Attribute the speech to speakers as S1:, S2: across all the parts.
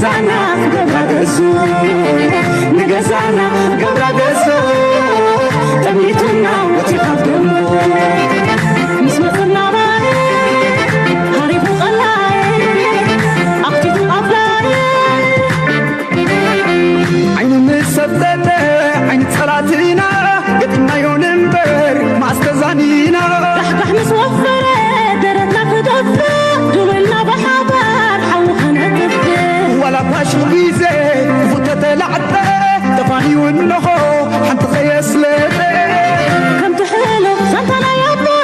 S1: نجزانا قبرقزو نجزانا قبرقزو تبيتنا وتقدمو مسمطنا باي هاريبو قلاي أقتدو أبلاي عين مسدد عين صلاتنا قدنا يونمبر ما استزانينا بحبح مسوفر درتنا كدفة دولنا بحبر حوخنا كدفة ولا باش بيزي فتت العدة تفاني ونهو حنت خيس لدي كم تحلو سنتنا يابا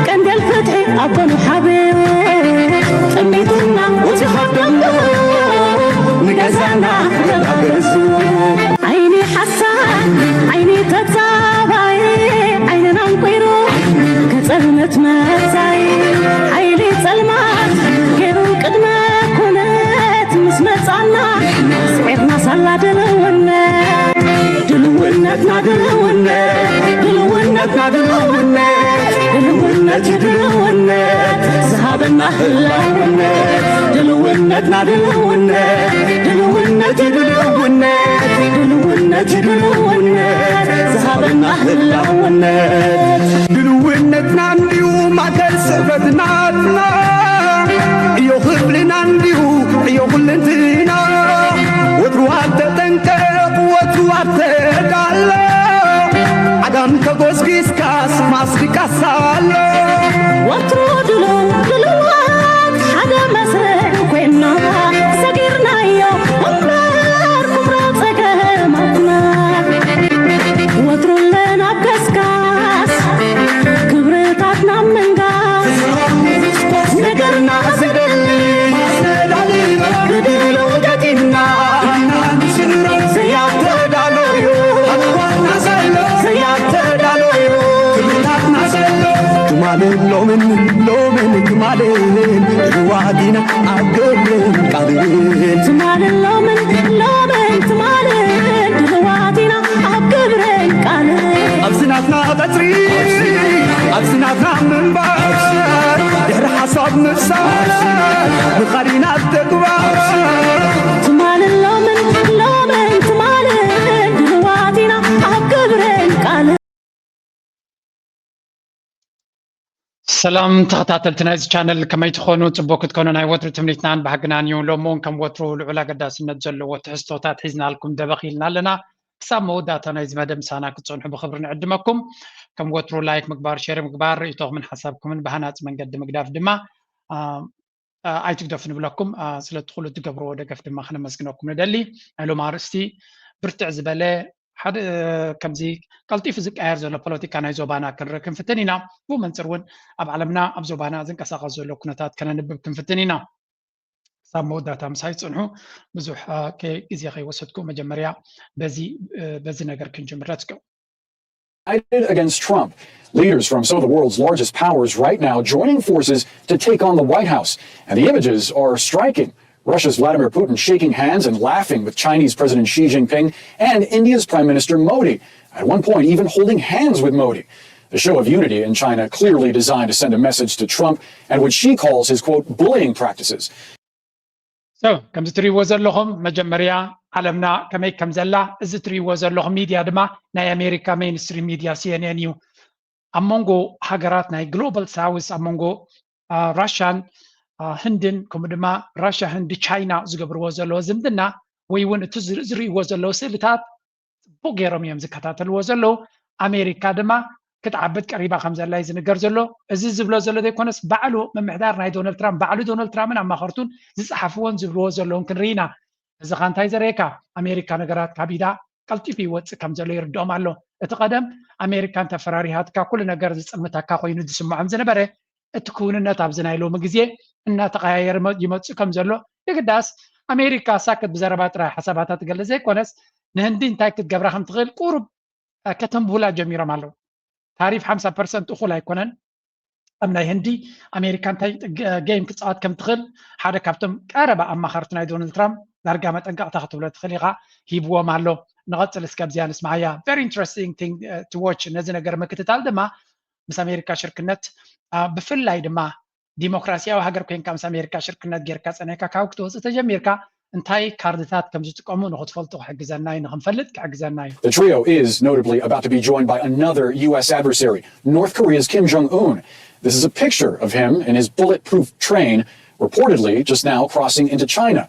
S1: كان دي الفتحي أبنو حبيبي سميتنا وتخدمنا نجزانا قبرقزو عيني حسان عيني تتابعي عيننا نطيرو كتلمت مساي عيني تلمات كيرو قدما كنت مسمصانا سعيدنا صلا دلونات دلونتنا دلونات دلونتنا دلونات دلونات دلونات ذهبنا هلاونات دلونتنا دلونات دلونات دلونات دلونات دلونات ذهبنا هلاونات دلونتنا نديو ما كسفتنا يو خبلنا نديو يو خلنتنا وتروات تنكب وتروات تقال عدم كغوسكيس كاس ماسكا سال وترو دلو دلوات حدا مسرح كنا سكرنا يو عمر كبرات سكمتنا وترو لنا كسكاس كبرتاتنا من غاز نقرنا سدلي بدلو جاتنا زياد دالويو زياد دالويو كبرتاتنا سلو تمالين لومن تمالين الوادينا عقلين قادرين تمالين لومن تمالين الوادينا عقلين قادرين أبسناتنا بطري أبسناتنا منبار دهر حساب نفسار بخارينا التكبار تمالين لومن تمالين الوادينا عقلين قادرين
S2: سلام تخطاتلتنا إذا channel كما يتخونوا تبوك تكونوا ناي وتر تمنيتنان بحقنا نيون لومون كم وتروا العلا قداسنا تجلوا وتحستوتات حزنا لكم دبخيلنا لنا كسام موداتنا إذا مدام سانا كتصنحوا بخبرنا عدمكم كم وتروا لايك مقبار شير مقبار يتوغ من حسابكم من بهانات من قدم قداف دما اي تقدف نبلكم سلا تدخلوا تقبروا دقف دما خنا مسكنكم ندلي الو مارستي برتع زباله حد كمزي قلطيف زق اير زلو بوليتيكا ناي زوبانا كنركن فتنينا بو منصرون اب عالمنا اب زوبانا زنقساقس زلو كنتات كنا نبب كنفتنينا سام موداتا مساي صنحو بزح كي ازي خي وسدكم مجمريا بزي نغير كنجمر let's go
S3: against Trump. Leaders from some of the world's largest powers right now joining forces to take on the White House. And the images are striking. Russia's Vladimir Putin shaking hands and laughing with Chinese President Xi Jinping and India's Prime Minister Modi, at one point even holding hands with Modi. The show of unity in China clearly designed to send a message to Trump and what she calls his, quote, bullying practices.
S2: So, كم تريوا زلهم مجمريا عالمنا كمي كم زلا إذا تريوا زلهم ميديا دما ناي أمريكا مينستريم ميديا CNN يو أمونغو حجرات ناي global south أمونغو راشان هندن كم دما راشا هند تشاينا زقبر وزلو زمدنا ويون تزري وزلو سلتات بوغيرم يمزكتات الوزلو أمريكا دما كتعبد قريبا خمسة لا يزنقر زلو ازي زبلو زلو دي كونس بعلو من محدار ناي دونالد ترامب بعلو دونالد ترامب اما خرطون زي صحفوان زبلو زلو كنرينا اذا كان تايزريكا امريكا نغرات كابيدا قلتي في وص كم زلو يردوم الله اتقدم امريكا تفراريهاتكا كل نغر زصمتاكا خوينو دسمعم زنبره اتكوننا تابزنايلو مغزي ان تغاير يمص كم زلو يقداس امريكا ساكت بزربات راي حساباتها تقل زي كونس نهندين تاكت قبرا خم تغيل قرب كتنبولا جميره مالو تعريف 50% أخولا يكونن أمنا هندي أمريكان تاي جيم كتصعد كم تخل حدا كابتم قربا أما خرطنا دونالد ترامب دارقا ما تنقع تاخد ولا تخليغا هيبوا مالو نغط الاسكابزيان اسمعيا very interesting thing to watch نزنا قرمة كتتال دما مس أمريكا شركنت بفلاي دما ዲሞክራሲያዊ ሃገር ኮይንካ ምስ ኣሜሪካ ሽርክነት ጌርካ ፀኒሕካ ካብ ክትወፅእ ተጀሚርካ እንታይ ካርድታት ከም ዝጥቀሙ ንኽትፈልጡ ክሕግዘና እዩ ንኽንፈልጥ ክሕግዘና እዩ
S3: The trio is notably about to be joined by another U.S. adversary, North Korea's Kim Jong-un. This is a picture of him in his bulletproof train, reportedly just now crossing into China.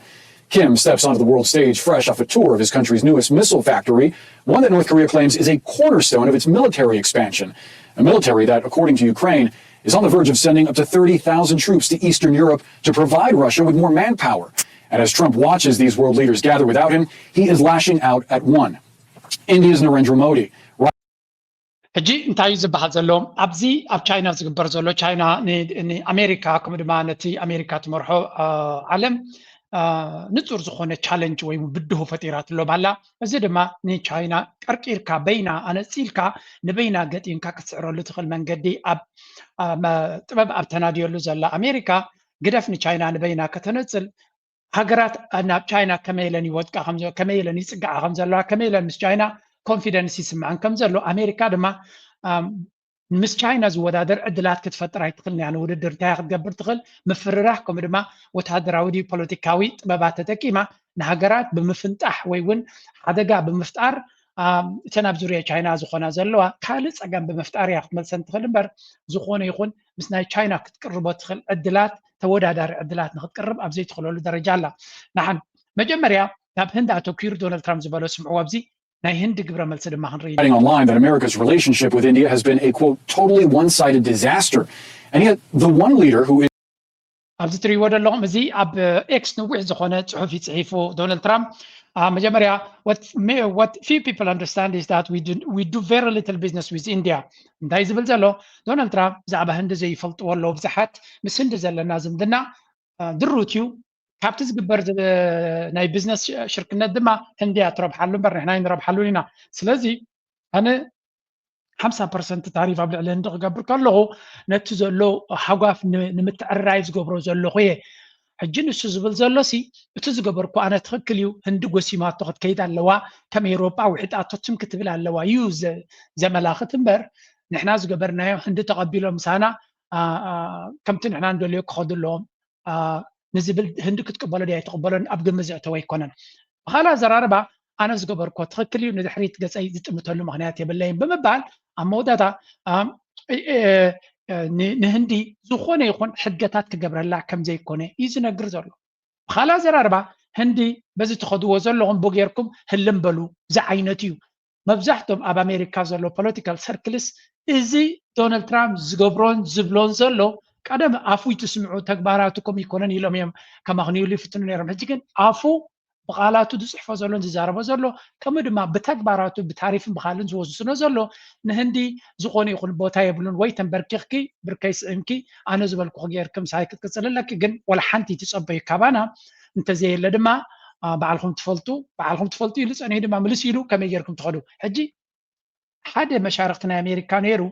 S3: Kim steps onto the world stage fresh off a tour of his country's newest missile factory, one that North Korea claims is a cornerstone of its military expansion. A military that, according to Ukraine, is on the verge of sending up to 30,000 troops to Eastern Europe to provide Russia with more manpower. And as Trump watches these world leaders gather without him, he is lashing out at one. India's Narendra Modi.
S2: ሕጂ እንታይ እዩ ዝበሃል ዘሎ ኣብዚ ኣብ ቻይና ዝግበር ዘሎ ቻይና ንኣሜሪካ ከምኡ ድማ ነቲ ኣሜሪካ ትመርሖ ዓለም ንጹር ዝኾነ ቻለንጅ ወይ ብድሆ ፈጢራትሎም ኣላ እዚ ድማ ንቻይና ቀርቂርካ በይና ኣነፂልካ ንበይና ገጢምካ ክትስዕረሉ ትኽእል መንገዲ ኣብ ጥበብ ኣብ ተናድየሉ ዘላ ኣሜሪካ ግደፍ ንቻይና ንበይና ከተነፅል ሃገራት ናብ ቻይና ከመይለን ይወድቃ ከመይለን ይፅጋዓ ከም ዘለዋ ከመይለን ምስ ቻይና ኮንፊደንስ ይስምዐን ከም ዘሎ ኣሜሪካ ድማ ምስ ቻይና ዝወዳደር ዕድላት ክትፈጥር ኣይትኽእልን እያ ንውድድር እንታይ ክትገብር ትኽእል ምፍርራህ ከምኡ ድማ ወታደራዊ ፖለቲካዊ ጥበባት ተጠቂማ ንሃገራት ብምፍንጣሕ ወይ እውን ሓደጋ ብምፍጣር እተን ኣብ ዙርያ ቻይና ዝኾና ዘለዋ ካልእ ፀገም ብምፍጣር እያ ክትመልሰን ትኽእል እምበር ዝኾነ ይኹን ምስ ናይ ቻይና ክትቅርቦ ትኽእል ዕድላት ተወዳዳሪ ዕድላት ንክትቅርብ ኣብ ዘይትኽእለሉ ደረጃ ኣላ ንሓን መጀመርያ ናብ ህንድ ኣተኪሩ ዶናልድ ትራምፕ ዝበሎ ስምዕዎ ኣብዚ ናይ ህንድ ግብረ መልሲ ድማ ክንርኢ
S3: Writing online that America's relationship with India has been a, quote, totally one-sided disaster. And yet the one leader who is
S2: ኣብዚ ትሪእዎ ዘለኹም እዚ ኣብ ኤክስ ንዊዕ ዝኾነ ፅሑፍ ይፅሒፉ ዶናልድ ትራምፕ መጀመርያ what few people understand is that we do very little business with India እንታይ ዝብል ዘሎ ዶናልድ ትራምፕ ብዛዕባ ህንዲ ዘይፈልጥዎ ኣለዎ ብዙሓት ምስ ህንዲ ዘለና ዝምድና ድሩት እዩ ካብቲ ዝግበር ናይ ቢዝነስ ሽርክነት ድማ ህንድያ ትረብሓሉ እምበር ንሕና ንረብሓሉን ኢና ስለዚ ኣነ 50% ታሪፍ ኣብ ልዕሊ ህንዲ ክገብር ከለኹ ነቲ ዘሎ ሓጓፍ ንምትዕርራይ ዝገብሮ ዘለኹ እየ ሕጂ ንሱ ዝብል ዘሎ ሲ እቲ ዝገበርኩ ኣነ ትኽክል እዩ ህንዲ ጎሲማቶ ክትከይድ ኣለዋ ከም ኤሮጳ ውሒጣቶ ትም ክትብል ኣለዋ እዩ ዘመላኽት እምበር ንሕና ዝገበርናዮ ህንዲ ተቐቢሎም ምሳና ከምቲ ንሕና እንደልዮ ክኸዱ ኣለዎም ንዝብል ህንዲ ክትቅበሎ ድያ ይትቕበሎን ኣብ ግምት ዘእተወ ኣይኮነን ብኻልእ ኣዘራርባ ኣነ ዝገበርኮ ትኽክል እዩ ንድሕሪት ገፀይ ዝጥምተሉ ምክንያት የብለይን ብምባል ኣብ መወዳእታ ንህንዲ ዝኾነ ይኹን ሕገታት ክገብረላ ከም ዘይኮነ እዩ ዝነግር ዘሎ ብኻልእ ኣዘራርባ ህንዲ በዚ ትኸድዎ ዘለኹም ቦጌርኩም ህልም በሉ ዝዓይነት እዩ መብዛሕቶም ኣብ ኣሜሪካ ዘሎ ፖለቲካል ሰርክልስ እዚ ዶናልድ ትራምፕ ዝገብሮን ዝብሎን ዘሎ ቀደም ኣፉ ይትስምዑ ተግባራትኩም ይኮነን ኢሎም እዮም ከማኽንዩሉ ይፍትኑ ነይሮም ሕጂ ግን ኣፉ ብቃላቱ ዝፅሕፎ ዘሎን ዝዛረቦ ዘሎ ከምኡ ድማ ብተግባራቱ ብታሪፍን ብካልን ዝወስኖ ዘሎ ንህንዲ ዝኾነ ይኹን ቦታ የብሉን ወይ ተንበርኪኽኪ ብርከይ ስዕምኪ ኣነ ዝበልኩ ክጌርክም ሳይ ክትቅፅልለኪ ግን ወላ ሓንቲ ትፀበዩ ካባና እንተዘየለ ድማ ባዕልኩም ትፈልጡ ኢሉ ፀኒሑ ድማ ምልስ ኢሉ ከመይ ጌርኩም ትኸዱ ሕጂ ሓደ መሻርክቲ ናይ ኣሜሪካ ነይሩ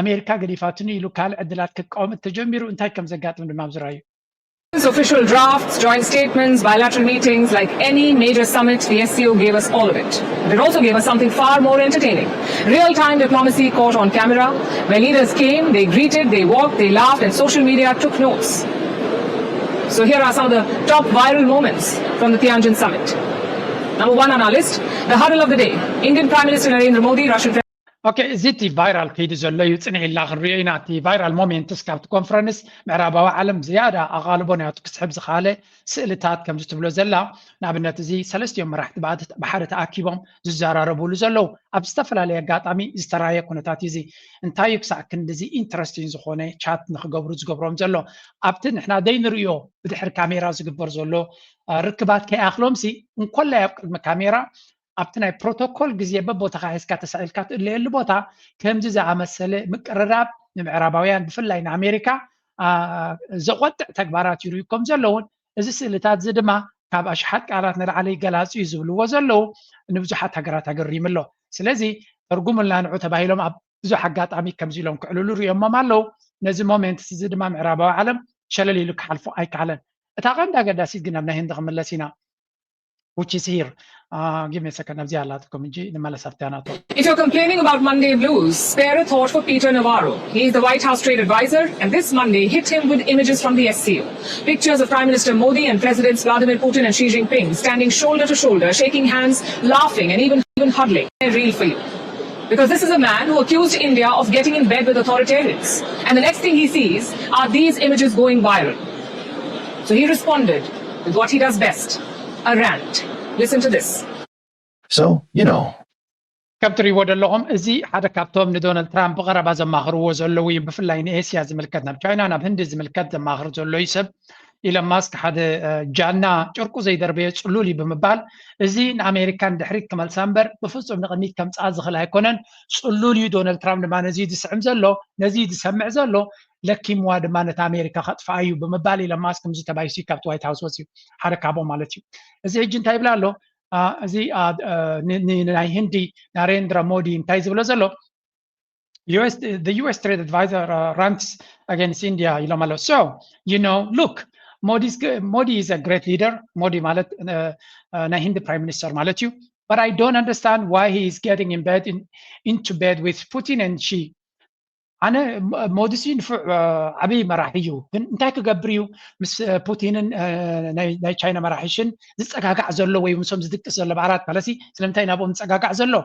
S2: ኣሜሪካ ገዲፋትኒ ኢሉ ካልእ ዕድላት ክቃወም ተጀሚሩ እንታይ ከም ዘጋጥም ድማ ብዝራዩ
S4: Official drafts, joint statements, bilateral meetings, like any major summit, the SCO gave us all of it. But it also gave us something far more entertaining. Real-time diplomacy caught on camera. When leaders came, they greeted, they walked, they laughed, and social media took notes. So here are some of the top viral moments from the Tianjin summit. Number one on our list, the huddle of the day. Indian Prime Minister Narendra Modi, Russian President.
S2: اوكي زيتي فايرال كيد زلو يصنع لا خرينا تي فايرال مومنتس كابت كونفرنس معربا عالم زياده اغالبون ياتك سحب زخاله سئلتات كم زتبلو زلا نابنت زي ثلاث يوم راح بعد بحاله تاكيبهم ززارربو زلو ابستفلال يغاطامي استرايه كونتات زي انتاي يكسع كندزي انترستين زخونه چات نخغبرو زغبروم زلو ابتن احنا دينريو بدحر كاميرا زغبر زلو ركبات كي اخلومسي ان كل يقدم كاميرا ኣብትናይ ፕሮቶኮል ግዜ በቦታ ሒዝካ ተሳኢልካ ትእለየሉ ቦታ ከምዚ ዝኣመሰለ ምቅርራብ ንምዕራባውያን ብፍላይ ንኣሜሪካ ዘቆጥዕ ተግባራት ይርዩኩም ዘለውን እዚ ስእልታት እዚ ድማ ካብ ኣሽሓት ቃላት ንላዕለ ይገላፁ እዩ ዝብልዎ ዘለው ንብዙሓት ሃገራት ኣገሪሙ ኣሎ ስለዚ ተርጉሙልና ንዑ ተባሂሎም ኣብ ብዙሕ ኣጋጣሚ ከምዚ ኢሎም ክዕልሉ ርዮሞም ኣለው ነዚ ሞሜንት እዚ ድማ ምዕራባዊ ዓለም ሸለል ኢሉ ክሓልፎ ኣይከኣለን እታ ቀንዲ ኣገዳሲት ግን ኣብ ናይ ህንዲ ክምለስ ኢና which is here. Give me a second. If
S4: you're complaining about Monday blues, spare a thought for Peter Navarro. He's the White House trade advisor, and this Monday hit him with images from the SCO. Pictures of Prime Minister Modi and Presidents Vladimir Putin and Xi Jinping standing shoulder to shoulder, shaking hands, laughing, and even huddling. They're real for you. Because this is a man who accused India of getting in bed with authoritarians. And the next thing he sees are these images going viral. So he responded with what he does best, a rant. Listen to this.
S5: So, you know.
S2: كم تريود لهم زي حدا كابتوم لدونالد ترامب بغرب هذا ما خروج زلوي بفلاين اسيا زملكتنا بتشاينا انا بهندي زملكت ما خرج زلو يسب الى ماسك حدا جانا ጨርቁ ዘይደርበየ ጽሉሊ ብምባል እዚ ንኣሜሪካን ድሕሪት ከመል ሳምበር ብፍጹም ንቕድሚት ከም ጻ ዝኽእል ኣይኮነን ጽሉሊ ዶናልድ ትራምፕ ድማ ነዚ ዝስዕም ዘሎ ነዚ ዝሰምዕ ዘሎ ለኪምዋ ድማ ነታ ኣሜሪካ ከጥፋ እዩ ብምባል ኢለ ማስክ ከምዚ ተባይሲ ካብቲ ዋይት ሃውስ ወፂኡ ሓደ ካቦ ማለት እዩ እዚ ሕጂ እንታይ ይብላ ኣሎ እዚ ናይ ህንዲ ናሬንድራ ሞዲ እንታይ ዝብሎ ዘሎ the US trade advisor rants against India ilomalo so you know look Modi is a great leader Modi malet na Hindi prime minister malet you but I don't understand why he is getting in bed into bed with Putin and Xi أنا مودسين في عبي مراحيو انتاك قبريو مس بوتين ناي تشاينا مراحيشن زقاقع زلو وي مسوم زدك زلو بعرات بلسي سلمتاي نابو زقاقع زلو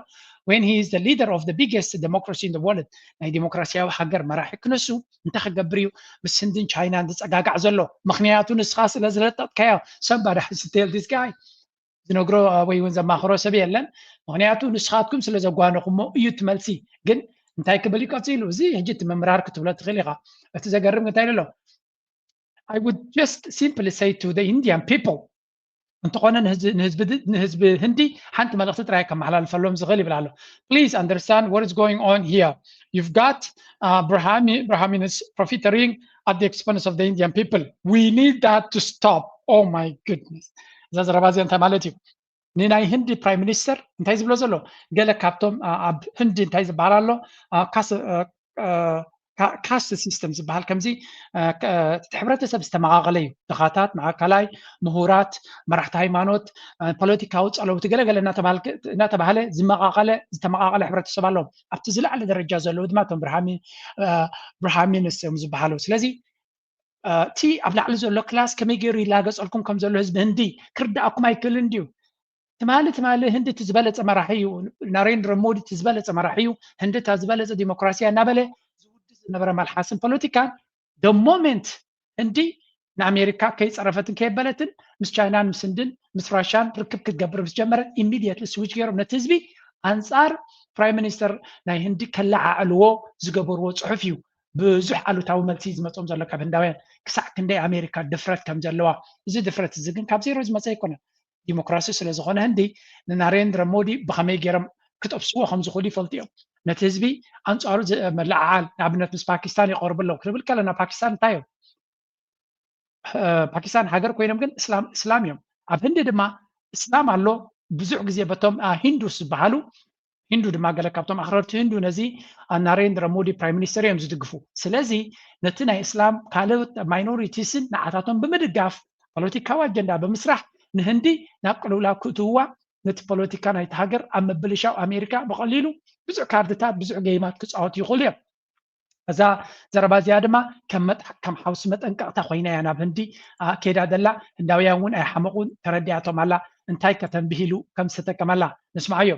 S2: when he is the leader of the biggest democracy in the world ناي ديمقراطيا وحجر مراحي كنسو انتاك قبريو مس هندين تشاينا زقاقع زلو مخنياتو نسخاس لازلت كايا somebody has to tell this guy زنقرو وي ونزا ماخرو سبيلن مخنياتو نسخاتكم سلازقوانكم يتملسي جن እንታይ ክብል ይቀጽሉ እዚ ሕጂ መምራር ክትብሎ ትኽእል ኢኻ እቲ ዘገርም እንታይ ኣሎ I would just simply say to the Indian people እንተኾነ ንህዝቢ ህንዲ ሓንቲ መልእኽቲ ጥራይ ከመሓላልፈሎም ዝኽእል ይብል ኣሎ please understand what is going on here you've got Brahmins profiteering at the expense of the Indian people we need that to stop oh my goodness እዛ ዘረባ እዚ እንታይ ማለት እዩ ንናይ ህንዲ ፕራይም ሚኒስተር እንታይ ዝብሎ ዘሎ ገለ ካብቶም ኣብ ህንዲ እንታይ ዝበሃል ኣሎ ካስት ሲስተም ዝበሃል ከምዚ ሕብረተሰብ ዝተመቃቀለ እዩ ድኻታት ማዕከላይ ምሁራት መራሕቲ ሃይማኖት ፖለቲካዊ ፀለውቲ ገለገለ እናተባሃለ ዝተመቃቀለ ሕብረተሰብ ኣሎ ኣብቲ ዝለዓለ ደረጃ ዘለዉ ድማ እቶም ብርሃሚንስ እዮም ዝበሃሉ ስለዚ እቲ ኣብ ላዕሊ ዘሎ ክላስ ከመይ ገይሩ ይላገፀልኩም ከም ዘሎ ህዝቢ ህንዲ ክርዳእኩም ኣይክእልን ድዩ تمالي هندي تزبلت مراحيو ناريندر مودي تزبلت مراحيو هندي تزبلت ديمقراطيا نابله زودز نبره مالحاسن بوليتيكان the moment هندي نامريكا كي صرفتن كي بلتن مس تشاينان مس هندن مس راشان ركب كتقبر مس جمرت immediately switch غيرهم نتزبي انصار برايم مينستر ناي هندي كلعلو زغبرو صحفيو بزح الوتاو ملتي زمصوم زلو كاب هنداوያን ክሳዕ ክንደይ ኣሜሪካ ድፍረት ከም ዘለዋ እዚ ድፍረት እዚ ግን ካብ ዜሮ ዝመፀ ኣይኮነን ዲሞክራሲ ስለ ዝኾነ ህንዲ ንናሬንድራ ሞዲ ብኸመይ ገይሮም ክጠብስዎ ከም ዝኽእሉ ይፈልጡ እዮም ነቲ ህዝቢ ኣንጻሩ መላዓል ንኣብነት ምስ ፓኪስታን ይቐርቡ ኣለዉ ክንብል ከለና ፓኪስታን እንታይ እዮም ፓኪስታን ሃገር ኮይኖም ግን እስላም እዮም ኣብ ህንዲ ድማ እስላም ኣሎ ብዙሕ ግዜ በቶም ሂንዱስ ዝበሃሉ ሂንዱ ድማ ገለ ካብቶም ኣኽረርቲ ሂንዱ ነዚ ናሬንድራ ሞዲ ፕራይም ሚኒስተር እዮም ዝድግፉ ስለዚ ነቲ ናይ እስላም ካልኦት ማይኖሪቲስን ንዓታቶም ብምድጋፍ ፖለቲካዊ ኣጀንዳ ብምስራሕ ንህንዲ ናብ ቅልውላ ክእትውዋ ነቲ ፖለቲካ ናይቲ ሃገር ኣብ ምብልሻው ኣሜሪካ ብቐሊሉ ብዙሕ ካርድታት ብዙሕ ጌይማት ክፃወቱ ይኽእሉ እዮም እዛ ዘረባ እዚኣ ድማ ከም ሓውሲ መጠንቀቕታ ኮይና እያ ናብ ህንዲ ከይዳ ዘላ ህንዳውያን እውን ኣይሓመቑን ተረዲኣቶም ኣላ እንታይ ከተንብሂሉ ከም ዝተጠቀመላ ንስማዓዮ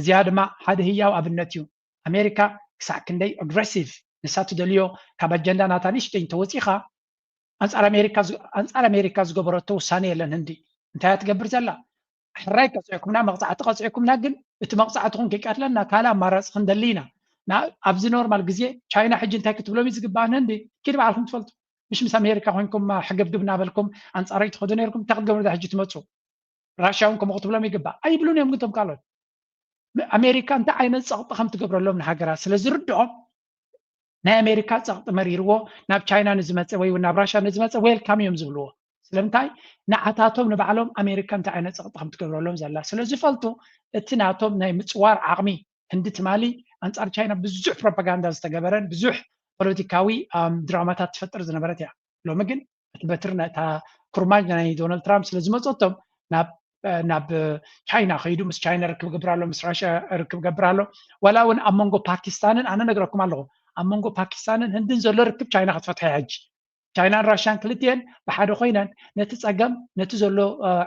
S2: እዚኣ ድማ ሓደ ህያው ኣብነት እዩ ኣሜሪካ ክሳዕ ክንደይ ኣግሬሲቭ ንሳቱ ደልዮ ካብ ኣጀንዳ ናታ ንእሽተይ እንተወፂኻ ኣንጻር ኣሜሪካ ዝገበረቶ ውሳነ የለን ህንዲ እንታይ ትገብር ዘላ ሕራይ ቀፅዕኩምና መቕፃዕቲ ቀፅዕኩምና ግን እቲ መቕፃዕትኹም ከይቃትለና ካልእ ኣማራፂ ክንደሊ ኢና ኣብዚ ኖርማል ግዜ ቻይና ሕጂ እንታይ ክትብሎም እዩ ዝግባእ ህንዲ ኪድ በዓልኩም ትፈልጡ ምስ ኣሜሪካ ኮይንኩም ሕግብግብ እናበልኩም ኣንጻረይ ትኸዱ ነርኩም እንታይ ክትገብሩ ሕጂ ትመፁ ራሽያ እውን ከምኡ ክትብሎም ይግባእ ኣይብሉን እዮም ግን ቶም ካልኦት ኣሜሪካ እንታይ ዓይነት ፀቕጢ ከም ትገብረሎም ንሃገራት ስለ ዝርድኦም ናይ ኣሜሪካ ፀቕጢ መሪርዎ ናብ ቻይና ንዝመፀ ወይ ናብ ራሽያ ንዝመፀ ዌልካም እዮም ዝብልዎ ስለምንታይ ንዓታቶም ንባዕሎም ኣሜሪካ እንታይ ዓይነት ፀቕጢ ከም ትገብረሎም ዘላ ስለ ዝፈልጡ እቲ ናቶም ናይ ምፅዋር ዓቕሚ ህንዲ ትማሊ ኣንጻር ቻይና ብዙሕ ፕሮፓጋንዳ ዝተገበረን ብዙሕ ፖለቲካዊ ድራማታት ትፈጥር ዝነበረት እያ ሎሚ ግን እቲ በትሪ እታ ኩርማጅ ናይ ዶናልድ ትራምፕ ስለ ዝመፀቶም ናብ ናብ ቻይና ከይዱ ምስ ቻይና ርክብ ገብራሎ ምስ ራሽያ ርክብ ገብራሎ ወላ እውን ኣብ መንጎ ፓኪስታንን ኣነ ነግረኩም ኣለኹ ኣብ መንጎ ፓኪስታንን ህንድን ዘሎ ርክብ ቻይና ክትፈትሐ ሕጂ ቻይናን ራሽያን ክልቲአን ብሓደ ኮይነን ነቲ ፀገም ነቲ ዘሎ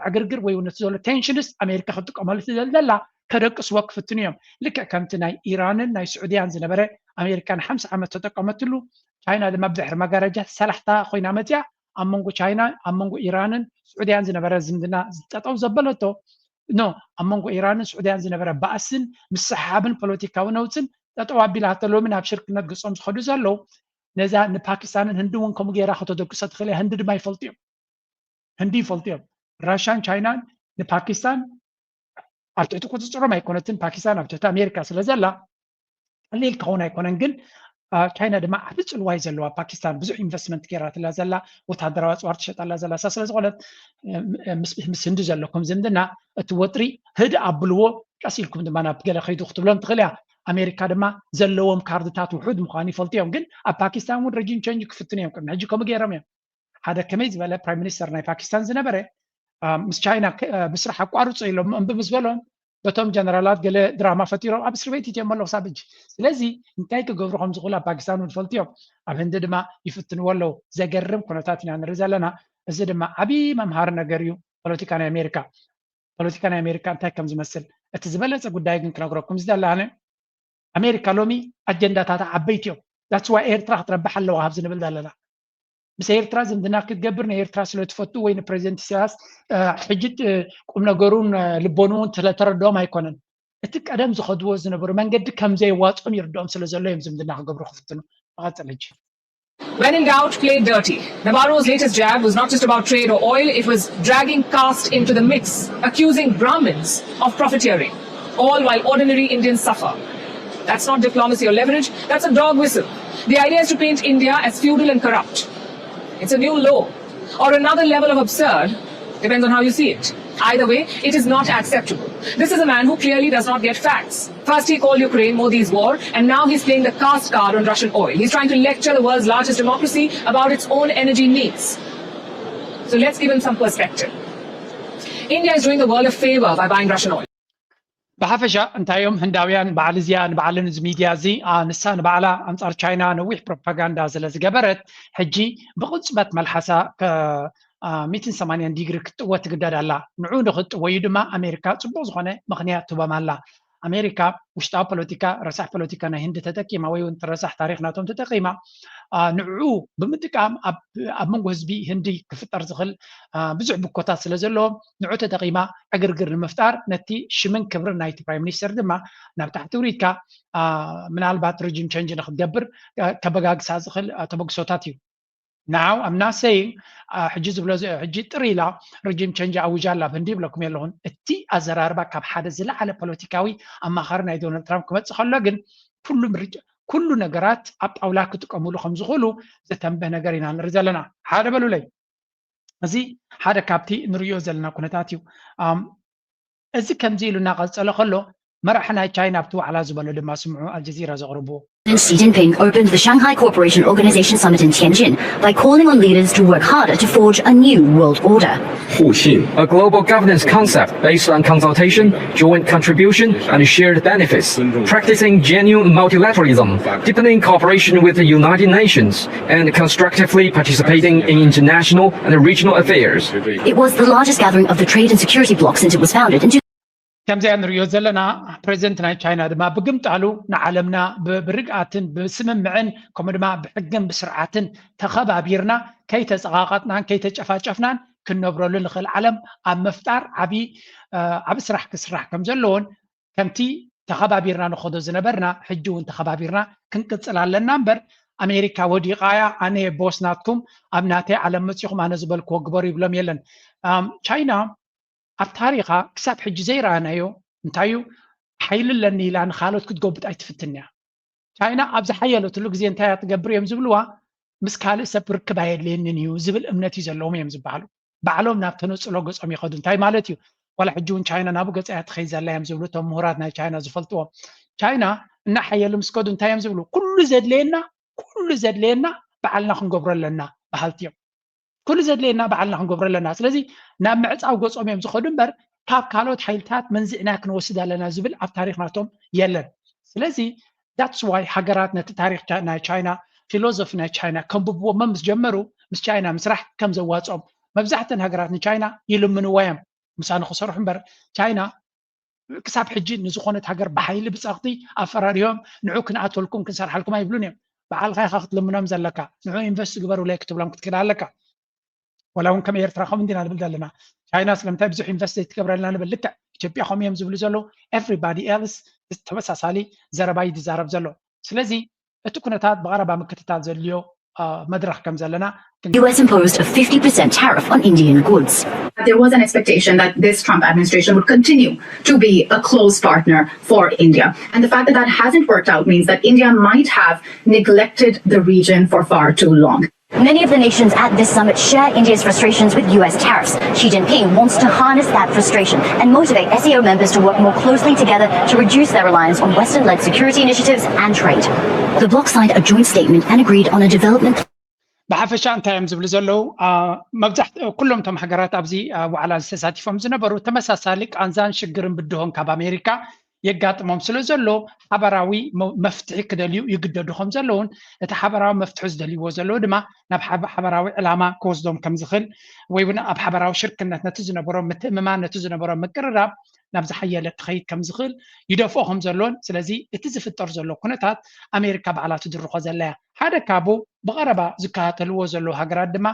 S2: ዕግርግር ወይ ነቲ ዘሎ ቴንሽንስ ኣሜሪካ ክትጥቀመሉ ዘላ ከደቅስዎ ክፍትኑ እዮም ልክዕ ከምቲ ናይ ኢራንን ናይ ስዑድያን ዝነበረ ኣሜሪካ ን50 ዓመት ተጠቀመትሉ ቻይና ድማ ብድሕሪ መጋረጃ ሰላሕታ ኮይና መፅያ ኣብ መንጎ ቻይና ኣብ መንጎ ኢራንን ስዑድያን ዝነበረ ዝምድና ዝጠጠው ዘበለቶ ኖ ኣብ መንጎ ኢራንን ስዑድያን ዝነበረ ባእስን ምስሓብን ፖለቲካዊ ነውፅን ጠጠው ኣቢላቶ ሎሚ ናብ ሽርክነት ገጾም ዝኸዱ ዘለው ነዛ ንፓኪስታንን ህንዲ እውን ከምኡ ጌራ ከተደቅሶ ትኽእል እያ ህንዲ ድማ ይፈልጥዮም ህንዲ ይፈልጥዮም ራሽያን ቻይናን ንፓኪስታን ኣብ ትሕቲ ቁፅፅሮም ኣይኮነትን ፓኪስታን ኣብ ትሕቲ ኣሜሪካ ስለ ዘላ ቀሊል ክኸውን ኣይኮነን ግን ቻይና ድማ ዓብ ፅልዋይ ዘለዋ ፓኪስታን ብዙሕ ኢንቨስትመንት ጌራትላ ዘላ ወታደራዊ ኣፅዋር ትሸጣላ ዘላ ስለ ዝኾነት ምስ ህንዲ ዘለኩም ዝምድና እቲ ወጥሪ ህድ ኣብልዎ ቀስ ኢልኩም ድማ ናብ ገለ ከይዱ ክትብሎም ትኽእል እያ ኣሜሪካ ድማ ዘለዎም ካርድታት ውሑድ ምዃኑ ይፈልጥዮም ግን ኣብ ፓኪስታን እውን ረጂም ቸንጅ ክፍትኑ እዮም ቅድሚ ሕጂ ከምኡ ገይሮም እዮም ሓደ ከመይ ዝበለ ፕራይም ሚኒስተር ናይ ፓኪስታን ዝነበረ ምስ ቻይና ብስራሕ ኣቋርፁ ኢሎም እምቢ ምስ በሎም በቶም ጀነራላት ገለ ድራማ ፈጢሮም ኣብ እስር ቤት እትዮም ኣለዉ ክሳብ ሕጂ ስለዚ እንታይ ክገብሩ ከም ዝኽእሉ ኣብ ፓኪስታን እውን ፈልጥዮም ኣብ ህንዲ ድማ ይፍትንዎ ኣለዉ ዘገርም ኩነታት ኢና ንርኢ ዘለና እዚ ድማ ዓብይ መምሃሪ ነገር እዩ ፖለቲካ ናይ ኣሜሪካ እንታይ ከም ዝመስል እቲ ዝበለፀ ጉዳይ ግን ክነግረኩም ዝደላነ ኣሜሪካ ሎሚ ኣጀንዳታት ዓበይቲ እዮም ዳትስ ዋይ ኤርትራ ክትረብሕ ኣለዋ ኣብ ዝንብል ዘለና ምስ ኤርትራ ዝምድና ክትገብር ንኤርትራ ስለትፈቱ ወይ ንፕሬዚደንት ኢሳያስ ሕጂ ቁም ነገሩን ልቦን እውን ስለተረድኦም ኣይኮነን እቲ ቀደም ዝኸድዎ ዝነበሩ መንገዲ ከምዘይዋፅኦም ይርድኦም ስለ ዘሎ እዮም ዝምድና ክገብሩ ክፍትኑ መቐፅል ሕጂ
S4: When in doubt, play dirty. Navarro's latest jab was not just about trade or oil, it was dragging caste into the mix, accusing Brahmins of profiteering, all while ordinary Indians suffer. That's not diplomacy or leverage, that's a dog whistle. The idea is to paint India as feudal and corrupt. It's a new law, or another level of absurd, depends on how you see it. Either way, it is not acceptable. This is a man who clearly does not get facts. First he called Ukraine Modi's war, and now he's playing the caste card on Russian oil. He's trying to lecture the world's largest democracy about its own energy needs. So let's give him some perspective. India is doing the world a favor by buying Russian oil.
S2: ብሓፈሻ እንታዮም ህንዳውያን በዓል እዚያ ንበዓልን እዚ ሚድያ እዚ ንሳ ንበዓላ ኣንጻር ቻይና ነዊሕ ፕሮፓጋንዳ ስለ ዝገበረት ሕጂ ብቕፅበት መልሓሳ 180 ዲግሪ ክትጥወ ትግደድ ኣላ ንዑ ንክጥወዩ ድማ ኣሜሪካ ፅቡቅ ዝኾነ ምክንያት ትቦም ኣላ ኣሜሪካ ውሽጣዊ ፖለቲካ ረሳሕ ፖለቲካ ናይ ህንዲ ተጠቂማ ወይ እውን ረሳሕ ታሪክ ናቶም ተጠቂማ ንዑ ብምጥቃም ኣብ መንጎ ህዝቢ ህንዲ ክፍጠር ዝኽእል ብዙሕ ብኮታት ስለ ዘለዎም ንዑ ተጠቂማ ዕግርግር ንምፍጣር ነቲ ሽምን ክብርን ናይቲ ፕራይም ሚኒስተር ድማ ናብ ታሕቲ ውሪድካ ምናልባት ረጂም ቸንጅ ንክትገብር ከበጋግሳ ዝኽእል ተበግሶታት እዩ Now, I'm not saying ሕጂ ዝብሎ ሕጂ ጥሪ ኢላ ረጂም ቸንጅ ኣውጃላ ኣብ ህንዲ ይብለኩም የለኹን እቲ ኣዘራርባ ካብ ሓደ ዝለዓለ ፖለቲካዊ ኣማኻሪ ናይ ዶናልድ ትራምፕ ክመፅእ ከሎ ግን ኩሉ ነገራት ኣብ ጣውላ ክጥቀምሉ ከም ዝኽእሉ ዘተንብህ ነገር ኢና ንርኢ ዘለና ሓደ በሉለይ እዚ ሓደ ካብቲ ንሪኦ ዘለና ኩነታት እዩ እዚ ከምዚ ኢሉ እናቐፀለ ከሎ መራሒ ናይ ቻይና ኣብቲ ዋዕላ ዝበሎ ድማ ስምዑ ኣልጀዚራ ዘቕርብዎ
S6: Xi Jinping opened the Shanghai Cooperation Organization Summit in Tianjin by calling on leaders to work harder to forge a new world order.
S7: Fuxin, a global governance concept based on consultation, joint contribution, and shared benefits, practicing genuine multilateralism, deepening cooperation with the United Nations, and constructively participating in international and regional affairs.
S6: It was the largest gathering of the trade and security bloc since it was founded in
S2: ከምዚ ንሪኦ ዘለና ፕሬዚደንት ናይ ቻይና ድማ ብግምጣሉ ንዓለምና ብርግኣትን ብስምምዕን ከምኡ ድማ ብሕግን ብስርዓትን ተኸባቢርና ከይተፀቃቐጥናን ከይተጨፋጨፍናን ክንነብረሉ ንኽእል ዓለም ኣብ ምፍጣር ዓብዪ ስራሕ ክስራሕ ከም ዘለዎን ከምቲ ተኸባቢርና ንኸዶ ዝነበርና ሕጂ እውን ተኸባቢርና ክንቅፅል ኣለና እምበር ኣሜሪካ ወዲቓያ ኣነ ቦስናትኩም ኣብ ናተይ ዓለም መፂኹም ኣነ ዝበልክዎ ግበሩ ይብሎም የለን ቻይና ኣብ ታሪኻ ክሳብ ሕጂ ዘይረኣናዮ እንታይ እዩ ሓይሊ ኣለኒ ኢላ ንካልኦት ክትጎብጥ ኣይትፍትን እያ ቻይና ኣብ ዝሓየለትሉ ግዜ እንታይ እያ ትገብር እዮም ዝብልዋ ምስ ካልእ ሰብ ርክብ ኣየድልየንን እዩ ዝብል እምነት እዩ ዘለዎም እዮም ዝበሃሉ ባዕሎም ናብ ተነፅሎ ገፆም ይኸዱ እንታይ ማለት እዩ ዋላ ሕጂ እውን ቻይና ናብኡ ገፃ እያ ትኸይድ ዘላ እዮም ዝብሉ እቶም ምሁራት ናይ ቻይና ዝፈልጥዎም ቻይና እናሓየሉ ምስ ከዱ እንታይ እዮም ዝብሉ ኩሉ ዘድልየና ባዕልና ክንገብሮ ኣለና በሃልቲ እዮም ኩሉ ዘድልየና ባዕልና ክንገብሮ ኣለና ስለዚ ናብ ምዕፃው ገፆም እዮም ዝኸዱ እምበር ካብ ካልኦት ሓይልታት መንዚዕና ክንወስድ ኣለና ዝብል ኣብ ታሪክናቶም የለን ስለዚ that's why ሃገራት ነቲ ታሪክ ናይ ቻይና ፊሎሶፊ ናይ ቻይና ከንብብዎ ምስ ጀመሩ ምስ ቻይና ምስራሕ ከም ዘዋፅኦም መብዛሕትአን ሃገራት ንቻይና ይልምንዎ እዮም ምሳኑ ክሰርሑ እምበር ቻይና ክሳብ ሕጂ ንዝኾነት ሃገር ብሓይሊ ብፀቕጢ ኣፈራሪዮም ንዑ ክንኣተልኩም ክንሰርሓልኩም ኣይብሉን እዮም በዓልካ ኢኻ ክትልምኖም ዘለካ ንዑ ኢንቨስት ግበሩለይ ክትብሎም ክትክእል ኣለካ ወላ እውን ከም ኤርትራ ከም እንዲና ንብል ዘለና ቻይና ስለምንታይ ብዙሕ ኢንቨስት ትገብረልና ንብል ልክዕ ኢትዮጵያ ከም እዮም ዝብሉ ዘለዉ everybody else ተመሳሳሊ ዘረባ ይዛረብ ዘሎ ስለዚ እቲ ኩነታት ብቐረባ ምክትታል ዘድልዮ መድረኽ ከም ዘለና
S6: US imposed a 50% tariff on Indian goods.
S8: There was an expectation that this Trump administration would continue to be a close partner for India. And the fact that that hasn't worked out means that India might have neglected the region for far too long.
S6: Many of the nations at this summit share India's frustrations with US tariffs. Xi Jinping wants to harness that frustration and motivate SAO members to work more closely together to reduce their reliance on Western-led security initiatives and trade. The bloc signed a joint statement and agreed on a development
S2: ብሓፈሻ እንታይ እዮም ዝብሉ ዘለው መብዛሕትኡ ኩሎም ቶም ሃገራት ኣብዚ ዋዕላ ዝተሳቲፎም ዝነበሩ ተመሳሳሊ ቃንዛን ሽግርን ብድሆን ካብ ኣሜሪካ የጋጥሞም ስለ ዘሎ ሓበራዊ መፍትሒ ክደልዩ ይግደዱ ከም ዘለውን እቲ ሓበራዊ መፍትሒ ዝደልይዎ ዘለዎ ድማ ናብ ሓበራዊ ዕላማ ክወስዶም ከም ዝኽእል ወይ እውን ኣብ ሓበራዊ ሽርክነት ነቲ ዝነበሮም ምትእምማን ነቲ ዝነበሮም ምቅርራብ ናብ ዝሓየለ ትኸይድ ከም ዝኽእል ይደፍኦ ከም ዘሎን ስለዚ እቲ ዝፍጠር ዘሎ ኩነታት ኣሜሪካ በዓላ ትድርኾ ዘለያ ሓደ ካቡ ብቐረባ ዝከታተልዎ ዘለዉ ሃገራት ድማ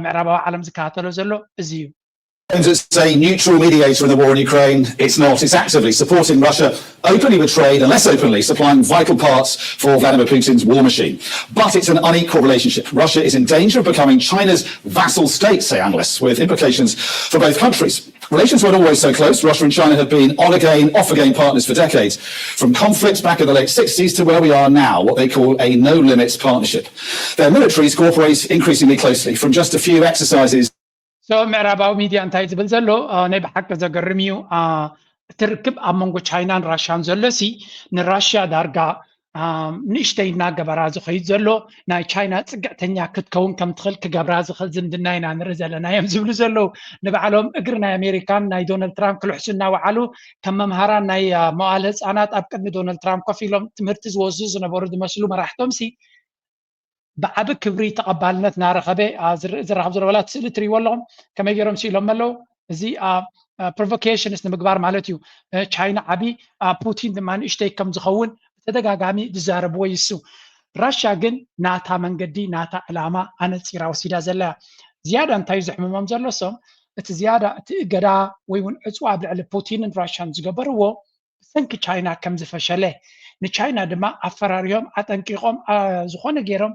S2: ምዕራባዊ ዓለም ዝከታተሎ ዘሎ እዚ እዩ
S9: As a neutral mediator in the war in Ukraine, it's not. It's actively supporting Russia, openly with trade and less openly supplying vital parts for Vladimir Putin's war machine. But it's an unequal relationship. Russia is in danger of becoming China's vassal state, say analysts, with implications for both countries. Relations weren't always so close. Russia and China have been on-again, off-again partners for decades, from conflicts back in the late 60s to where we are now, what they call a no-limits partnership. Their militaries cooperate increasingly closely, from just a few exercises
S2: ምዕራባዊ ሚድያ እንታይ ዝብል ዘሎ ናይ ብሓቂ ዘገርም እዩ ትርክብ ኣብ መንጎ ቻይናን ራሽያን ዘሎሲ ንራሽያ ዳርጋ ንእሽተይ እናገበራ ዝኸይድ ዘሎ ናይ ቻይና ፅግዕተኛ ክትከውን ከም ትኽእል ክገብራ ዝኽእል ዝምድና ኢና ንርኢ ዘለና እዮም ዝብሉ ዘለው ንባዕሎም እግሪ ናይ ኣሜሪካን ናይ ዶናልድ ትራምፕ ክልሕሱ እናወዓሉ ከም መምሃራን ናይ መዋዕለ ህፃናት ኣብ ቅድሚ ዶናልድ ትራምፕ ኮፍ ኢሎም ትምህርቲ ዝወስዱ ዝነበሩ ዝመስሉ መራሕቶምሲ ብዓብ ክብሪ ተቐባልነት ናረኸበ ዝራኸብ ዘሎ ወላ ስእሊ ትሪእዎ ኣለኹም ከመይ ገይሮም ሲኢሎም ኣለው እዚ ፕሮቮኬሽንስ ንምግባር ማለት እዩ ቻይና ዓቢ ፑቲን ድማ ንእሽተይ ከም ዝኸውን ብተደጋጋሚ ዝዛረብዎ ይሱ ራሽያ ግን ናታ መንገዲ ናታ ዕላማ ኣነፂራ ወሲዳ ዘላ ዝያዳ እንታይ ዘሕምሞም ዘሎ ሶም እቲ ዝያዳ እቲ እገዳ ወይ እውን ዕፅዋ ኣብ ልዕሊ ፑቲንን ራሽያን ዝገበርዎ ብሰንኪ ቻይና ከም ዝፈሸለ ንቻይና ድማ ኣፈራርዮም ኣጠንቂቖም ዝኾነ ገይሮም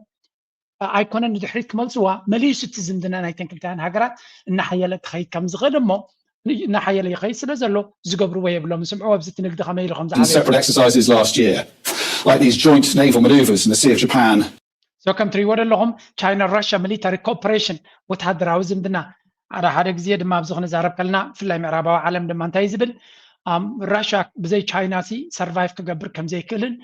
S2: ኣይኮነን ንድሕሪት ክመልስዋ መሊሱ እቲ ዝምድና ናይ ተንክልታን ሃገራት እናሓየለ ክኸይድ ከም ዝኽእል እሞ እናሓየለ ይኸይድ ስለ ዘሎ ዝገብርዎ የብሎም ስምዑ ኣብዚ እቲ ንግዲ ከመይ ኢሉ ከም
S9: separate exercises last year, like these joint naval maneuvers in the Sea of Japan.
S2: So ከም ትሪእዎ ዘለኹም ቻይና ራሽያ ሚሊታሪ ኮኦፐሬሽን ወታደራዊ ዝምድና ሓደ ግዜ ድማ ኣብዚ ክንዛረብ ከለና ብፍላይ ምዕራባዊ ዓለም ድማ እንታይ ዝብል ራሽያ ብዘይ ቻይና ሲ ሰርቫይቭ ክገብር ከም ዘይክእልን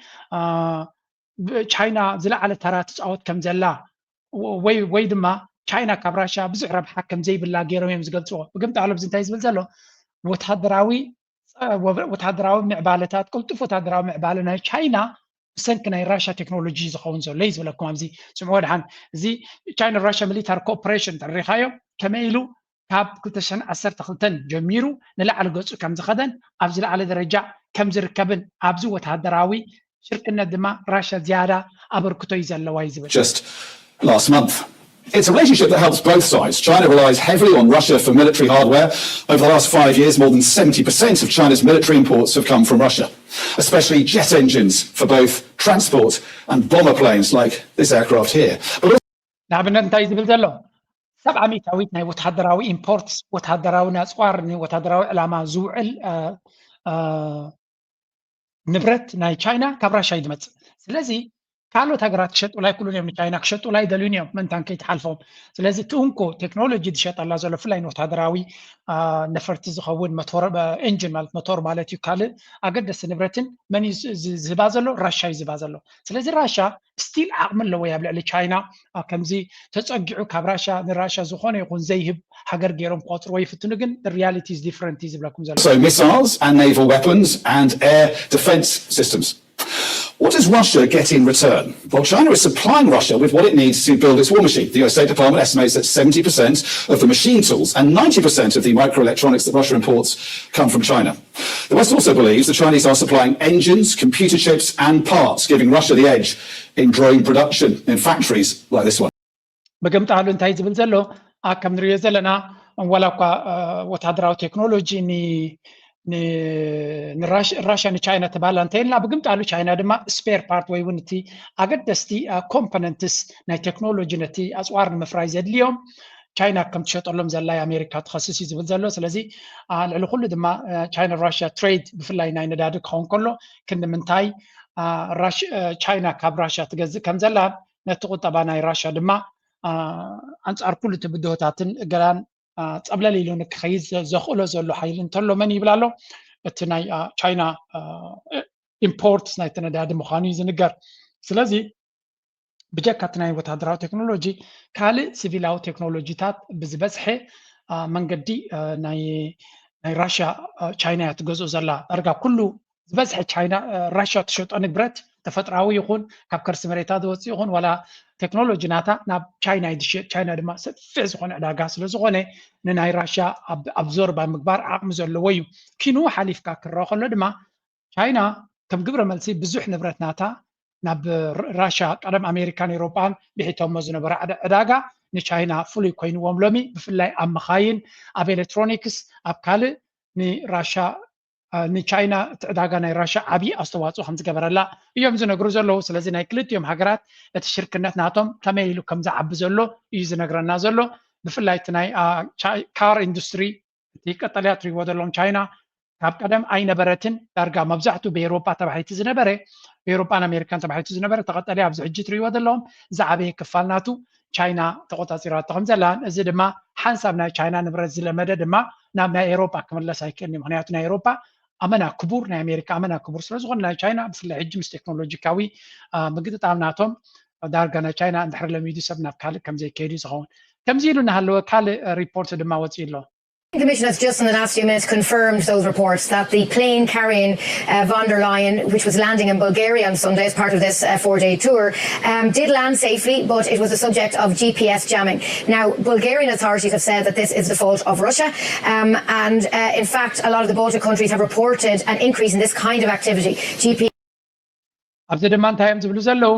S2: ቻይና ዝለዓለ ተራ ትፃወት ከም ዘላ ወይ ድማ ቻይና ካብ ራሽያ ብዙሕ ረብሓ ከም ዘይብላ ገይሮም እዮም ዝገልፅዎ ብግምጣሎ ብዚ እንታይ ዝብል ዘሎ ወታደራዊ ምዕባለታት ቅልጡፍ ወታደራዊ ምዕባለ ናይ ቻይና ብሰንኪ ናይ ራሽያ ቴክኖሎጂ ዝኸውን ዘሎ እዩ ዝብለኩም ኣብዚ ስምዑ ድሓን እዚ ቻይና ራሽያ ሚሊታሪ ኮኦፐሬሽን ተሪኻዮ ከመይ ኢሉ ካብ 2012 ጀሚሩ ንላዕሊ ገፁ ከም ዝኸደን ኣብ ዝለዓለ ደረጃ ከም ዝርከብን ኣብዚ ወታደራዊ ሽርክነት ድማ ራሽያ ዝያዳ ኣበርክቶ እዩ ዘለዋ እዩ ዝብል
S9: just last month. It's a relationship that helps both sides. China relies heavily on Russia for military hardware. Over the last 5 years, more than 70% of China's military imports have come from Russia, especially jet engines for both transport and bomber planes like this aircraft here.
S2: ንኣብነት እንታይ ዝብል ዘሎ 700 ናይ ወታደራዊ ኢምፖርትስ ወታደራዊ ናፅዋር ወታደራዊ ዕላማ ዝውዕል ንብረት ናይ ቻይና ካብ ራሽያ ይመጽእ ስለዚ ካልኦት ሃገራት ክሸጡላይ ኩሉን እዮም ንቻይና ክሸጡላይ ደልዩን እዮም ምንታን ከይተሓልፎም ስለዚ ትኡንኮ ቴክኖሎጂ ዝሸጠላ ዘሎ ፍላይ ንወታደራዊ ነፈርቲ ዝኸውን ሞቶር ኤንጂን ማለት ሞቶር ማለት እዩ ካልእ ኣገደሲ ንብረትን መን ዝህባ ዘሎ ራሻ እዩ ዝህባ ዘሎ ስለዚ ራሻ ስቲል ዓቕሚ ኣለዎ ኣብ ልዕሊ ቻይና ከምዚ ተፀጊዑ ካብ ራሻ ንራሻ ዝኾነ ይኹን ዘይህብ ሃገር ገይሮም ቆፅርዎ ይፍትኑ ግን ሪያሊቲ is different እዩ ዝብለኩም ዘሎ
S9: So missiles and naval weapons and air defense systems. What does Russia get in return? Well, China is supplying Russia with what it needs to build its war machine. The US State Department estimates that 70% of the machine tools and 90% of the microelectronics that Russia imports come from China. The West also believes the Chinese are supplying engines, computer chips and parts, giving Russia the edge in drone production in factories like this one.
S2: በገምጣሉ እንታይ ዝብል ዘሎ ከም ንሪኦ ዘለና ዋላ እኳ ወታደራዊ ቴክኖሎጂ ንራሽያ ንቻይና ተባሃላ እንተይልና ብግምጣሉ ቻይና ድማ ስፔር ፓርት ወይ እውን እቲ ኣገደስቲ ኮምፖነንትስ ናይ ቴክኖሎጂ ነቲ ኣፅዋር ንምፍራይ ዘድልዮም ቻይና ከም ትሸጠሎም ዘላ ኣሜሪካ ትኸስስ እዩ ዝብል ዘሎ ስለዚ ልዕሊ ኩሉ ድማ ቻይና ራሽያ ትሬድ ብፍላይ ናይ ነዳዲ ክኸውን ከሎ ክንምንታይ ቻይና ካብ ራሽያ ትገዝእ ከም ዘላ ነቲ ቁጠባ ናይ ራሽያ ድማ ኣንጻር ኩሉ እቲ ብድሆታትን ገላን ፀብለል ኢሉ ንክኸይድ ዘኽእሎ ዘሎ ሓይሊ እንተሎ መን ይብል ኣሎ እቲ ናይ ቻይና ኢምፖርት ናይቲ ነዳዲ ምዃኑ እዩ ዝንገር ስለዚ ብጀካ እቲ ናይ ወታደራዊ ቴክኖሎጂ ካልእ ሲቪላዊ ቴክኖሎጂታት ብዝበዝሐ መንገዲ ናይ ራሽያ ቻይና እያ ትገዝኦ ዘላ ዳርጋ ኩሉ ዝበዝሐ ቻይና ራሽያ ትሸጦ ንብረት ተፈጥራዊ ይኹን ካብ ከርሲ መሬታት ዝወፅእ ይኹን ዋላ ቴክኖሎጂ ናታ ናብ ቻይና ይድሽጥ ቻይና ድማ ሰፊሕ ዝኾነ ዕዳጋ ስለ ዝኾነ ንናይ ራሽያ ኣብዞርባ ምግባር ዓቕሚ ዘለዎ እዩ ኪኑ ሓሊፍካ ክረአ ከሎ ድማ ቻይና ከም ግብረ መልሲ ብዙሕ ንብረት ናታ ናብ ራሽያ ቀደም ኣሜሪካን ኤውሮጳን ብሒቶሞ ዝነበረ ዕዳጋ ንቻይና ፍሉይ ኮይንዎም ሎሚ ብፍላይ ኣብ መኻይን ኣብ ኤሌክትሮኒክስ ኣብ ካልእ ንራሽያ ንቻይና ዕዳጋ ናይ ራሽያ ዓብዪ ኣስተዋፅኦ ከም ዝገበረላ እዮም ዝነግሩ ዘለዉ ስለዚ ናይ ክልቲኦም ሃገራት እቲ ሽርክነት ናቶም ከመይ ኢሉ ከም ዝዓቢ ዘሎ እዩ ዝነግረና ዘሎ ብፍላይ እቲ ናይ ካር ኢንዱስትሪ እቲ ቀጠልያ እትሪእዎ ዘለዎም ቻይና ካብ ቀደም ኣይነበረትን ዳርጋ መብዛሕትኡ ብኤውሮጳ ተባሂቱ ዝነበረ ብኤውሮጳን ኣሜሪካን ተባሂቱ ዝነበረ ተቐጠልያ ኣብዚ ሕጂ እትሪእዎ ዘለዎም ዝዓበየ ክፋል ናቱ ቻይና ተቆፃፂራቶ ከም ዘላን እዚ ድማ ሓንሳብ ናይ ቻይና ንብረት ዝለመደ ድማ ናብ ናይ ኤውሮጳ ክምለስ ኣይክእልኒ ምክንያቱ ናይ ኤውሮጳ ኣመና ክቡር ናይ ኣሜሪካ ኣመና ክቡር ስለ ዝኾነ ናይ ቻይና ብፍላይ ሕጂ ምስ ቴክኖሎጂካዊ ምግጥጣም ናቶም ዳርጋ ናይ ቻይና እንድሕር ለሚዱ ሰብ ናብ ካልእ ከምዘይከይዱ ዝኸውን ከምዚ ኢሉ እናሃለወ ካልእ ሪፖርት ድማ ወፂኡ ኣሎ
S10: The Commission has just in the last few minutes confirmed those reports that the plane carrying von der Leyen, which was landing in Bulgaria on Sunday as part of this four-day tour, did land safely, but it was the subject of GPS jamming. Now, Bulgarian authorities have said that this is the fault of Russia, and in fact, a lot of the Baltic countries have reported an increase in this kind of activity.
S2: ኣብዚ ድማ እንታይ እዮም ዝብሉ ዘለዉ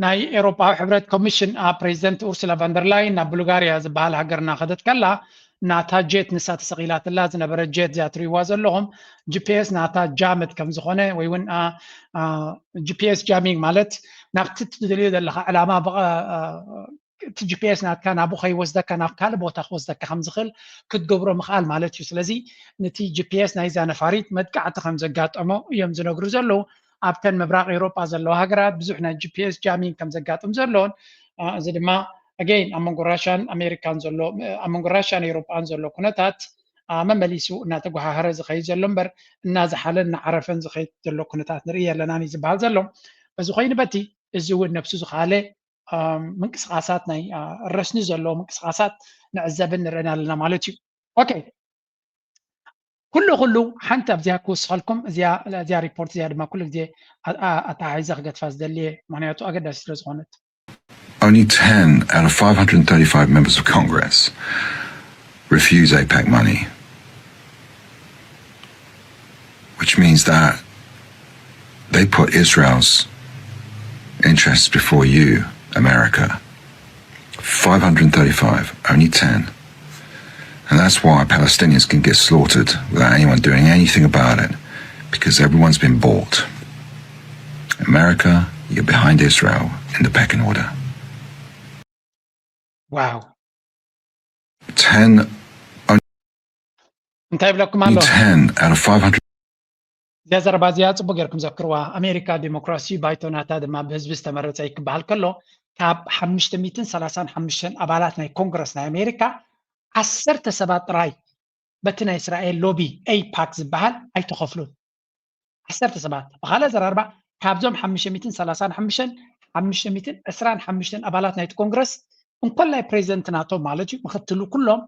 S2: ናይ ኤውሮጳዊ ሕብረት ኮሚሽን ፕሬዚደንት ኡርሱላ ቫንደር ላይን ናብ ቡልጋርያ ዝበሃል ሃገርና ከደት ከላ ናታ ጀት ንሳ ተሰቂላትላ ዝነበረ ጀት እዚኣ ትሪእዋ ዘለኹም ጂፒኤስ ናታ ጃመት ከም ዝኾነ ወይ እውን ጂፒኤስ ጃሚንግ ማለት ናብቲ ትደልዮ ዘለካ ዕላማ እቲ ጂፒኤስ ናትካ ናብኡ ከይወስደካ ናብ ካልእ ቦታ ክወስደካ ከም ዝኽእል ክትገብሮ ምኽኣል ማለት እዩ ስለዚ ነቲ ጂፒኤስ ናይዛ ነፋሪት መጥቃዕቲ ከም ዘጋጠሞ እዮም ዝነግሩ ዘለዉ ኣብተን ምብራቅ ኤውሮጳ ዘለዋ ሃገራት ብዙሕ ናይ ጂፒኤስ ጃሚንግ ከም ዘጋጥም ዘለዎን እዚ ድማ again among Russian American ዘሎ among Russian European ዘሎ ኩነታት መመሊሱ እናተጓሃረ ዝኸይድ ዘሎ እምበር እናዝሓለን እናዓረፈን ዝኸይድ ዘሎ ኩነታት ንርኢ ኣለና ዝበሃል ዘሎ በዚ ኮይኑ በቲ እዚ እውን ነብሱ ዝኻለ ምንቅስቃሳት ናይ ረስኒ ዘሎ ምንቅስቃሳት ንዕዘብን ንርአና ኣለና ማለት እዩ ኦኬ ኩሉ ሓንቲ ኣብዚኣ ክውስኸልኩም እዚኣ ሪፖርት እዚኣ ድማ ኩሉ ግዜ ኣተሓሒዘ ክገድፋ ዝደልየ ምክንያቱ ኣገዳሲ ስለ ዝኾነት
S5: Only 10 out of 535 members of Congress refuse AIPAC money, which means that they put Israel's interests before you, America. 535, only 10. And that's why Palestinians can get slaughtered without anyone doing anything about it, because everyone's been bought. America, you're behind Israel in the pecking order.
S2: Wow.
S5: 10 out of 500
S2: እዚኣ ዘረባ እዚኣ ፅቡቅ ጌርኩም ዘክርዋ ኣሜሪካ ዲሞክራሲ ባይቶናታ ድማ ብህዝቢ ዝተመረፀ ይክበሃል ከሎ ካብ 535 ኣባላት ናይ ኮንግረስ ናይ ኣሜሪካ 10 ሰባት ጥራይ በቲ ናይ እስራኤል ሎቢ ኤይፓክ ዝበሃል ኣይተኸፍሉን 10 ሰባት ብኻልእ ኣዘራርባ ካብዞም 525 ኣባላት ናይቲ ኮንግረስ እንኳን ናይ ፕሬዚደንት ናቶም ማለት እዩ ምክትሉ ኩሎም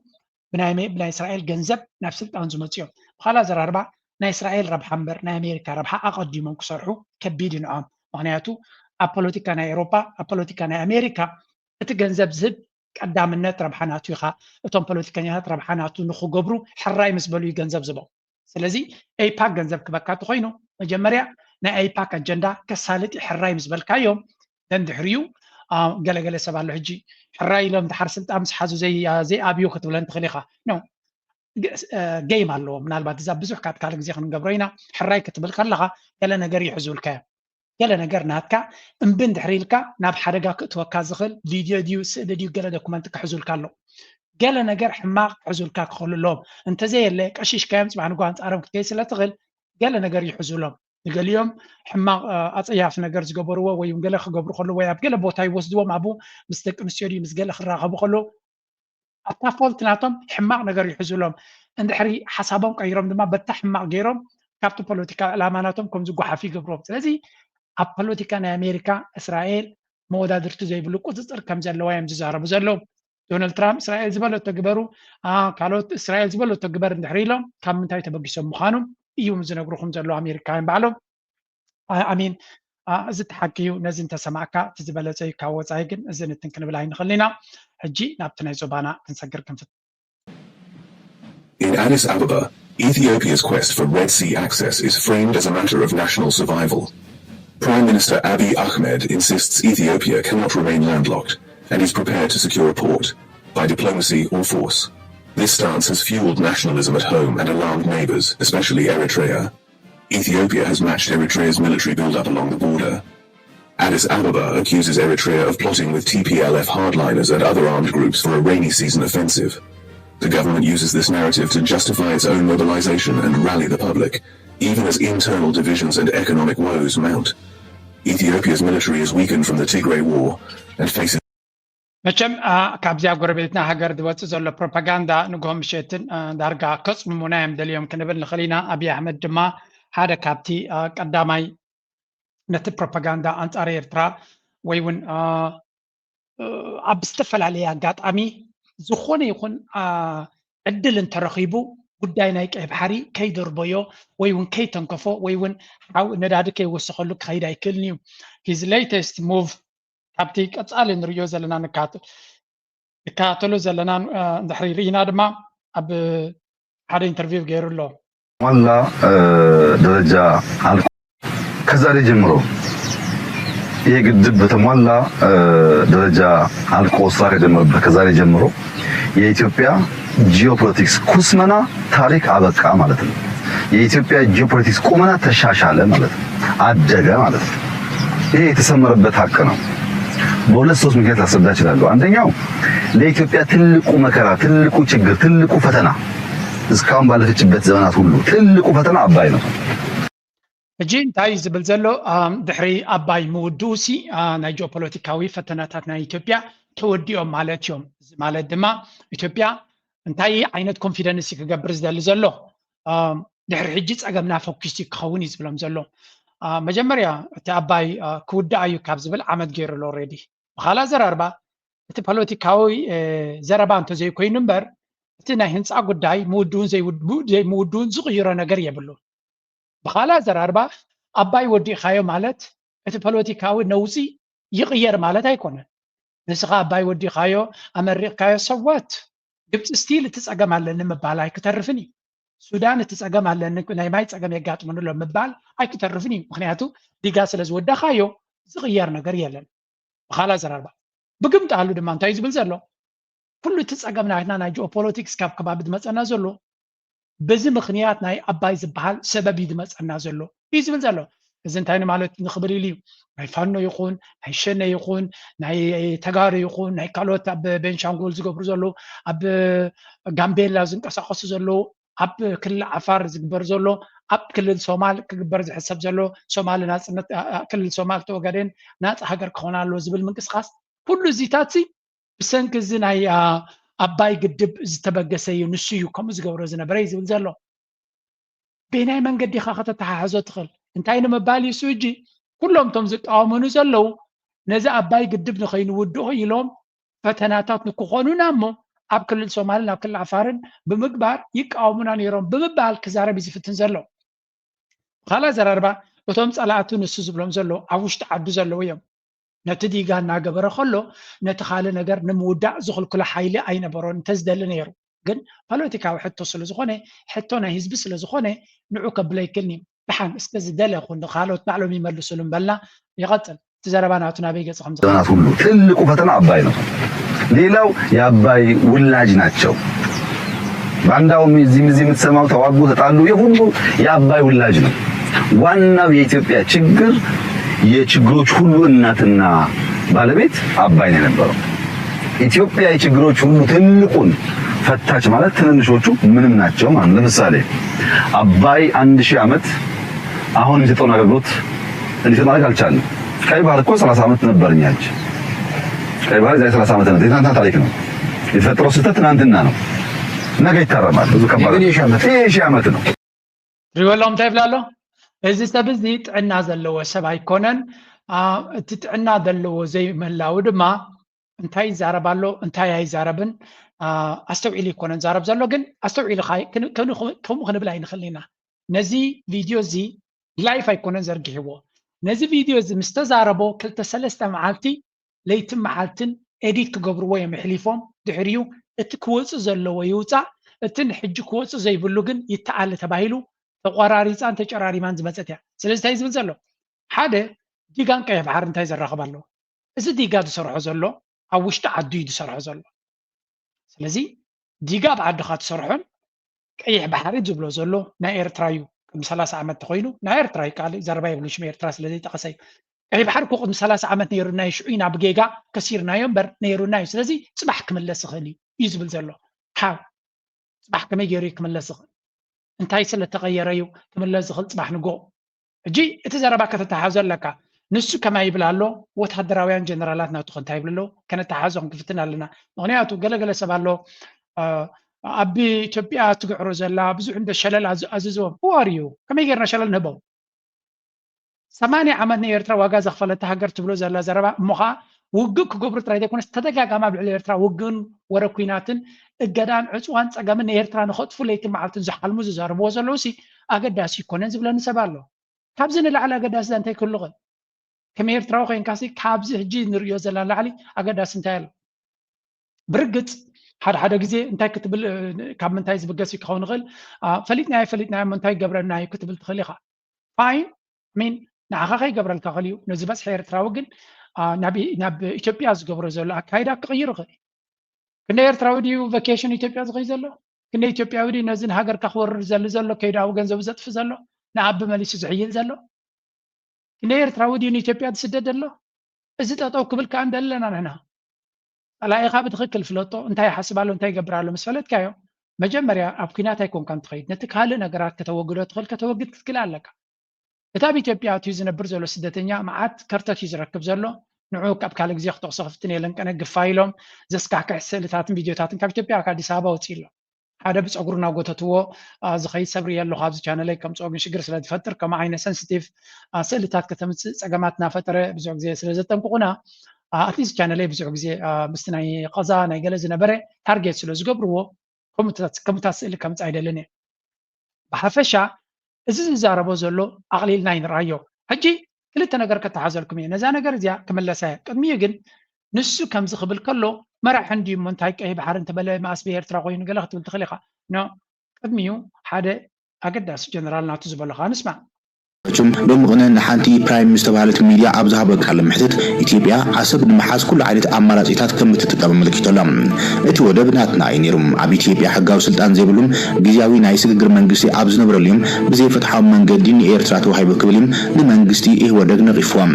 S2: ብናይ እስራኤል ገንዘብ ናብ ስልጣን ዝመፁ እዮም ብኻልእ ኣዘራርባ ናይ እስራኤል ረብሓ እምበር ናይ ኣሜሪካ ረብሓ ኣቐዲሞም ክሰርሑ ከቢድ ይንዖም ምክንያቱ ኣብ ፖለቲካ ናይ ኤውሮፓ ኣብ ፖለቲካ ናይ ኣሜሪካ እቲ ገንዘብ ዝህብ ቀዳምነት ረብሓናቱ ኢኻ እቶም ፖለቲከኛታት ረብሓናቱ ንክገብሩ ሕራይ ምስ በሉ ገንዘብ ዝቦ ስለዚ ኤይፓክ ገንዘብ ክበካ እንተኮይኑ መጀመርያ ናይ ኤይፓክ ኣጀንዳ ከሳልጥ ሕራይ ምስ በልካዮም ደንድሕርዩ ገለገለ ሰብ ኣሎ ሕጂ ሕራይ ኢሎም ድሓር ስልጣን ምስ ሓዙ ዘይኣብዩ ክትብለን ትኽእል ኢኻ ኖ ጌም ኣለዎ ምናልባት እዛ ብዙሕ ካብ ካልእ ግዜ ክንገብሮ ኢና ሕራይ ክትብል ከለኻ ገለ ነገር ይሕዙልካ ገለ ነገር ናትካ እምብን ድሕሪ ኢልካ ናብ ሓደጋ ክትወካ ዝኽእል ቪድዮ ድዩ ስእሊ ድዩ ገለ ዶኩመንት ክሕዙልካ ኣሎ ገለ ነገር ሕማቕ ክሕዙልካ ክኽእሉ ኣለዎም እንተዘየለ ቀሺሽካዮም ፅባሕ ንጓ አንፃሮም ክትከይ ስለ ትኽእል ገለ ነገር ይሕዙሎም ንገሊኦም ሕማቕ ኣፀያፍ ነገር ዝገበርዎ ወይ ገለ ክገብሩ ከሎ ወይ ኣብ ገለ ቦታ ይወስድዎም ኣብኡ ምስ ደቂ ኣንስትዮ ድዩ ምስ ገለ ክራኸቡ ከሎ ኣብታ ፎልት ናቶም ሕማቕ ነገር ይሕዙሎም እንድሕሪ ሓሳቦም ቀይሮም ድማ በታ ሕማቕ ገይሮም ካብቲ ፖለቲካ ዕላማ ናቶም ከም ዝጓሓፍ ይገብሮም ስለዚ ኣብ ፖለቲካ ናይ ኣሜሪካ እስራኤል መወዳድርቲ ዘይብሉ ቁፅፅር ከም ዘለዋ እዮም ዝዛረቡ ዘለዉ ዶናልድ ትራምፕ እስራኤል ዝበለቶ ግበሩ ካልኦት እስራኤል ዝበለቶ ግበር እንድሕሪ ኢሎም ካብ ምንታይ ተበጊሶም ምዃኑ እዮም ዝነግሩኹም ዘለዉ ኣሜሪካውያን ባዕሎም ኣሚን እዚ ተሓኪዩ ነዚ እንተሰማዕካ እቲ ዝበለፀ እዩ ካብ ወፃኢ ግን እዚ ንትን ክንብል ኣይንኽእል ኢና ሕጂ ናብቲ ናይ ዞባና ክንሰግር ክንፍት
S11: In Addis Ababa, Ethiopia's quest for Red Sea access is framed as a matter of national survival. Prime Minister Abiy Ahmed insists Ethiopia cannot remain landlocked and is prepared to secure a port, by diplomacy or force. This stance has fueled nationalism at home and alarmed neighbors, especially Eritrea. Ethiopia has matched Eritrea's military build-up along the border. Addis Ababa accuses Eritrea of plotting with TPLF hardliners and other armed groups for a rainy season offensive. The government uses this narrative to justify its own mobilization and rally the public, even as internal divisions and economic woes mount. Ethiopia's military is weakened from the Tigray war and faces
S2: መቸም ካብዚ ኣብ ጎረቤትና ሃገር ዝወፅእ ዘሎ ፕሮፓጋንዳ ንግሆም ምሸትን ዳርጋ ከፅምሙና እዮም ደልዮም ክንብል ንኽእል ኢና ኣብዪ ኣሕመድ ድማ ሓደ ካብቲ ቀዳማይ ነቲ ፕሮፓጋንዳ ኣንጻር ኤርትራ ወይ እውን ኣብ ዝተፈላለየ ኣጋጣሚ ዝኾነ ይኹን ዕድል እንተረኺቡ ጉዳይ ናይ ቀይ ባሕሪ ከይደርበዮ ወይ እውን ከይተንከፎ ወይ እውን ነዳዲ ከይወስኸሉ ክኸይድ ኣይክእልን እዩ ሂዝ ሌተስት ሙቭ ካብቲ ቀፃሊ ንሪኦ ዘለና ንከታተሎ ዘለና እንድሕሪ ርኢና ድማ ኣብ ሓደ ኢንተርቪው ገይሩ ኣሎ
S12: ዋላ ደረጃ ከዛሬ ጀምሮ ይህ ግድብ በተሟላ ደረጃ አልቆ ስራ ከጀመረበት ከዛሬ ጀምሮ የኢትዮጵያ ጂኦፖለቲክስ ኩስመና ታሪክ አበቃ ማለት ነው። የኢትዮጵያ ጂኦፖለቲክስ ቁመና ተሻሻለ ማለት ነው፣ አደገ ማለት ነው። ይሄ የተሰመረበት ሀቅ ነው። በሁለት ሶስት ምክንያት ላስረዳ እችላለሁ። አንደኛው ለኢትዮጵያ ትልቁ መከራ፣ ትልቁ ችግር፣ ትልቁ ፈተና እስካሁን ባለፈችበት ዘመናት ሁሉ ትልቁ ፈተና አባይ ነው።
S2: ሕጂ እንታይ ዝብል ዘሎ ድሕሪ ኣባይ ምውድኡሲ ናይ ጂኦፖለቲካዊ ፈተናታት ናይ ኢትዮጵያ ተወዲኦም ማለት እዮም። እዚ ማለት ድማ ኢትዮጵያ እንታይ ዓይነት ኮንፊደንስ ክገብር ዝደሊ ዘሎ ድሕሪ ሕጂ ፀገምና ፎኪስ ክኸውን እዩ ዝብሎም ዘሎ። መጀመርያ እቲ ኣባይ ክውዳእ እዩ ካብ ዝብል ዓመት ገይሩ ኣሎ ኦልሬዲ። ብኻልእ ዘረባ እቲ ፖለቲካዊ ዘረባ እንተዘይኮይኑ እምበር እቲ ናይ ህንፃ ጉዳይ ምውድኡን ዘይምውድኡን ዝቕይሮ ነገር የብሉን። ብኻልእ ዘረባ ኣባይ ወዲእኻዮ ማለት እቲ ፖለቲካዊ ነውፂ ይቕየር ማለት ኣይኮነን። ንስኻ ኣባይ ወዲእኻዮ ኣመሪቕካዮ ሰዋት ግብፂ ስቲል እቲ ፀገም ኣለኒ ምባል ኣይክተርፍን እዩ። ሱዳን እቲ ፀገም ኣለኒ ናይ ማይ ፀገም የጋጥመንሎ ምባል ኣይክተርፍን እዩ። ምክንያቱ ዲጋ ስለ ዝወዳኻዮ ዝቕየር ነገር የለን። ብኻልእ ዘረባ ብግምጣሉ ድማ እንታይ ዝብል ዘሎ ኩሉ እቲ ፀገም ናትና ናይ ጂኦፖለቲክስ ካብ ከባቢ ዝመፀና ዘሎ በዚ ምክንያት ናይ ኣባይ ዝበሃል ሰበብ እዩ ዝመፀና ዘሎ እዩ ዝብል ዘሎ። እዚ እንታይ ማለት ንኽብል ኢሉ እዩ ናይ ፋኖ ይኹን ናይ ሸነ ይኹን ናይ ተጋሩ ይኹን ናይ ካልኦት ኣብ ቤንሻንጉል ዝገብሩ ዘለዉ ኣብ ጋምቤላ ዝንቀሳቀሱ ዘለዉ ኣብ ክልል ዓፋር ዝግበር ዘሎ ኣብ ክልል ሶማል ክግበር ዝሕሰብ ዘሎ ሶማል ናጽነት ክልል ሶማል ተወጋደን ናጽ ሃገር ክኾን ኣሎ ዝብል ምንቅስቓስ ኩሉ እዚታት ብሰንኪ እዚ ናይ ኣባይ ግድብ ዝተበገሰ እዩ ንሱ እዩ ከምኡ ዝገብሮ ዝነበረ እዩ ዝብል ዘሎ ብናይ መንገዲ ኢኻ ከተተሓሕዞ ትኽእል እንታይ ንምባል እዩ እጂ ኩሎም እቶም ዝቃወሙኑ ዘለው ነዚ ኣባይ ግድብ ንኸይንውድኡ ኢሎም ፈተናታት ንክኾኑና እሞ ኣብ ክልል ሶማልን ኣብ ክልል ዓፋርን ብምግባር ይቃወሙና ነይሮም ብምባል ክዛረብ እዩ ዝፍትን ዘሎ ካልእ ዘራርባ እቶም ጸላእቱ ንሱ ዝብሎም ዘሎ ኣብ ውሽጢ ዓዱ ዘለው እዮም ነቲ ዲጋ እናገበረ ከሎ ነቲ ካልእ ነገር ንምውዳእ ዝኽልክሎ ሓይሊ ኣይነበሮን እንተዝደሊ ነይሩ ግን ፖለቲካዊ ሕቶ ስለ ዝኾነ ሕቶ ናይ ህዝቢ ስለ ዝኾነ ንዑ ከብሎ ይክልኒ ድሓን እስከ ዝደለ ይኹን ካልኦት ባዕሎም ይመልሱሉ እምበልና ይቐፅል እቲ ዘረባ ናቱ ናበይ ገጽ ከም
S12: ዘመናት ሁሉ ትልቁ ፈተና አባይ ነው። ሌላው የአባይ ውላጅ ናቸው። ባንዳውም እዚህም የምትሰማው ተዋጉ ተጣሉ የሁሉ የአባይ ውላጅ ነው። ዋናው የኢትዮጵያ ችግር የችግሮች ሁሉ እናትና ባለቤት አባይ ነው የነበረው። ኢትዮጵያ የችግሮች ሁሉ ትልቁን ፈታች ማለት ትንንሾቹ ምንም ናቸው ማለት። ለምሳሌ አባይ 1000 ዓመት አሁን የሚሰጠውን አገልግሎት እንዲሰጥ ማድረግ አልቻለም። ቀይ ባህር እኮ 30 ዓመት ነበርኛች። ቀይ ባህር 30 ዓመት ነው። የትናንትና ታሪክ ነው። የተፈጠረው ስህተት ትናንትና ነው። ነገ ይታረማል። ብዙ ከባድ ነው። ይሄ ዓመት ነው።
S2: ሪወሎም ታይብላሎ እዚ ሰብ እዚ ጥዕና ዘለዎ ሰብ ኣይኮነን እቲ ጥዕና ዘለዎ ዘይምህላው ድማ እንታይ ይዛረባሎ እንታይ ኣይዛረብን ኣስተውዒሉ ይኮነን ዛረብ ዘሎ ግን ኣስተውዒሉ ከምኡ ክንብል ኣይንኽእል ኢና ነዚ ቪድዮ እዚ ላይፍ ኣይኮነን ዘርጊሕዎ ነዚ ቪድዮ እዚ ምስ ተዛረቦ 2-3 መዓልቲ ለይትን መዓልትን ኤዲት ክገብርዎ እዮም ሕሊፎም ድሕሪኡ እቲ ክወፅእ ዘለዎ ይውፃእ እቲ ንሕጂ ክወፅእ ዘይብሉ ግን ይተኣለ ተባሂሉ ተቆራሪፃን ተጨራሪማን ዝመፀት እያ ስለዚ እንታይ ዝብል ዘሎ ሓደ ዲጋን ቀይሕ ባሕሪ እንታይ ዘራኽብ ኣሎ እዚ ዲጋ ዝሰርሖ ዘሎ ኣብ ውሽጢ ዓዱ እዩ ዝሰርሖ ዘሎ ስለዚ ዲጋ ብዓድኻ ትሰርሖን ቀይሕ ባሕሪ ዝብሎ ዘሎ ናይ ኤርትራ እዩ ቅድሚ 30 ዓመት ተኮይኑ ናይ ኤርትራ ይቃል ዘረባ ይብሉ ሽም ኤርትራ ስለዚ ጠቀሰ እዩ ቀይሕ ባሕሪ እኮ ቅድሚ 30 ዓመት ነይሩና ሽዑ ኢና ብጌጋ ከሲርናዮ እምበር ነይሩና እዩ ስለዚ ፅባሕ ክምለስ ይኽእል እዩ ዝብል ዘሎ ሓው ፅባሕ ከመይ ገይሩ ክምለስ ይኽእል እንታይ ስለ ተቀየረ እዩ ክምለስ ዝኽእል ፅባሕ ንጎ እጂ እቲ ዘረባ ከተተሓሕዞ ኣለካ ንሱ ከማይ ይብል ኣሎ ወታደራውያን ጀነራላት ናቱ እንታይ ይብል ኣሎ ከነተሓሕዞ ክንክፍትን ኣለና ምክንያቱ ገለገለ ሰብ ኣሎ ኣብ ኢትዮጵያ ትግዕሮ ዘላ ብዙሕ እንደ ሸለል ኣዝዝቦም ዋርዩ ከመይ ጌርና ሸለል ንህቦም 80 ዓመት ንኤርትራ ዋጋ ዘኽፈለታ ሃገር ትብሎ ዘላ ዘረባ እሞኻ ውግእ ክገብሩ ጥራይ ዘይኮነስ ተደጋጋማ ብልዕሊ ኤርትራ ውግእን ወረ ኩናትን እገዳን ዕፅዋን ፀገምን ንኤርትራ ንኸጥፉ ለይትን መዓልትን ዝሓልሙ ዝዛረብዎ ዘለዉ ሲ ኣገዳሲ ይኮነን ዝብለኒ ሰብ ኣሎ ካብዚ ንላዕሊ ኣገዳሲ እንታይ ክህሉ ኽእል ከም ኤርትራዊ ኮንካሲ ካብዚ ሕጂ ንሪኦ ዘለና ላዕሊ ኣገዳሲ እንታይ ኣሎ ብርግፅ ሓደ ግዜ እንታይ ክትብል ካብ ምንታይ ዝብገስ ክኸውን ይኽእል ፈሊጥናዮ እንታይ ገብረናዮ ክትብል ትኽእል ኢኻ ፋይን ሚን ንዓኻ ከይገብረልካ ኽእል እዩ ነዚ በፅሒ ኤርትራዊ ግን ናብ ኢትዮጵያ ዝገብሮ ዘሎ ኣካይዳ ክቕይር ይኽእል ክንደይ ኤርትራዊ ድዩ ቫኬሽን ኢትዮጵያ ዝኸይ ዘሎ ክንደይ ኢትዮጵያዊ ድዩ ነዚ ንሃገርካ ክወርር ዘሎ ከይዳዊ ገንዘቡ ዘጥፊ ዘሎ ንኣቢ መሊሱ ዝሕይል ዘሎ ክንደይ ኤርትራዊ ድዩ ንኢትዮጵያ ዝስደድ ኣሎ እዚ ጠጠው ክብል ከዓ እንደለና ንሕና ጸላኢኻ ብትኽክል ፍለጦ እንታይ ይሓስባሎ እንታይ ይገብራሎ ምስ ፈለጥካዮ መጀመርያ ኣብ ኩናት ኣይኮንካ እንትኸይድ ነቲ ካልእ ነገራት ከተወግዶ ትኽእል ከተወግድ ክትክእል ኣለካ እቲ ኣብ ኢትዮጵያ ኣትዩ ዝነብር ዘሎ ስደተኛ መዓት ከርተት እዩ ዝረክብ ዘሎ ንዑ ካብ ካልእ ግዜ ክተቕሶ ክፍትን የለን ቀነ ግፋኢሎም ዘስካሕክሕ ስእልታትን ቪድዮታትን ካብ ኢትዮጵያ ካብ ኣዲስ ኣበባ ወፂኡ ኣሎ ሓደ ብፀጉሩ እናጎተትዎ ዝኸይድ ሰብሪ ኣለኹ ኣብዚ ቻነለይ ከምፅኦ ግን ሽግር ስለ ዝፈጥር ከምኡ ዓይነት ሰንሲቲቭ ስእልታት ከተምፅእ ፀገማት እናፈጠረ ብዙሕ ግዜ ስለ ዘጠንቅቑና ኣትሊስት ቻነለይ ብዙሕ ግዜ ምስቲ ናይ ቀዛ ናይ ገለ ዝነበረ ታርጌት ስለ ዝገብርዎ ከምኡታት ስእሊ ከምፅእ ኣይደልን እየ ብሓፈሻ እዚ ዝዛረቦ ዘሎ ኣቕሊልና ይንርኣዮ ሕጂ ክልተ ነገር ከተሓዘልኩም እየ ነዛ ነገር እዚኣ ክመለሳ እየ ቅድሚኡ ግን ንሱ ከምዚ ክብል ከሎ መራሒ እንድዩ እሞ እንታይ ቀይሕ ባሕሪ እንተበለ ማእስቢ ኤርትራ ኮይኑ ገለ ክትብል ትኽእል ኢኻ ኖ ቅድሚኡ ሓደ ኣገዳሲ ጀነራል ናቱ ዝበለካ ንስማዕ
S13: بمغنى حانتي برايم مينستر بالت ميديا ابزها بقال محتت اثيوبيا عصب دمحاز كل عينت اماراتيታት كم تتقبل ملكتلم እቲ ወደብ ናትና አይኒሩም ኣብ ኢትዮጵያ ሕጋዊ ስልጣን ዘይብሉም ግዚያዊ ናይ ስግግር መንግስቲ ኣብ ዝነበረሉም ብዘይ ፍትሓዊ መንገዲ ንኤርትራ ተዋሂቡ ክብልም ንመንግስቲ ይህ ወደግ ነቂፎም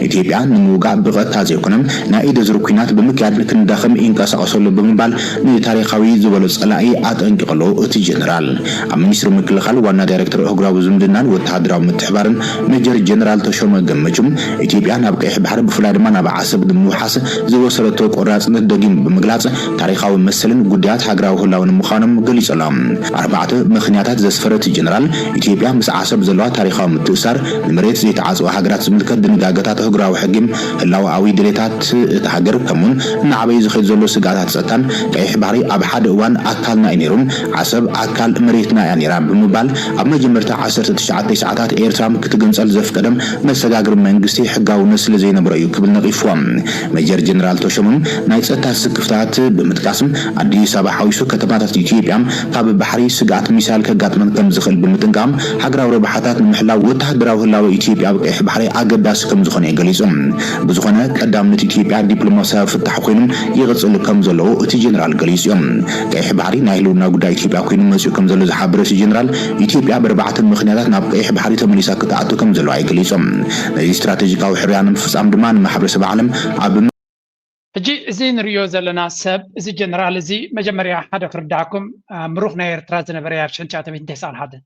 S13: ኢትዮጵያ ንምውጋዕ ብቐጥታ ዘይኮነም ናይ ኢደ ዙር ኩናት ብምክያድ ክንዳኸም ይንቀሳቀሰሉ ብምባል ንታሪኻዊ ዝበሎ ጸላኢ ኣጠንቅቕሎ እቲ ጀነራል ኣብ ሚኒስትሪ ምክልኻል ዋና ዳይሬክተር እግራቡ ዝምድናን ወተሃደራዊ ምትሕባርን ሜጀር ጀነራል ተሾመ ገመቹም ኢትዮጵያ ናብ ቀይሕ ባሕሪ ብፍላይ ድማ ናብ ዓሰብ ንምውሓስ ዝወሰለቶ ቆራጽነት ደጊም ብምግላጽ ታሪኻዊ መሰልን ጉዳያት ሃገራዊ ህላውን ምዃኖም ገሊጾም ኣርባዕተ ምኽንያታት ዘስፈረት ጀነራል ኢትዮጵያ ምስ ዓሰብ ዘለዋ ታሪኻዊ ምትእሳር ንመሬት ዘይተዓጽወ ሃገራት ዝምልከት ድንጋጌታት ህግራዊ ሕግም ህላዋዊ ድሌታት እቲ ሃገር ከምኡን ንዓበይ ዝኸይድ ዘሎ ስጋታት ጸጥታን ቀይሕ ባሕሪ ኣብ ሓደ እዋን ኣካልና ነይሮም ዓሰብ ኣካል መሬትና እያ ነይራ ብምባል ኣብ መጀመርታ 19 ሰዓታት ኤርትራ ክትገንጸል ዘፍቀደም መሰጋግር መንግስቲ ሕጋውነት ስለ ዘይነበረ እዩ ክብል ነቂፎም ሜጀር ጀነራል ተሾመም ናይ ጸጥታ ስክፍታት ብምጥቃስም አዲስ አበባ ሓዊሱ ከተማታት ኢትዮጵያ ካብ ባሕሪ ስጋት ሚሳይል ከጋጥመን ከም ዝኽእል ብምጥንቃም ሃገራዊ ረብሓታት ንምሕላው ወተሃደራዊ ህላዊ ኢትዮጵያ ኣብ ቀይሕ ባሕሪ ኣገዳሲ ከም ዝኾነ ገሊጾም ብዝኾነ ቀዳምነት ኢትዮጵያ ዲፕሎማስያዊ ፍታሕ ኮይኑ ይቕጽል ከም ዘለዎ እቲ ጀነራል ገሊጾም ቀይሕ ባሕሪ ናይ ህልውና ጉዳይ ኢትዮጵያ ኮይኑ መጽኡ ከም ዘሎ ዝሓበረ ጀነራል ኢትዮጵያ በርባዕተ ምኽንያታት ናብ ቀይሕ ባሕሪ ተመሊሳ ክትኣቱ ከም ዘለዋ ገሊጾም ናይ ስትራቴጂካዊ ሕርያን ፍጻም ድማ ንማሕበረሰብ ዓለም ኣብ
S2: እጂ እዚ ንሪኦ ዘለና ሰብ እዚ ጀነራል እዚ መጀመርያ ሓደ ክርዳዕኩም ምሩኽ ናይ ኤርትራ ዝነበረ ኣብ 1991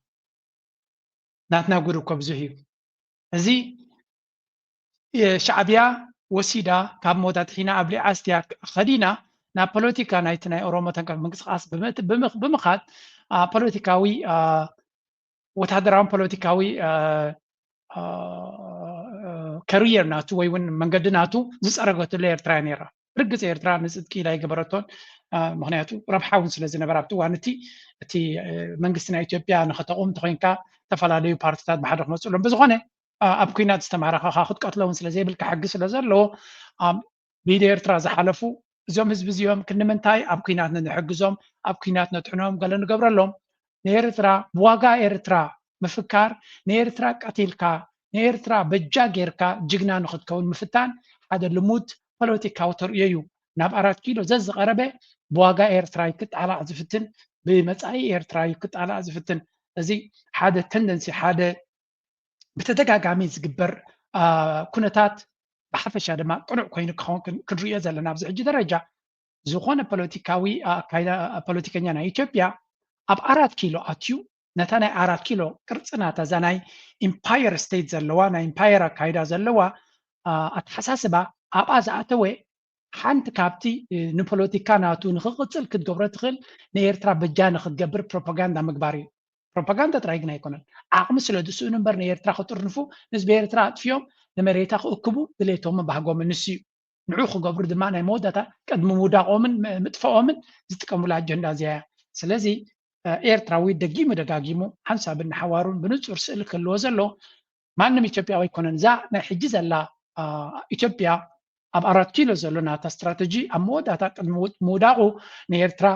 S2: ናትና ጉድ እኮ ብዙሕ እዩ እዚ ሻዕብያ ወሲዳ ካብ ሞታትሒና ኣብ ሊዓስትያ ኸዲና ናብ ፖለቲካ ናይቲ ናይ ኦሮሞ ተንቀፍ ምንቅስቃስ ብምኻድ ፖለቲካዊ ወታደራዊ ፖለቲካዊ كارير ناتو وين منقد ناتو زس أرجعت لإيرترا نيرا رجع إيرترا نزد كي لاي جبرتون مهنياتو ربحاون سلزنا برابتو وانتي تي منقستنا إثيوبيا نخطأهم تخين كا تفعلوا بارتات بحرق مسؤولون بزغنة أبكينات استمر خاخد قتلون سلزي بالكحق سلزر لو بيد إيرترا زحلفو زوم زيوم كنا منتاي أبكينات نحجزهم أبكينات نتحنهم قالوا نجبر لهم إيرترا بواقع إيرترا مفكر إيرترا قتيلكا نيرترا بجا غيركا جغنا نخد كون مفتان هذا لموت بوليتيكا وتريو ناب 4 كيلو زز قربه بواغا ايرترا يكت على عزفتن بمصاي ايرترا يكت على عزفتن ازي حاده تندنسي حاده بتدغاغامي زغبر كونتات بحفش دما قنع كوين كنريا زلنا بزح درجه زخونه بوليتيكاوي كايدا بوليتيكانيا نا ايثيوبيا اب 4 كيلو اتيو نتانا 4 كيلو قرصنا تزاناي امباير ستيت زلوا نا امباير كايدا زلوا اتحساسبا اباز اتوي حنت كابتي نبوليتيكا ناتو نخقصل كتغبر تخل نيرترا بجان خدغبر بروباغندا مغباري بروباغندا ترايغنا يكون عقم سلدسو نمبر نيرترا خطرنفو نسبه ايرترا اتفيوم لمريتا خكبو دليتهم باغوم نسيو نعو خغبر دما ناي موداتا قدم موداقومن مطفاومن زتقمو لاجندا زيا سلازي ኤርትራዊ ደጊሙ ደጋጊሙ ሓንሳብን ሓዋሩን ብንጹር ስእሊ ክልዎ ዘሎ ማንም ኢትዮጵያዊ ይኮነን ዛ ናይ ሕጂ ዘላ ኢትዮጵያ ኣብ 4 ኪሎ ዘሎ ናታ ስትራቴጂ ኣብ መወዳእታ ቅድሚ ምውዳቑ ንኤርትራ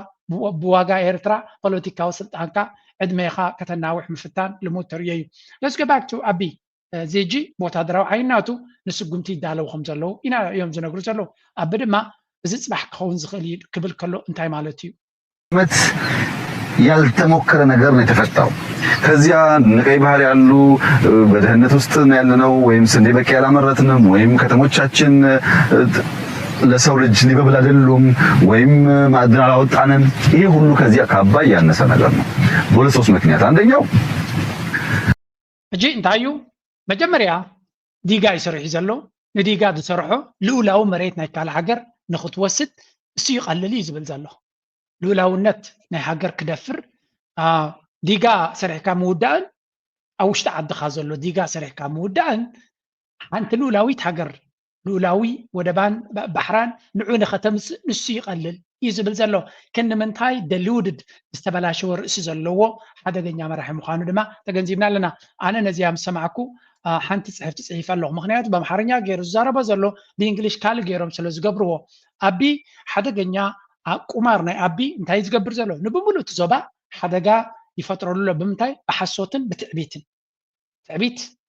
S2: ብዋጋ ኤርትራ ፖለቲካዊ ስልጣንካ ዕድሜኻ ከተናውሕ ምፍታን ልሙድ ተርእዮ እዩ let's go back to ኣቢ ዜጂ ወታደራዊ ዓይናቱ ንስጉምቲ ይዳለው ከም ዘለው ኢና እዮም ዝነግሩ ዘለው ኣቢ ድማ እዚ ጽባሕ ክኸውን ዝኽእል ክብል ከሎ እንታይ ማለት እዩ
S12: ያልተሞከረ ነገር ነው የተፈታው ከዚያ ንቀይ ባህር ያሉ በደህንነት ውስጥ ያለነው ወይም ስንዴ በቂ ያላመረትንም ወይም ከተሞቻችን ለሰው ልጅ ሊበብል አይደሉም ወይም ማዕድን አላወጣንም ይሄ ሁሉ ከዚያ ከአባይ ያነሰ ነገር ነው በሁለት ሶስት ምክንያት አንደኛው
S2: እጂ እንታዩ መጀመሪያ ዲጋ ይሰርሕ ዘሎ ንዲጋ ዝሰርሖ ልኡላው መሬት ናይ ካል ሃገር ንኽትወስድ እሱ ይቀልል ይዝብል ዘሎ لولاونت ናይ ሃገር ክደፍር ዲጋ ሰሪሕካ ምውዳእን ኣብ ውሽጢ ዓድኻ ዘሎ ዲጋ ሰሪሕካ ምውዳእን ሓንቲ ልኡላዊት ሃገር ልኡላዊ ወደባን ባሕራን ንዑ ንኸተምፅእ ንሱ ይቐልል እዩ ዝብል ዘሎ ክንምንታይ ደልውድድ ዝተበላሸወ ርእሲ ዘለዎ ሓደገኛ መራሒ ምዃኑ ድማ ተገንዚብና ኣለና ኣነ ነዚያ ምስ ሰማዕኩ ሓንቲ ፅሕፍቲ ፅሒፍ ኣለኹ ምክንያቱ በኣምሓርኛ ገይሩ ዝዛረቦ ዘሎ ብእንግሊሽ ካልእ ገይሮም ስለ ዝገብርዎ ኣቢ ሓደገኛ ቁማር ናይ ኣቢ እንታይ ዝገብር ዘሎ ንብሙሉእ ዞባ ሓደጋ ይፈጥረሉ ብምንታይ ብሓሶትን ብትዕቢትን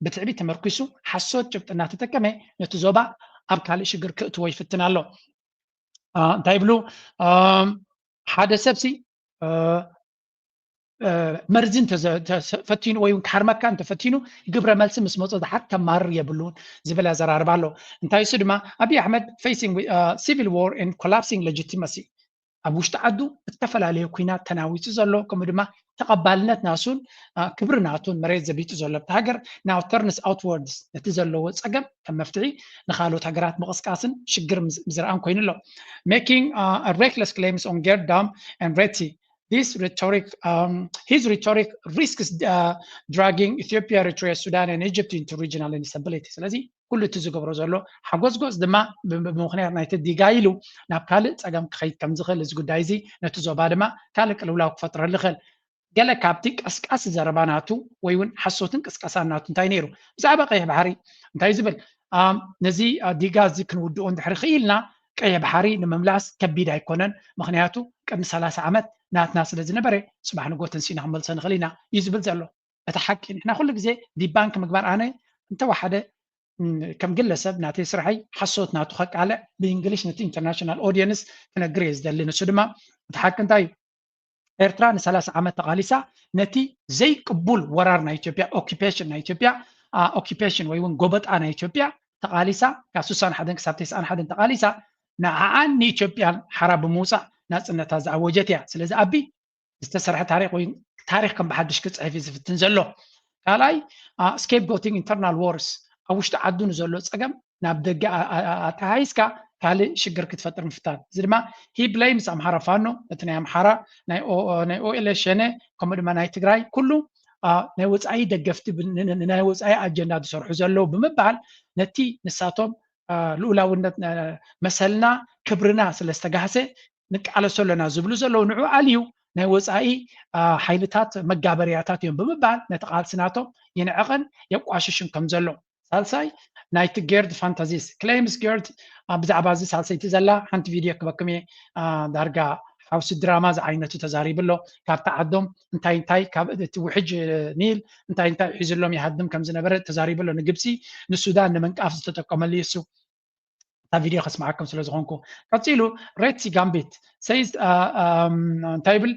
S2: بتعبيت تمركزو حسوت ጭብጥና ተጠቀመ ነቲ ዞባ ኣብ ካልእ ሽግር ክእትዎ ይፍትን ኣሎ እንታይ ይብሉ ሓደ ሰብሲ መርዝን ተፈቲኑ ወይ ካርማካ እንተፈቲኑ ግብረ መልሲ ምስ መጾ ዝሓት ከማርር የብሉን ዝብል ኣዘራርባ ኣሎ እንታይ እሱ ድማ አብይ አሕመድ facing civil war and collapsing legitimacy ኣብ ውሽጢ ዓዱ ዝተፈላለዩ ኩናት ተናዊፁ ዘሎ ከምኡ ድማ ተቐባልነት ናሱን ክብሪ ናቱን መሬት ዘቢጡ ዘሎ ሃገር now turns outwards እቲ ዘለዎ ፀገም ከም መፍትሒ ንኻልኦት ሃገራት ምቕስቃስን ሽግር ምዝርኣን ኮይኑ ኣሎ making reckless claims on Gerd Dam and Red Sea This rhetoric, his rhetoric risks dragging Ethiopia, Eritrea, Sudan, and Egypt into regional instability. ስለዚህ ኩሉ እቲ ዝገብሮ ዘሎ ሓጎስጎስ ድማ ብምኽንያት ናይቲ ዲጋይሉ ናብ ካልእ ፀገም ክኸይድ ከም ዝኽእል እዚ ጉዳይ እዚ ነቲ ዞባ ድማ ካልእ ቅልውላው ክፈጥረሉ ይኽእል ገለ ካብቲ ቀስቃሲ ዘረባናቱ ወይ እውን ሓሶትን ቅስቀሳናቱ እንታይ ነይሩ ብዛዕባ ቀይሕ ባሕሪ እንታይ ዝብል ነዚ ዲጋ እዚ ክንውድኦ እንድሕሪ ክኢልና ቀይሕ ባሕሪ ንምምላስ ከቢድ ኣይኮነን ምክንያቱ ቅድሚ 30 ዓመት ናትና ስለ ዝነበረ ፅባሕ ንጎተን ሲና ክመልሰ ንኽእል ኢና እዩ ዝብል ዘሎ እቲ ሓቂ ንሕና ኩሉ ግዜ ዲባንክ ምግባር ኣነ እንተወሓደ ከም ግለሰብ ናተይ ስራሐይ ሓሶት ናቱ ከቃልዕ ብእንግሊሽ ነቲ ኢንተርናሽናል ኦዲየንስ ክነግር እየ ዝደሊ ንሱ ድማ እቲ ሓቂ እንታይ እዩ ኤርትራ ን30 ዓመት ተቃሊሳ ነቲ ዘይቅቡል ወራር ናይ ኢትዮጵያ ኦኪፔሽን ናይ ኢትዮጵያ ኦኪፔሽን ወይ እውን ጎበጣ ናይ ኢትዮጵያ ተቃሊሳ ካብ 61 ክሳብ 91 ተቃሊሳ ንዓን ንኢትዮጵያን ሓራ ብምውፃእ ናፅነታ ዝኣወጀት እያ ስለዚ ኣቢ ዝተሰርሐ ታሪክ ወይ ታሪክ ከም ብሓድሽ ክፅሕፍ እዩ ዝፍትን ዘሎ ካልኣይ ስኬፕጎቲንግ ኢንተርናል ዎርስ ኣብ ውሽጢ ዓዱ ንዘሎ ፀገም ናብ ደገ ኣተሃይስካ ካልእ ሽግር ክትፈጥር ምፍታን እዚ ድማ ሂ ብሌምስ ኣምሓራ ፋኖ እቲ ናይ ኣምሓራ ናይ ኦኤልኤፍ ሸነ ከምኡ ድማ ናይ ትግራይ ኩሉ ናይ ወፃኢ ደገፍቲ ናይ ወፃኢ ኣጀንዳ ዝሰርሑ ዘለዉ ብምባል ነቲ ንሳቶም ልኡላውነት መሰልና ክብርና ስለ ዝተጋህሰ ንቃለሰሎና ዝብሉ ዘለዉ ንዑ ኣልዩ ናይ ወፃኢ ሓይልታት መጋበርያታት እዮም ብምባል ነቲ ቃልስናቶም ይንዕቕን የቋሽሽን ከም ዘሎ ሳልሳይ ናይቲ ጌርድ ፋንታዚስ ክሌምስ ጌርድ ብዛዕባ እዚ ሳልሰይቲ ዘላ ሓንቲ ቪድዮ ክበክም እየ ዳርጋ ሓውሲ ድራማ ዝዓይነቱ ተዛሪብሎ ካብታ ዓዶም እንታይ ካብ እቲ ውሕጅ ኒል እንታይ ሒዝሎም ይሃድም ከም ዝነበረ ተዛሪብሎ ንግብፂ ንሱዳን ንምንቃፍ ዝተጠቀመሉ እሱ تا فيديو خصمعكم سلو زغونكو قتيلو ريتسي جامبيت says table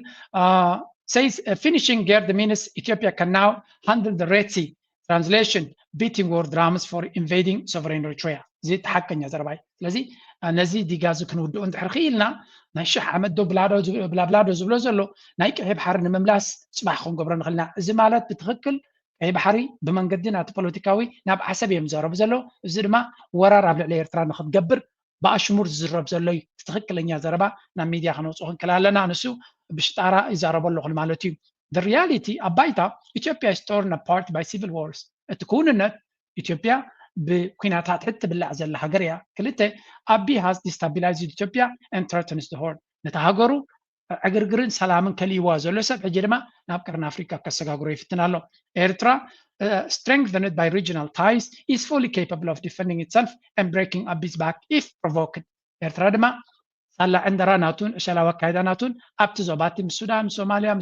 S2: says finishing Gerd means Ethiopia can now handle the Red Sea translation beating war dramas for invading sovereign Eritrea زي تحكن يا زرباي لذي نزي ديغازو كنودو انت حرخيلنا نشح عمد بلا زبلو زلو نايك عيب حرن مملاس صباح خون قبرن خلنا زي مالات بتخكل أي بحري بمنقدنا بوليتيكاوي ناب حسب يمزارب زلو زدما ورار على الإيرترا ناخذ قبر باشمور زرب زلو تتخكلنيا زربا نا ميديا خنوصون كلالنا نسو بشتارا يزارب الله مالتي the reality أبايتا Ethiopia is torn apart by civil wars تكون إن Ethiopia بكيناتات حتى بالعزل الحجرية كلته أبي has destabilized Ethiopia and threatens the horn نتهاجروا أجرجرين سلامن كلي وازلو سب حجرما نابكرنا أفريقيا كسجاجرو يفتنا له إيرترا strengthened by regional ties is fully capable of defending itself and breaking Abiy's back if provoked إيرترا دما سلا عندنا ناتون شلا وكايدا ناتون أبتزوباتي من السودان سوماليا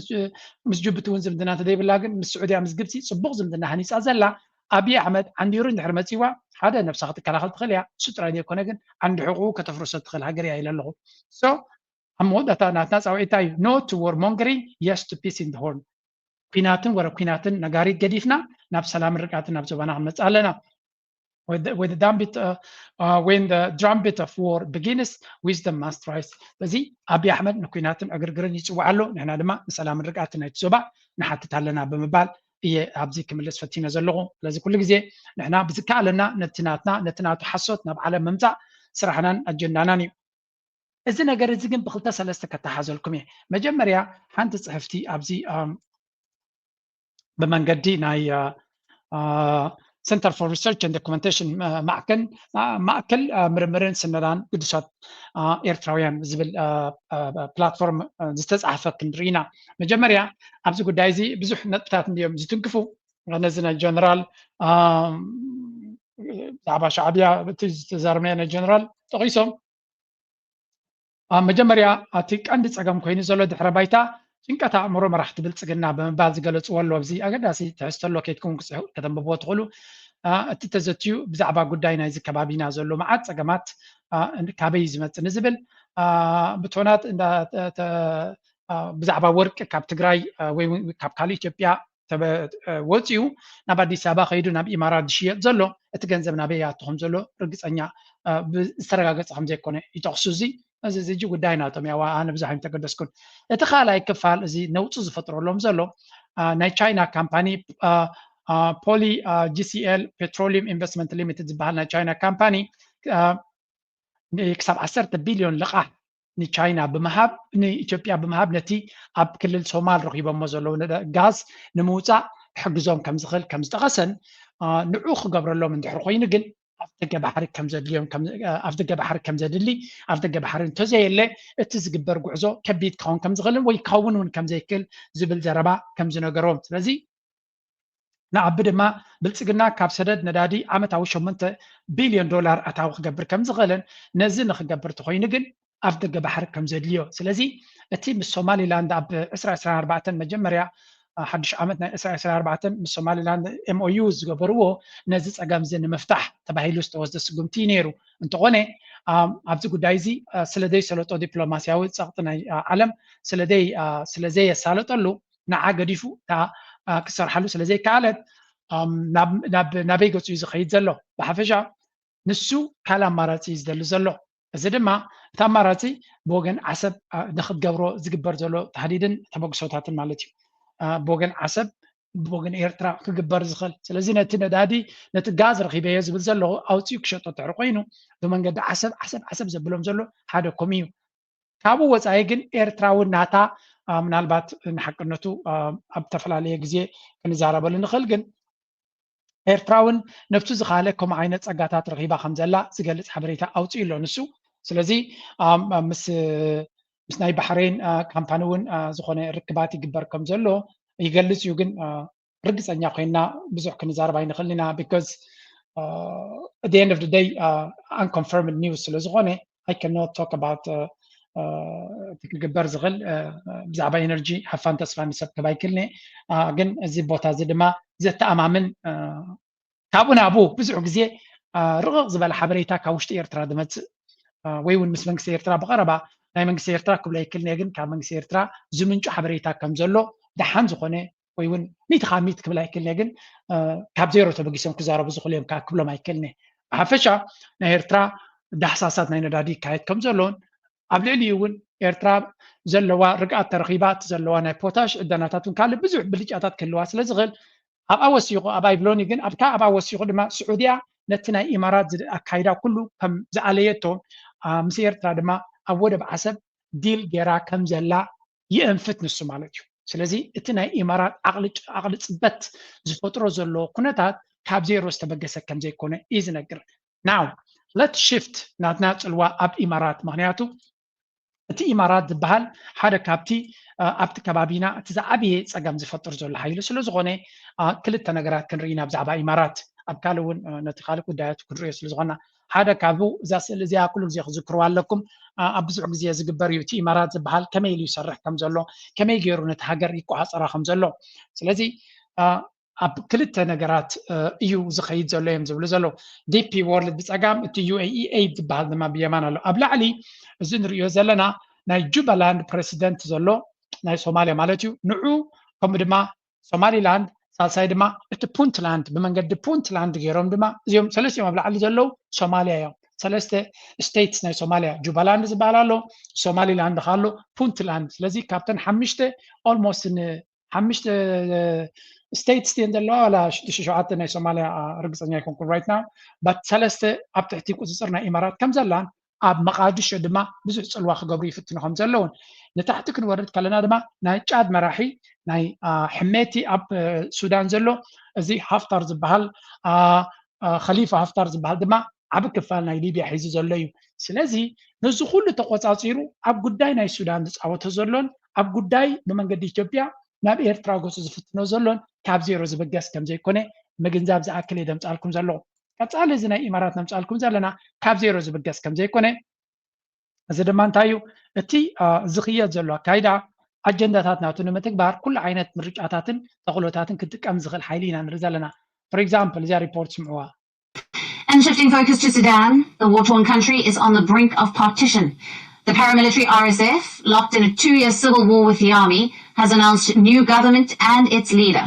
S2: مس جبتون زمدنا تدي باللاجن من السعودية مس جبتي صبغ زمدنا هنيس أزلا أبي أحمد عندي يرون حرمتي هذا نفس خط كلا خلط خليا سترا دي كونجن عند حقوق كتفرس تدخل هجريا إلى اللغة so أمودة ناس أو إتاي no to warmongering yes to peace in the horn كيناتن ورا كيناتن نجاري جديفنا نفس سلام ركعتنا بزبانة هم مسألنا with the when the drumbeat of war begins wisdom must rise بزي أبي أحمد نكيناتن أجرجرني يسوعلو نحن لما سلام ركعتنا يتسوبع نحط لنا بمبال إيه أبزي كمل فتينا زلقو لازم كل جزء نحن بذكالنا نتناتو حسوتنا بعالم ممتع سرحنا الجناناني إذا نجار زين بخلطة سلسلة كتحازلكم مجمريا حنت صحفتي أبزي بمنقدي ناي Center for Research and Documentation معكل مرمرين سندان قدسات إيرتراويان زبل بلاتفورم زتزعفت كندرينا مجمريا أبزي قدايزي بزح نبتات اليوم زتنكفوا نزلنا الجنرال دعبا شعبية تزارمين الجنرال تغيسهم مجمريا أتيك عندي تساقم كويني زولو دحر بايتا ጭንቀት ኣእምሮ መራሕቲ ብልፅግና ብምባል ዝገለፅዎ ኣሎ ኣብዚ ኣገዳሲ ትሕዝተሎ ከይትኩም ከተንብብዎ ትኽእሉ እቲ ተዘትዩ ብዛዕባ ጉዳይ ናይዚ ከባቢና ዘሎ መዓት ፀገማት ካበይ ዝመፅእ ንዝብል ብቶናት ብዛዕባ ወርቂ ካብ ትግራይ ወይ ካብ ካልእ ኢትዮጵያ ወፂኡ ናብ ኣዲስ ኣበባ ከይዱ ናብ ኢማራት ዝሽየጥ ዘሎ እቲ ገንዘብ ናበይ ኣትኹም ዘሎ ርግፀኛ ዝተረጋገፀ ከም ዘይኮነ ይጠቕሱ እዚ ጉዳይ ናቶም ያው ኣነ ብዙሕ ኣይተገደስኩን እቲ ካልኣይ ክፋል እዚ ነውፁ ዝፈጥረሎም ዘሎ ናይ ቻይና ካምፓኒ ፖሊ GCL ፔትሮሊየም ኢንቨስትመንት ሊሚትድ ዝበሃል ናይ ቻይና ካምፓኒ ክሳብ 10 ቢልዮን ልቓሕ ንቻይና ብምሃብ ንኢትዮጵያ ብምሃብ ነቲ ኣብ ክልል ሶማል ረኺቦሞ ዘለዉ ጋዝ ንምውፃእ ክሕግዞም ከም ዝኽእል ከም ዝጠቐሰን ንዑ ክገብረሎም እንድሕር ኮይኑ ግን ኣብ ደገ ባሕሪ ከም ዘድልዮም ኣብ ደገ ባሕሪ ከም ዘድሊ ኣብ ደገ ባሕሪ እንተዘየለ እቲ ዝግበር ጉዕዞ ከቢድ ክኸውን ከም ዝኽእልን ወይ ክኸውን እውን ከም ዘይክእል ዝብል ዘረባ ከም ዝነገሮም ስለዚ ንዓቢ ድማ ብልፅግና ካብ ሰደድ ነዳዲ ዓመታዊ 8 ቢልዮን ዶላር ኣታዊ ክገብር ከም ዝኽእልን ነዚ ንክገብር ተኮይኑ ግን ኣብ ደገ ባሕሪ ከም ዘድልዮ ስለዚ እቲ ምስ ሶማሊላንድ ኣብ 2024 መጀመርያ ሓድሽ ዓመት ናይ 2024 ምስ ሶማሊላንድ MOU ዝገበርዎ ነዚ ፀገም እዚ ንምፍታሕ ተባሂሉ ዝተወስደ ስጉምቲ ነይሩ እንተኾነ ኣብዚ ጉዳይ እዚ ስለዘይ ሰለጦ ዲፕሎማስያዊ ፀቕጢ ናይ ዓለም ስለዘይ የሳለጠሉ ንዓ ገዲፉ ክሰርሓሉ ስለዘይከኣለት ናበይ ገፁ እዩ ዝኸይድ ዘሎ ብሓፈሻ ንሱ ካልእ ኣማራፂ እዩ ዝደሊ ዘሎ እዚ ድማ እቲ ኣማራፂ ብወገን ዓሰብ ንክትገብሮ ዝግበር ዘሎ ተሃዲድን ተበግሶታትን ማለት እዩ ብወገን ዓሰብ ብወገን ኤርትራ ክግበር ዝኽእል ስለዚ ነቲ ነዳዲ ነቲ ጋዝ ረኺበዮ ዝብል ዘለዎ ኣውፅኡ ክሸጦ ትሕሪ ኮይኑ ብመንገዲ ዓሰብ ዘብሎም ዘሎ ሓደ ከምኡ እዩ ካብኡ ወፃኢ ግን ኤርትራ እውን ናታ ምናልባት ንሓቅነቱ ኣብ ተፈላለየ ግዜ ክንዛረበሉ ንኽእል ግን ኤርትራ እውን ነብቱ ዝኻለ ከምኡ ዓይነት ፀጋታት ረኺባ ከም ዘላ ዝገልፅ ሓበሬታ ኣውፅኡ ኣሎ ንሱ ስለዚ ምስ ናይ ባሕሬን ካምፓኒ እውን ዝኾነ ርክባት ይግበር ከም ዘሎ ይገልፅ እዩ ግን ርግፀኛ ኮይና ብዙሕ ክንዛረብ ኣይንኽእል ኢና ቢካዝ at the end of the day unconfirmed news ስለዝኾነ I cannot talk about ክግበር ዝኽእል ብዛዕባ ኤነርጂ ሃፋን ተስፋ ንሰብ ክባ ይክልኒ ግን እዚ ቦታ እዚ ድማ ዘተኣማምን ካብኡ ናብኡ ብዙሕ ግዜ ርቕቕ ዝበለ ሓበሬታ ካብ ውሽጢ ኤርትራ ዝመፅእ ወይ እውን ምስ መንግስቲ ኤርትራ ብቐረባ ናይ መንግስቲ ኤርትራ ክብሎ ይክልኒ ግን ካብ መንግስቲ ኤርትራ ዝምንጩ ሓበሬታ ከም ዘሎ ደሓን ዝኾነ ወይ እውን ሚት ካሚት ክብላ ይክልኒ ግን ካብ ዜሮ ተበጊሶም ክዛረቡ ዝኽእሉ እዮም ክብሎም ኣይክልኒ ብሓፈሻ ናይ ኤርትራ ዳሕሳሳት ናይ ነዳዲ ይካየድ ከም ዘሎን ኣብ ልዕሊኡ እውን ኤርትራ ዘለዋ ርግኣት ተረኺባት ዘለዋ ናይ ፖታሽ ዕደናታትን ካልእ ብዙሕ ብልጫታት ክህልዋ ስለ ዝኽእል ኣብኣ ወሲኹ ኣብኣ ይብሎኒ ግን ኣብኣ ወሲኹ ድማ ስዑድያ ነቲ ናይ ኢማራት ኣካይዳ ኩሉ ከም ዝኣለየቶ ምስ ኤርትራ ድማ ኣብ ወደብ ዓሰብ ዲል ጌራ ከም ዘላ ይእንፍት ንሱ ማለት እዩ ስለዚ እቲ ናይ ኢማራት ዓቕሊ ፅበት ዝፈጥሮ ዘሎ ኩነታት ካብ ዜሮ ዝተበገሰ ከም ዘይኮነ እዩ ዝነግር ናው ለት ሽፍት ናትና ፅልዋ ኣብ ኢማራት ምክንያቱ እቲ ኢማራት ዝበሃል ሓደ ካብቲ ኣብቲ ከባቢና እቲ ዝዓበየ ፀገም ዝፈጥር ዘሎ ሓይሉ ስለ ዝኾነ ክልተ ነገራት ክንርኢና ብዛዕባ ኢማራት ኣብ ካልእ እውን ነቲ ካልእ ጉዳያት ክንሪኦ ስለ ዝኾና ሓደ ካብኡ እዛ ስእሊ እዚኣ ኩሉ ግዜ ክዝክርዋ ኣለኩም ኣብ ብዙሕ ግዜ ዝግበር እዩ እቲ ኢማራት ዝበሃል ከመይ ኢሉ ይሰርሕ ከም ዘሎ ከመይ ገይሩ ነቲ ሃገር ይቆፃፀራ ከም ዘሎ ስለዚ ኣብ ክልተ ነገራት እዩ ዝኸይድ ዘሎ እዮም ዝብሉ ዘሎ ዲፒ ወርልድ ብፀጋም እቲ UAE ኤድ ዝበሃል ድማ ብየማን ኣሎ ኣብ ላዕሊ እዚ ንሪኦ ዘለና ናይ ጁባላንድ ፕሬሲደንት ዘሎ ናይ ሶማልያ ማለት እዩ ንዑ ከምኡ ድማ ሶማሊላንድ ሳልሳይ ድማ እቲ ፑንትላንድ ብመንገዲ ፑንትላንድ ገይሮም ድማ እዚኦም ሰለስቲኦም ኣብ ላዕሊ ዘለው ሶማልያ እዮም ሰለስተ ስቴትስ ናይ ሶማልያ ጁባላንድ ዝበሃል ኣሎ ሶማሊላንድ ካሎ ፑንትላንድ ስለዚ ካብተን ሓሙሽተ ኦልሞስት ንሓሙሽተ ስቴትስ እየን ዘለዋ ዋላ 6-7 ናይ ሶማልያ ርግፀኛ ይኮንኩን ራይት ናው ባት ሰለስተ ኣብ ትሕቲ ቁፅፅር ናይ ኢማራት ከም ዘላን ኣብ መቃድሾ ድማ ብዙሕ ፅልዋ ክገብሩ ይፍትኑ ከም ዘለውን ንታሕቲ ክንወርድ ከለና ድማ ናይ ጫድ መራሒ ናይ ሕሜቲ ኣብ ሱዳን ዘሎ እዚ ሃፍታር ዝበሃል ኸሊፋ ሃፍታር ዝበሃል ድማ ዓብ ክፋል ናይ ሊብያ ሒዙ ዘሎ እዩ ስለዚ ነዚ ኩሉ ተቆፃፂሩ ኣብ ጉዳይ ናይ ሱዳን ዝፃወቶ ዘሎን ኣብ ጉዳይ ብመንገዲ ኢትዮጵያ ናብ ኤርትራ ገፁ ዝፍትኖ ዘሎን ካብ ዜሮ ዝብገስ ከም ዘይኮነ ምግንዛብ ዝኣክል እየ ደምፃልኩም ዘለኹ ቀፃሊ እዚ ናይ ኢማራት ነምፃልኩም ዘለና ካብ ዜሮ ዝብገስ ከም ዘይኮነ እዚ ድማ እንታይ እዩ እቲ ዝኽየድ ዘሎ ኣካይዳ ኣጀንዳታት ናቱ ንምትግባር ኩሉ ዓይነት ምርጫታትን ተኽሎታትን ክትጥቀም ዝኽእል ሓይሊ ኢና ንርኢ ዘለና for example እዚኣ ሪፖርት ስምዕዋ
S6: And shifting focus to Sudan, the war-torn country is on the brink of partition. The paramilitary RSF, locked in a 2-year civil war with the army, has announced new government and its leader.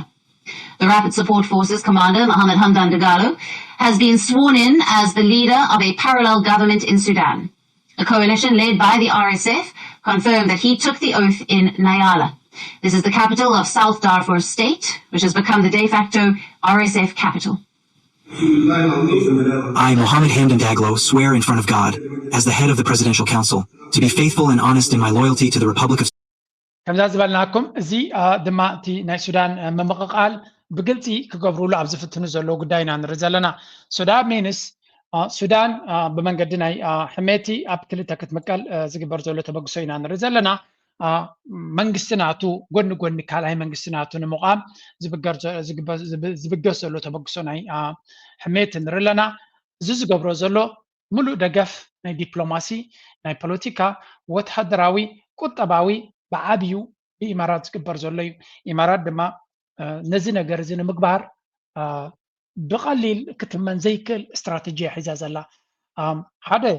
S6: The Rapid Support Forces commander, Mohammed Hamdan Dagalo, has been sworn in as the leader of a parallel government in Sudan. A coalition led by the RSF confirmed that he took the oath in Nyala. This is the capital of South Darfur State, which has become the de facto RSF capital.
S14: I, Mohammed Hamdan Dagalo, swear in front of God, as the head of the Presidential Council, to be faithful and honest in my loyalty to the Republic of
S2: ከምዛ ዝበልናኩም እዚ ድማ እቲ ናይ ሱዳን መመቕቃል ብግልፂ ክገብሩሉ ኣብ ዝፍትኑ ዘሎ ጉዳይና ንርኢ ዘለና ሱዳን ሜንስ ሱዳን ብመንገዲ ናይ ሕሜቲ ኣብ ክልተ ክትመቀል ዝግበር ዘሎ ተበግሶ ኢና ንርኢ ዘለና መንግስትናቱ ጎኒ ጎኒ ካልኣይ መንግስትናቱ ንምቋም ዝብገስ ዘሎ ተበግሶ ናይ ሕሜት ንርኢ ኣለና እዚ ዝገብሮ ዘሎ ሙሉእ ደገፍ ናይ ዲፕሎማሲ ናይ ፖለቲካ ወተሃደራዊ ቁጠባዊ بعابيو بإمارات كبر زولي إمارات دما نزي نجار زين مقبار بقليل كتمن زيكل استراتيجية حزاز الله هذا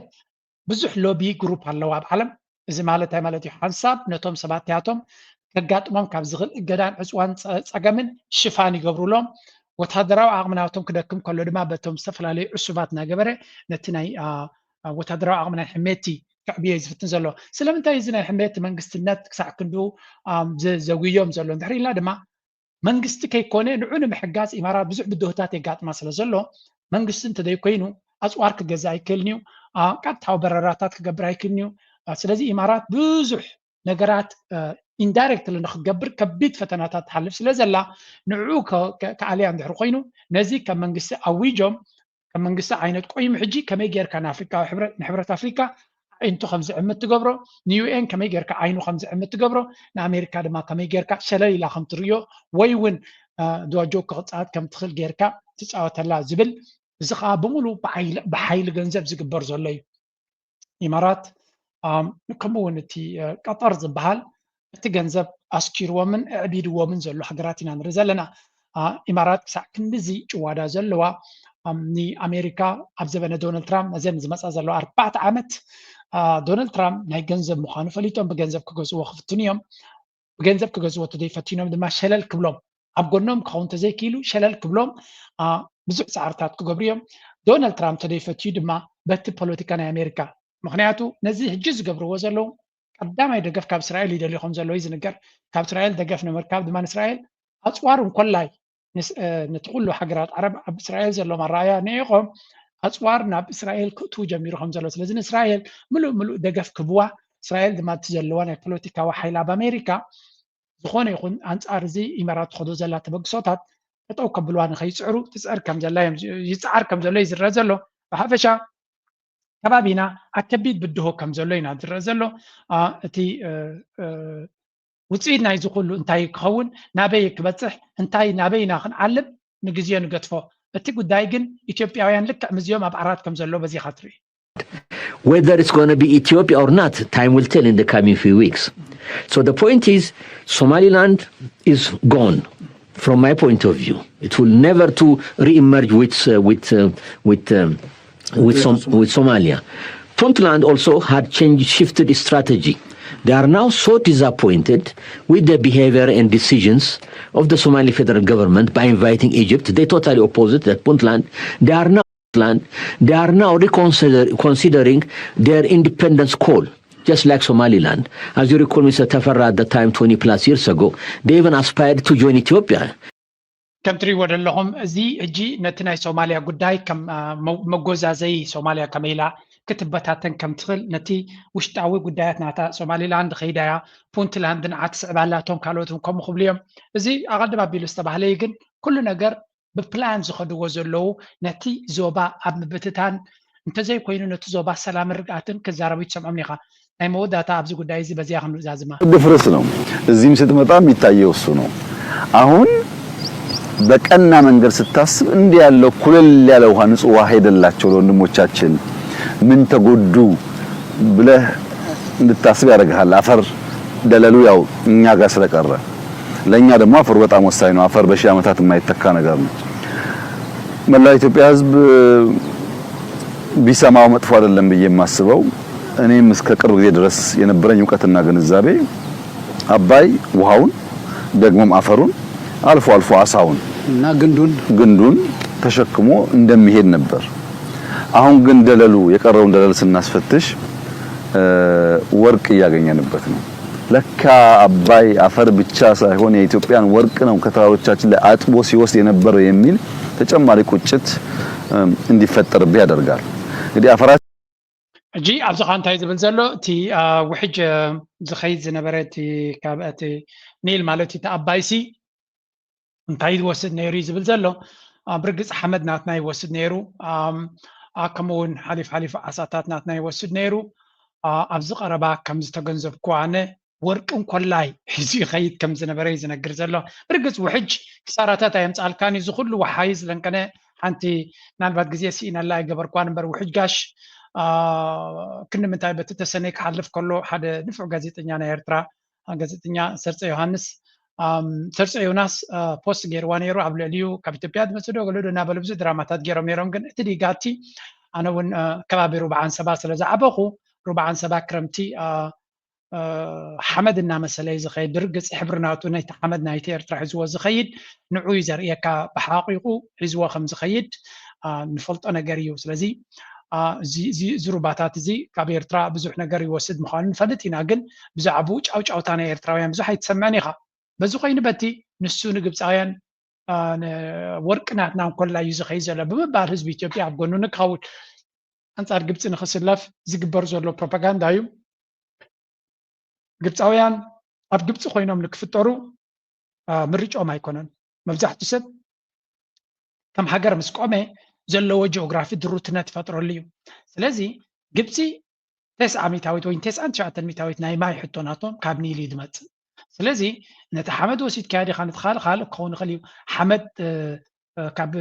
S2: بزح لوبي جروب هاللو بعالم إذا مالتها مالتي حنصاب نتوم سباتياتهم كجات مم كابزغل جدان عسوان سجمن شفاني قبرولهم وتهدروا عقمناتهم كده كم كل دما بتوم سفر عليه عصبات نجبره نتناي وتهدروا عقمنا حميتي كعبيه زفتن زلو سلام انت يزنا حميت منغستنات كسع كندو زويوم زلو نحري لا دما منغست كيكونه نعون محجاز امارات بزح بدهتات يقاطما سلا زلو منغست انت داي كوينو اصوار كجزا يكلنيو قطعو برراتات كغبر يكلنيو سلازي امارات بزح نغرات اندايركت لنخغبر كبيت فتناتات حلف سلازلا نعو كعلي عند حرقينو نزي كمنغست اويجوم كمنغست عينت قويم حجي كما يغير كان افريكا وحبرت افريكا انتو 5 عمت تقبرو نيو ان كما يجركا عينو 5 عمت تقبرو نامريكا دما كما يجركا شلال الى 5 ريو ويون دواجو قصات كم تخل جيركا تصاوتلا زبل زخا بمولو بحيل غنزب زغبر زلي امارات كمونتي قطر زبحال تغنزب اسكيرو من عبيدو من زلو حضراتنا نرزلنا امارات ساكنزي جوادا زلوا ني امريكا ابزبنا دونالد ترامب نزم زمصا زلو 4 عامت دونالد ترامب ناي ገንዘብ مخانو فليتهم بገንዘብ كغزو وخفتنيوم بገንዘብ كغزو تدي فتينوم دما شلل كبلوم اب غنوم كاونت زي كيلو شلل كبلوم بزح صعرتات كغبريوم دونالد ترامب تدي فتي دما بت بوليتيكا ناي امريكا مخنياتو نزي حجز غبرو زلو قداماي دغف كاب اسرائيل يدليهم زلو يزنجر كاب اسرائيل دغف نمركاب دما اسرائيل اصوارهم كلای نتقولوا حجرات عرب اسرائيل زلو مرايا نيقوم أصوارنا بإسرائيل كتو جميرهم زلوا لازم إسرائيل ملو دقف كبوا إسرائيل دما تزلوان البوليتيكا وحيلا بأمريكا زخون يكون أنت أرزي إمارات خدو زلا تبقصوتات يطو قبلوان خيسعرو تسعر كم زلا يسعر كم زلا يزر زلو فحفشا كبابينا أكبيد بدهو كم زلا ينادر زلو تي وتصيدنا يزقولوا انتاي كون نابي كبصح انتاي نابي ناخن علب نجزيه نقطفو እቲ ጉዳይ ግን ኢትዮጵያውያን ልክ ምዝዮም ኣብ ዓራት ከም ዘሎ በዚ ኻትሪ
S15: Whether it's going to be Ethiopia or not, time will tell in the coming few weeks. So the point is, Somaliland is gone, from my point of view. It will never to re-emerge with Somalia. Puntland also had shifted its strategy. They are now so disappointed with the behavior and decisions of the Somali federal government by inviting Egypt. They totally opposite that Puntland. They are now reconsidering their independence call, just like Somaliland. As you recall, Mr. Tafarra at the time, 20 plus years ago, they even aspired to join Ethiopia.
S2: كم تري ودلهم زي اجي نتناي سوماليا قداي كم مجوزا زي سوماليا كميلا كتبتاتن كم تخل نتي وشتاوي قدايات ناتا سومالي لاند خيدايا بونتلاند نعكس عبالاتهم كالوتهم كم خبليهم زي اغاد بابيلو استباهليغن كل نجر ببلان زخدو وزلو نتي زوبا اب مبتتان انت زي كوينو نتي زوبا سلام رقاتن كزاربي تسمعم نيخا اي موداتا ابز قداي زي بزي اخن زازما
S12: دفرس ነው እዚህም ስትመጣ የሚታየው እሱ ነው አሁን በቀና መንገድ ስታስብ እንዲህ ያለው ኩለል ያለ ውሃ ንጹህ ውሃ ሄደላቸው ለወንድሞቻችን ምን ተጎዱ ብለህ እንድታስብ ያደርጋል አፈር ደለሉ ያው እኛ ጋር ስለቀረ ለኛ ደግሞ አፈር በጣም ወሳኝ ነው። አፈር በሺህ ዓመታት የማይተካ ነገር ነው። መላው ኢትዮጵያ ህዝብ ቢሰማው መጥፎ አይደለም ብዬ የማስበው እኔም እስከ ቅርብ ጊዜ ድረስ የነበረኝ ዕውቀትና ግንዛቤ አባይ ውሃውን ደግሞም አፈሩን አልፎ አልፎ አሳውን እና ግንዱን ተሸክሞ እንደሚሄድ ነበር። አሁን ግን ደለሉ የቀረውን ደለል ስናስፈትሽ ወርቅ እያገኘንበት ነው። ለካ አባይ አፈር ብቻ ሳይሆን የኢትዮጵያን ወርቅ ነው ከተራሮቻችን ላይ አጥቦ ሲወስድ የነበረው የሚል ተጨማሪ ቁጭት እንዲፈጠርብህ ያደርጋል። እንግዲህ አፈራ
S2: እጂ ኣብዚ ኻንታይ ዝብል ዘሎ እቲ ውሕጅ ዝኸይድ ዝነበረ እቲ ካብ እቲ ኒል ማለት እቲ ኣባይሲ እንታይ ይወስድ ነይሩ ዝብል ዘሎ ብርግፅ ሓመድ ናትና ይወስድ ነይሩ ከምኡውን ሓሊፍ ዓሳታት ናትና ይወስድ ነይሩ ኣብዚ ቀረባ ከም ዝተገንዘብኩ ኣነ ወርቅን ኮላይ ሒዙ ይኸይድ ከም ዝነበረ ዝነግር ዘሎ ብርግፅ ውሕጅ ክሳራታት ኣየምፃልካን እዚ ኩሉ ወሓይ ዝለንቀነ ሓንቲ ናልባት ግዜ ሲኢናላ ኣይገበርኳን እምበር ውሕጅ ጋሽ ክንምንታይ በቲ ተሰነይ ክሓልፍ ከሎ ሓደ ንፉዕ ጋዜጠኛ ናይ ኤርትራ ጋዜጠኛ ሰርፀ ዮናስ ፖስት ገይርዋ ነይሩ ኣብ ልዕሊኡ ካብ ኢትዮጵያ ዝመፅዶ ገለዶ እናበለ ብዙሕ ድራማታት ገይሮም ነይሮም ግን እቲ ዲጋቲ ኣነ እውን ከባቢ ሩብዓን ሰባ ስለ ዝዓበኹ ሩብዓን ሰባ ክረምቲ ሓመድ እናመሰለ እዩ ዝኸይድ ብርግፅ ሕብሪ ናቱ ናይቲ ሓመድ ናይቲ ኤርትራ ሒዝዎ ዝኸይድ ንዑ እዩ ዘርእየካ ብሓቂቁ ሒዝዎ ከም ዝኸይድ ንፈልጦ ነገር እዩ ስለዚ እዚ ሩባታት እዚ ካብ ኤርትራ ብዙሕ ነገር ይወስድ ምዃኑ ንፈልጥ ኢና ግን ብዛዕባኡ ጫውጫውታ ናይ ኤርትራውያን ብዙሕ ኣይትሰምዐን ኢኻ በዚ ኮይኑ በቲ ንሱ ንግብፃውያን ወርቂ ናትና እንኮላ እዩ ዝኸይድ ዘሎ ብምባል ህዝቢ ኢትዮጵያ ኣብ ጎኑ ንክኸውን ኣንጻር ግብፂ ንክስለፍ ዝግበር ዘሎ ፕሮፓጋንዳ እዩ ግብፃውያን ኣብ ግብፂ ኮይኖም ንክፍጠሩ ምርጫኦም ኣይኮነን መብዛሕትኡ ሰብ ከም ሃገር ምስ ቆመ ዘለዎ ጂኦግራፊ ድሩትነት ይፈጥረሉ እዩ ስለዚ ግብፂ 9 ሚታዊት ወይ 99 ሚታዊት ናይ ማይ ሕቶናቶም ካብ ኒል እዩ ዝመፅእ ስለዚ ነቲ ሓመድ ወሲድካ ዲኻ ንትኻልእ ክኸውን ይኽእል እዩ ሓመድ ካብ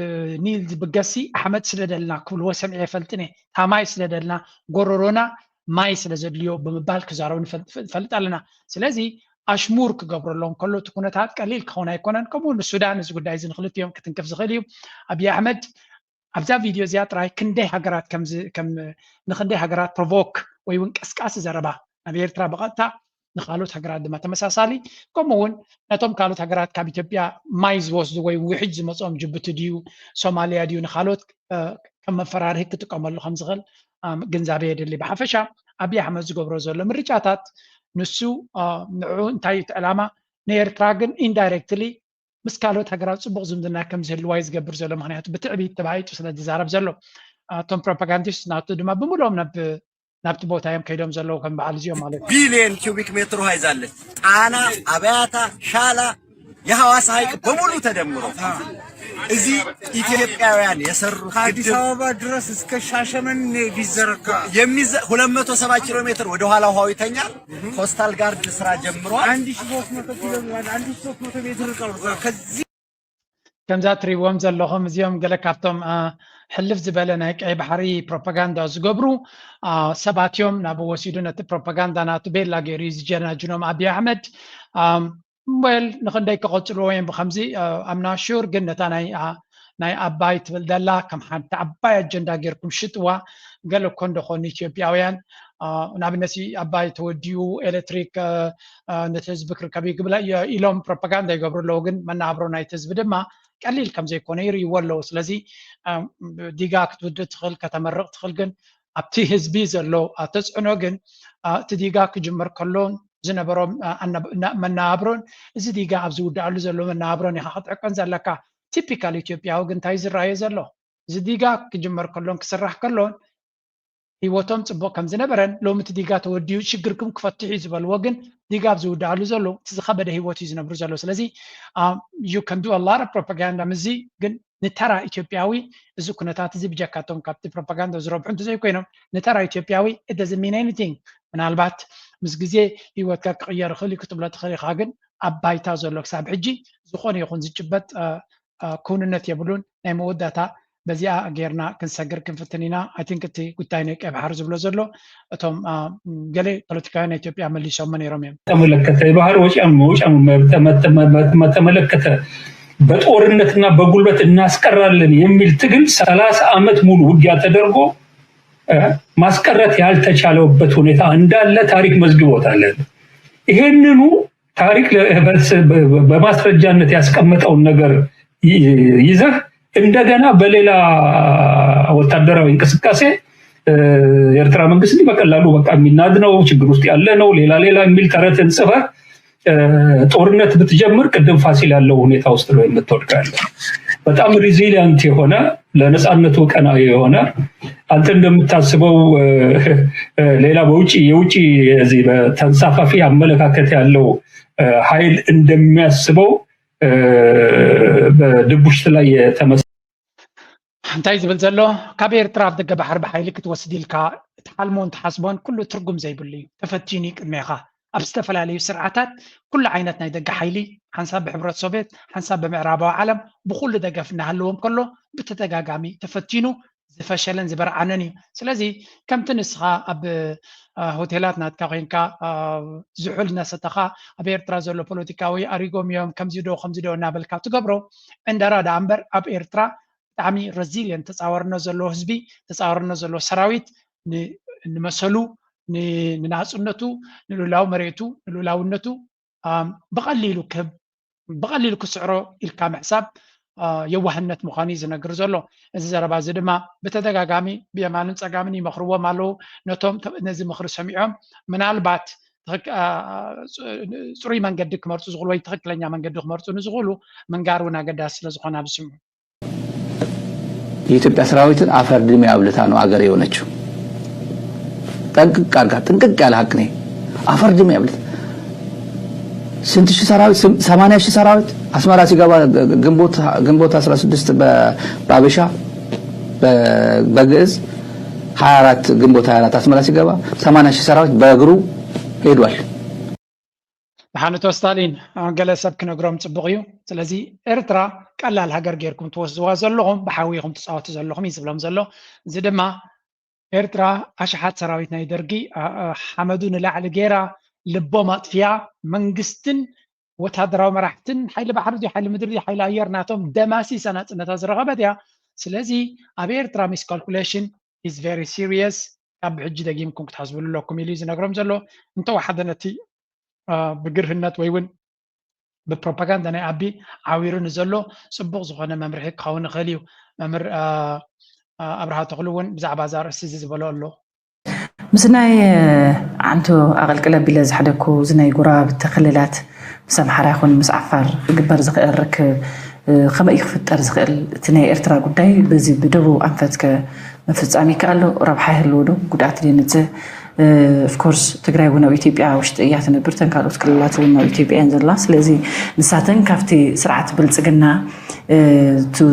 S2: ኒል ዝብገሲ ሓመድ ስለደልና ክብልዎ ሰምዒ የፈልጥን እየ እታ ማይ ስለደልና ጎረሮና ማይ ስለዘድልዮ ብምባል ክዛረቡ ንፈልጥ ኣለና ስለዚ ኣሽሙር ክገብረሎም ከሎ እቲ ኩነታት ቀሊል ክኸውን ኣይኮነን ከምኡ ንሱዳን እዚ ጉዳይ እዚ ንክልቲኦም ክትንክፍ ዝኽእል እዩ ኣብዪ ኣሕመድ ኣብዛ ቪድዮ እዚኣ ጥራይ ክንደይ ሃገራት ንክንደይ ሃገራት ፕሮቮክ ወይ እውን ቀስቃሲ ዘረባ ናብ ኤርትራ ብቐጥታ ንካልኦት ሃገራት ድማ ተመሳሳሊ ከምኡውን ነቶም ካልኦት ሃገራት ካብ ኢትዮጵያ ማይ ዝወስዱ ወይ ውሕጅ ዝመፅኦም ጅቡቲ ድዩ ሶማልያ ድዩ ንካልኦት ከም መፈራርሒ ክጥቀመሉ ከም ዝኽእል ግንዛቤ የድሊ ብሓፈሻ ኣብዪ ኣሕመድ ዝገብሮ ዘሎ ምርጫታት ንሱ ንዑ እንታይ እቲ ዕላማ ንኤርትራ ግን ኢንዳይሬክትሊ ምስ ካልኦት ሃገራት ፅቡቅ ዝምድና ከም ዝህልዋ እዩ ዝገብር ዘሎ ምክንያቱ ብትዕቢት ተባሂጡ ስለ ዝዛረብ ዘሎ እቶም ፕሮፓጋንዲስት ናቱ ድማ ብምልኦም ናብቲ ቦታ እዮም ከይዶም ዘለዉ ከም በዓል እዚኦም ማለት እዩ
S16: ቢልየን ኪዩቢክ ሜትር ውሃ ይዛለች ጣና አብያታ ሻላ የሐዋሳ ሐይቅ በሙሉ ተደምሮ እዚህ ኢትዮጵያውያን የሰሩት አዲስ አበባ ድረስ እስከ ሻሸመኔ ቢዘረጋ 270 ኪሎ ሜትር ወደ ኋላ ውሃው ይተኛል ኮስታል ጋርድ ስራ ጀምሯል 1300 ሜትር ከዚህ
S2: ከምዛ ትሪእዎም ዘለኹም እዚኦም ገለ ካብቶም ሕልፍ ዝበለ ናይ ቀይ ባሕሪ ፕሮፓጋንዳ ዝገብሩ ሰባት እዮም ናብ ወሲዱ ነቲ ፕሮፓጋንዳ ናቱ ቤላ ገይሩ እዩ ዝጀናጅኖም ኣብዪ ኣሕመድ ወል ንክንደይ ክቐፅልዎ እዮም ብከምዚ ኣምና ሹር ግን ነታ ናይ ኣባይ ትብል ዘላ ከም ሓንቲ ዓባይ ኣጀንዳ ጌርኩም ሽጥዋ ገለ እኮ እንደኾኑ ኢትዮጵያውያን ንኣብነት ኣባይ ተወዲኡ ኤሌክትሪክ ነቲ ህዝቢ ክርከብ ይግብላ ኢሎም ፕሮፓጋንዳ ይገብሩ ኣለዉ ግን መናብሮ ናይቲ ህዝቢ ድማ ቀሊል ከም ዘይኮነ ይርእይዎ ኣለዉ ስለዚ ዲጋ ክትውድእ ትኽእል ከተመርቕ ትኽእል ግን ኣብቲ ህዝቢ ዘሎ ተፅዕኖ ግን እቲ ዲጋ ክጅመር ከሎን ዝነበሮም መናብሮን እዚ ዲጋ ኣብ ዝውዳእሉ ዘሎ መናብሮን ኢኻ ክትዕቀን ዘለካ ቲፒካል ኢትዮጵያዊ ግን እንታይ ዝረኣዮ ዘሎ እዚ ዲጋ ክጅመር ከሎን ክስራሕ ከሎን ሂወቶም ፅቡቅ ከም ዝነበረን ሎሚ እቲ ዲጋ ተወዲኡ ሽግርኩም ክፈትሑ እዩ ዝበልዎ ግን ዲጋ ኣብ ዝውዳእሉ ዘሎ እቲ ዝኸበደ ሂወት እዩ ዝነብሩ ዘሎ ስለዚ ዩ ከን ዱ ላር ፕሮፓጋንዳ ምዚ ግን ንተራ ኢትዮጵያዊ እዚ ኩነታት እዚ ብጀካቶም ካብቲ ፕሮፓጋንዳ ዝረብሑ እንተዘይኮይኖም ንተራ ኢትዮጵያዊ it doesn't mean anything ምናልባት ምስ ግዜ ሂወትካ ክቅየር ይኽእል እዩ ክትብሎ ትኽእል ኢኻ ግን ኣብ ባይታ ዘሎ ክሳብ ሕጂ ዝኾነ ይኹን ዝጭበጥ ክውንነት የብሉን ናይ መወዳእታ በዚያ ጌርና ክንሰግር ክንፍትኒና አይ ቲንክ እቲ ጉዳይ ናይ ቀይ ባህር ዝብሎ ዘሎ እቶም ገለ ፖለቲካውያን ኢትዮጵያ መሊሶም ነይሮም እዮም
S17: ተመለከተ የባህር ወጪም ተመለከተ በጦርነትና በጉልበት እናስቀራለን የሚል ትግል 30 ዓመት ሙሉ ውጊያ ተደርጎ ማስቀረት ያልተቻለበት ሁኔታ እንዳለ ታሪክ መዝግቦታል ይሄንኑ ታሪክ በማስረጃነት ያስቀመጠው ነገር ይዘህ እንደገና በሌላ ወታደራዊ እንቅስቃሴ የኤርትራ መንግስት በቀላሉ በቃ የሚናድ ነው ችግር ውስጥ ያለ ነው ሌላ የሚል ተረትን ጽፈህ ጦርነት ብትጀምር ቅድም ፋሲል ያለው ሁኔታ ውስጥ ነው የምትወድቃለ በጣም ሪዚሊየንት የሆነ ለነጻነቱ ቀናኢ የሆነ አንተ እንደምታስበው ሌላ የውጪ እዚህ በተንሳፋፊ አመለካከት ያለው ኃይል እንደሚያስበው በድቡሽት ላይ
S2: እንታይ ዝብል ዘሎ ካብ ኤርትራ ኣብ ደገ ባሕሪ ብሓይሊ ክትወስድ ኢልካ እትሓልሞን ትሓስቦን ኩሉ ትርጉም ዘይብሉ እዩ ተፈቲኑ ቅድሜኻ ኣብ ዝተፈላለዩ ስርዓታት ኩሉ ዓይነት ናይ ደገ ሓይሊ ሓንሳብ ብሕብረት ሶቪየት ሓንሳብ ብምዕራባዊ ዓለም ብኩሉ ደገፍ እናሃለዎም ከሎ ብተደጋጋሚ ተፈቲኑ ዝፈሸለን ዝበርዓነን እዩ ስለዚ ከምቲ ንስኻ ኣብ ሆቴላት ናትካ ኮይንካ ዝሑል ነሰተኻ ኣብ ኤርትራ ዘሎ ፖለቲካዊ ኣሪጎም እዮም ከምዚ ዶ እናበልካ ትገብሮ እንደራ ዳ እምበር ኣብ ኤርትራ ብጣዕሚ ሬዚሊየንት ተፃወርነት ዘሎ ህዝቢ ተፃወርነት ዘሎ ሰራዊት ንመሰሉ ንናጽነቱ ንሉላው መሬቱ ንሉላውነቱ بقليل كسعره إلكام حساب የዋህነት ምዃኑ ዝነግር ዘሎ እዚ ዘረባ እዚ ድማ በተደጋጋሚ ብየማንን ፀጋምን ይመኽርዎ ማለው ነቶም ነዚ ምኽሪ ሰሚዖም ምናልባት ፅሩይ መንገዲ ክመርፁ ዝኽእሉ ወይ ትክክለኛ መንገዲ ክመርፁ ንዝኽእሉ መንጋሩን አገዳሲ ስለዝኾነ አብስሙ
S18: የኢትዮጵያ ሰራዊትን አፈር ድሜ አብልታ ነው አገር የሆነችው ጥንቅቅ ያለ ሀቅ ነው አፈር ድሜ አብልታ ስንት ሺህ ሰራዊት 80 ሺህ ሰራዊት አስመራ ሲገባ ግንቦት 16 በአበሻ በግዕዝ 24 ግንቦት 24 አስመራ ሲገባ 80 ሺህ ሰራዊት በእግሩ ሄዷል
S2: ሓንቶ ስታሊን ገለሰብ ክነግሮም ጽቡቕ እዩ ስለዚ ኤርትራ ቀላል ሃገር ጌርኩም ትወስድዋ ዘለኹም ብሓዊኹም ትፃወቱ ዘለኹም ይዝብሎም ዘሎ እዚ ድማ ኤርትራ ኣሽሓት ሰራዊት ናይ ደርጊ ሓመዱ ንላዕሊ ጌራ ልቦ ማጥፊያ መንግስትን ወታደራዊ መራሕትን ሓይሊ ባሕሪ ሓይሊ ምድሪ ሓይሊ ኣየር ናቶም ደማሲ ሰናጽነታ ዝረኸበት እያ ስለዚ ኣብ ኤርትራ ሚስ ካልኩሌሽን is very serious ኣብ ሕጂ ደጊምኩም ክትሓስብሉ ኣለኩም ኢሉ ዝነግሮም ዘሎ እንተወሓደ ነቲ ብግርህነት ወይ እውን ብፕሮፓጋንዳ ናይ ኣቢ ዓዊሩ ንዘሎ ጽቡቕ ዝኾነ መምርሒ ክኸውን ይኽእል እዩ መምህር ኣብርሃ ተኽሉ እውን ብዛዕባ ዛርእሲ እዚ ዝበሎ ኣሎ
S19: ምስናይ ዓንቶ ኣቐልቅለ ቢለ ዝሓደኩ ዝናይ ጉራብ ተኽልላት ምስ ኣምሓራ ይኹን ምስ ዓፋር ግበር ዝኽእል ርክብ ከመይ ክፍጠር ዝኽእል እቲ ናይ ኤርትራ ጉዳይ በዚ ብደቡብ ኣንፈት መፍጻሚ ከኣሎ ረብሓ ይህልዎ ዶ ጉድኣት ድንጽ of course ትግራይ እውን ኣብ ኢትዮጵያ ውሽጢ እያ ትነብር ተንካልኦት ክልላት እውን ኣብ ኢትዮጵያ እየን ዘላ ስለዚ ንሳተን ካብቲ ስርዓት ብልጽግና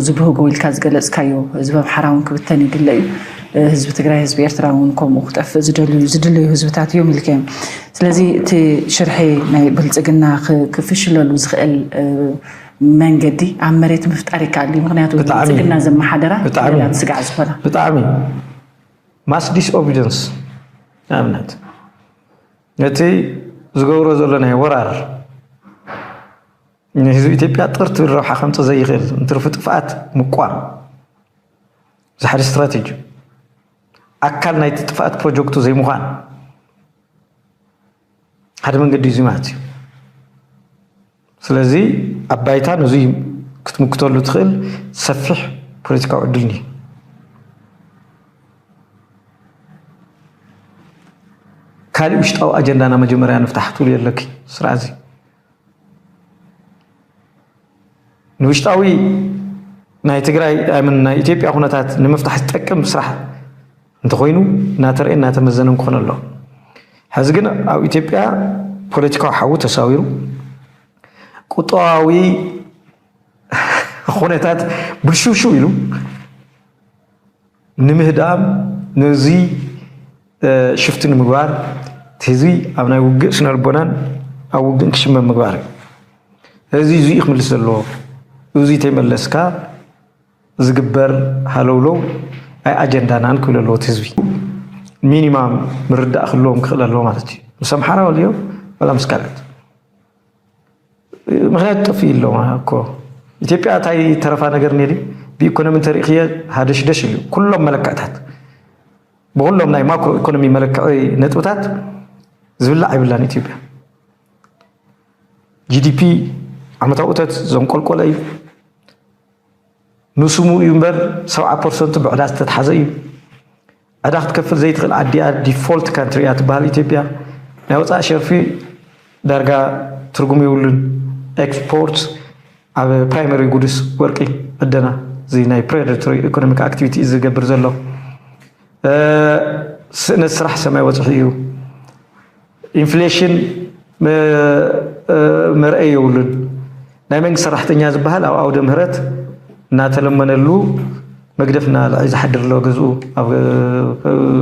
S19: ዝብህጎ ኢልካ ዝገለጽካዮ ህዝቢ ኣምሓራ እውን ክብተን ይግለ እዩ ህዝቢ ትግራይ ህዝቢ ኤርትራ እውን ከምኡ ክጠፍእ ዝድልዩ ህዝብታት እዮም ኢልካ እዮም ስለዚ እቲ ሽርሒ ናይ ብልጽግና ክፍሽለሉ ዝኽእል መንገዲ ኣብ መሬት ምፍጣር ይከኣል ምክንያቱ ብልጽግና ዘመሓደራ ሌላ ስጋዕ ዝኾና
S20: ብጣዕሚ ማስ ዲስኦቢደንስ አምነት ነቲ ዝገብሮ ዘሎ ናይ ወራር ንህዝቢ ኢትዮጵያ ጥርት ረብሓ ከምፅ ዘይኽእል እንትርፊ ጥፍኣት ምቋም ዝሓደ ስትራቴጂ ኣካል ናይቲ ጥፍኣት ፕሮጀክቱ ዘይምዃን ሓደ መንገዲ እዩ ማለት እዩ ስለዚ ኣብ ባይታ ነዚ ክትምክተሉ ትኽእል ሰፊሕ ፖለቲካዊ ዕድል እኒአ ካልእ ውሽጣዊ ኣጀንዳና መጀመርያ ንፍታሕ ትብሉ የለኪ ስራ እዚ ንውሽጣዊ ናይ ትግራይ ኣምን ናይ ኢትዮጵያ ኩነታት ንምፍታሕ ዝጠቅም ስራሕ እንተኮይኑ እናተርአየ እናተመዘነ ክኾን ኣሎ ሕዚ ግን ኣብ ኢትዮጵያ ፖለቲካዊ ሓዊ ተሳዊሩ ቁጠባዊ ኩነታት ብልሽውሽው ኢሉ ንምህዳም ነዚ ሽፍት ንምግባር ህዝቢ ኣብ ናይ ውግእ ስነ ልቦናን ኣብ ውግእ ክሽመም ምግባር እዚ እዚ ክምልስ ዘለዎ እዚ ተመለስካ ዝግበር ሃለውሎ ኣይ ኣጀንዳና ንክብል ኣለዎ ህዝቢ ሚኒማም ምርዳእ ክህልዎም ክኽእል ኣለዎ ማለት እዩ ምስ ኣምሓራ ወልዮ ወላ ምስ ካልኦት ምክንያቱ ጠፍኡ ኣለዎ እኮ ኢትዮጵያ እንታይ ተረፋ ነገር ነይሩ ብኢኮኖሚ እንተሪእኽየ ሃደሽደሽ እዩ ኩሎም መለክዕታት ብኩሎም ናይ ማክሮ ኢኮኖሚ መለክዒ ነጥብታት ዝብላዕ ይብላን ኢትዮጵያ ጂዲፒ ዓመታዊ እቶት ዘንቆልቆለ እዩ ንስሙ እዩ እምበር 70% ብዕዳ ዝተተሓዘ እዩ ዕዳ ክትከፍል ዘይትኽእል ዓዲኣ ዲፎልት ካንትሪ እያ ትበሃል ኢትዮጵያ ናይ ወፃኢ ሸርፊ ዳርጋ ትርጉም የብሉን ኤክስፖርት ኣብ ፕራይመሪ ጉድስ ወርቂ ዕደና እዚ ናይ ፕሬደቶሪ ኢኮኖሚክ ኣክቲቪቲ ዝገብር ዘሎ ስእነት ስራሕ ሰማይ ወፅሒ እዩ ኢንፍሌሽን መርአይ የብሉን ናይ መንግስቲ ሰራሕተኛ ዝበሃል ኣብ ኣውደ ምህረት እናተለመነሉ መግደፍና ልዕሊ ዝሓድር ሎ ገዝኡ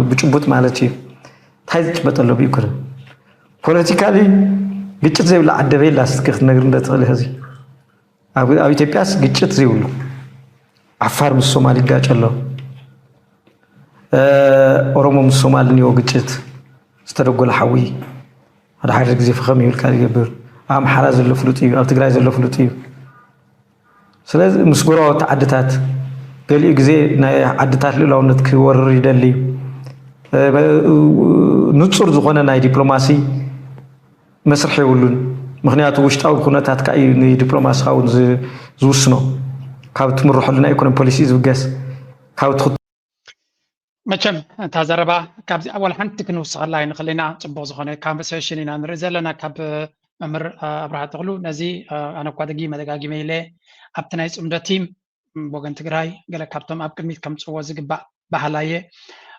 S20: ብጭቡጥ ማለት እዩ እንታይ ዝጭበጥ ኣሎ ብኢኮኖሚ ፖለቲካሊ ግጭት ዘይብላ ዓደበ የላ ስትክ ክትነግር እንደትኽእል ህዚ ኣብ ኢትዮጵያስ ግጭት ዘይብሉ ዓፋር ምስ ሶማሊ ይጋጭ ኣሎ ኦሮሞ ምስ ሶማሊ እኒኦ ግጭት ዝተደጎለ ሓዊ ሓደ ግዜ ፍኸም ይብልካ ይገብር ኣብ ኣምሓራ ዘሎ ፍሉጥ እዩ ኣብ ትግራይ ዘሎ ፍሉጥ እዩ ስለዚ ምስ ጎረቤት ዓድታት ገሊኡ ግዜ ናይ ዓድታት ልዕላውነት ክወርር ይደሊ ንጹር ዝኾነ ናይ ዲፕሎማሲ መስርሕ የብሉን ምክንያቱ ውሽጣዊ ኩነታት ከዓ እዩ ንዲፕሎማሲ ካውን ዝውስኖ ካብ ትምርሐሉ ናይ ኢኮኖሚ ፖሊሲ ዝብገስ ካብ
S2: መቸም እታ ዘረባ ካብዚ ኣወል ሓንቲ ክንውስኸላ ይንኽእል ኢና ፅቡቕ ዝኾነ ካንቨርሴሽን ኢና ንርኢ ዘለና ካብ መምህር ኣብርሃ ተኽሉ ነዚ ኣነ እኳ ደጋጊመ ኢለ ኣብቲ ናይ ፅምዶ ቲም ወገን ትግራይ ገለ ካብቶም ኣብ ቅድሚት ከምፅዎ ዝግባእ ባህላየ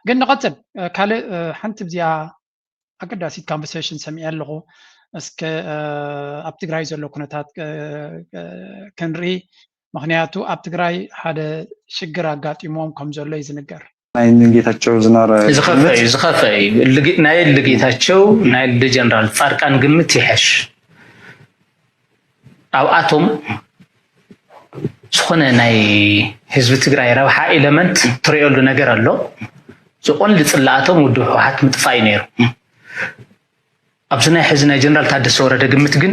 S2: ግን ንቐፅል ካልእ ሓንቲ ብዚኣ ኣገዳሲት ካንቨርሴሽን ሰሚዐ ኣለኹ እስከ ኣብ ትግራይ ዘሎ ኩነታት ክንርኢ ምክንያቱ ኣብ ትግራይ ሓደ ሽግር ኣጋጢሞም ከም ዘሎ እዩ ዝንገር
S21: ናይ ጌታቸው ዝነበረ
S22: ዝኸፈ እዩ ናይ ጌታቸው ናይ ጀነራል ጻድቃን ግምት ይሐሽ ኣብኣቶም ዝኾነ ናይ ህዝቢ ትግራይ ረብሓ ኤለመንት ትሪኦሉ ነገር ኣሎ ዝቆን ልፅላኣቶም ውድብ ህወሓት ምጥፋእ እዩ ነይሩ ኣብዚ ናይ ሕዚ ናይ ጀነራል ታደሰ ወረደ ግምት ግን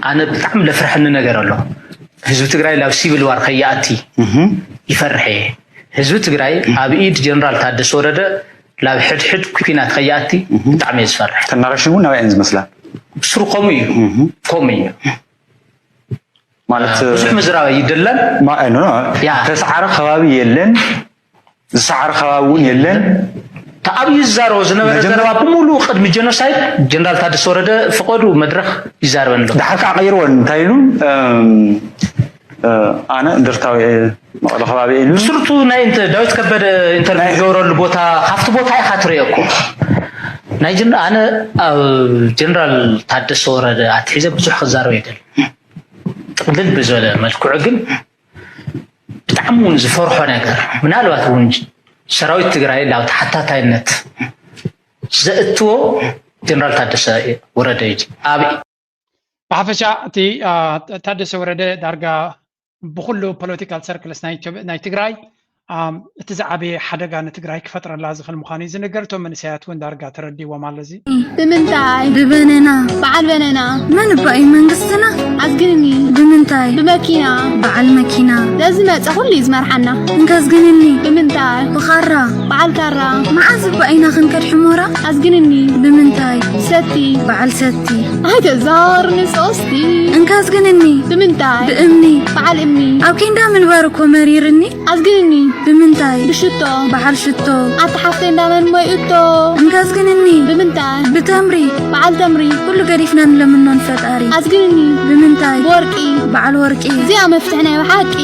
S22: ኣነ ብጣዕሚ ለፍርሐኒ ነገር ኣሎ ህዝቢ ትግራይ ላብ ሲቪል ዋር ከይኣቲ ይፈርሐ ህዝቢ ትግራይ ኣብ ኢድ ጀነራል ታደሰ ወረደ ላብ ሕድሕድ ኩናት ከይኣቲ ብጣዕሚ እየ ዝፈርሕ
S21: ተናረሽን እውን ናብአን ዝመስላ
S22: ብስሩ ከምኡ እዩ
S21: ማለት
S22: ብዙሕ ምዝራብ ይደለን
S21: ተሰዓረ ከባቢ የለን ዝሰዓረ ከባቢ እውን የለን
S22: ተኣብዩ ዝዛረቦ ዝነበረ ዘረባ ብሙሉእ ቅድሚ ጀኖሳይድ ጀነራል ታደሰ ወረደ ፍቀዱ መድረክ ይዛረበን ኣሎ
S21: ድሓር ከዓ ቀይርዎን እንታይ ኢሉ ኣነ እንደርታዊ መቐለ ከባቢ ኢሉ
S22: ብስርቱ ናይ ዳዊት ከበደ ኢንተርቪው ገበረሉ ቦታ ካብቲ ቦታ ኢኻ ትሪኦ እኮ ናይ ኣነ ጀነራል ታደሰ ወረደ ኣትሒዘ ብዙሕ ክዛረብ የደል ጥቅልል ብዝበለ መልክዑ ግን ብጣዕሚ እውን ዝፈርሖ ነገር ምናልባት እውን ሰራዊት ትግራይ ላብ ተሓታታይነት ዘእትዎ ጀነራል ታደሰ ወረደ እዩ ኣብ
S2: ብሓፈሻ እቲ ታደሰ ወረደ ዳርጋ ብኩሉ ፖለቲካል ሰርክልስ ናይ ትግራይ እቲ ዝዓበየ ሓደጋ ንትግራይ ክፈጥረላ ዝኽእል ምዃኑ እዩ ዝነገር እቶም መንእሰያት እውን ዳርጋ ተረዲዎም ኣሎ እዚ
S1: ብምንታይ ብበነና በዓል በነና መን ባይ መንግስትና ኣዝግንኒ ብምንታይ ብመኪና በዓል መኪና ለዚ መፀ ኩሉ እዩ ዝመርሓና እንከዝግንኒ ብምንታይ ብኻራ በዓል ካራ መዓዝ ባይና ክንከድ ሕሞራ ኣዝግንኒ ብምንታይ ሰቲ በዓል ሰቲ ኣይተዛርኒ ሶስቲ እንከዝግንኒ ብምንታይ ብእምኒ በዓል እምኒ ኣብ ኬንዳ ምንባር እኮ መሪርኒ ኣዝግንኒ ብምንታይ ብሽቶ በዓል ሽቶ ኣተሓፍተ እንዳመን ሞይእቶ እንከዝግንኒ ብምንታይ ብተምሪ በዓል ተምሪ ኩሉ ገዲፍና ንለምኖን ፈጣሪ ኣዝግንኒ ብምንታይ ብወርቂ በዓል ወርቂ እዚኣ መፍትሕ ናይ ሓቂ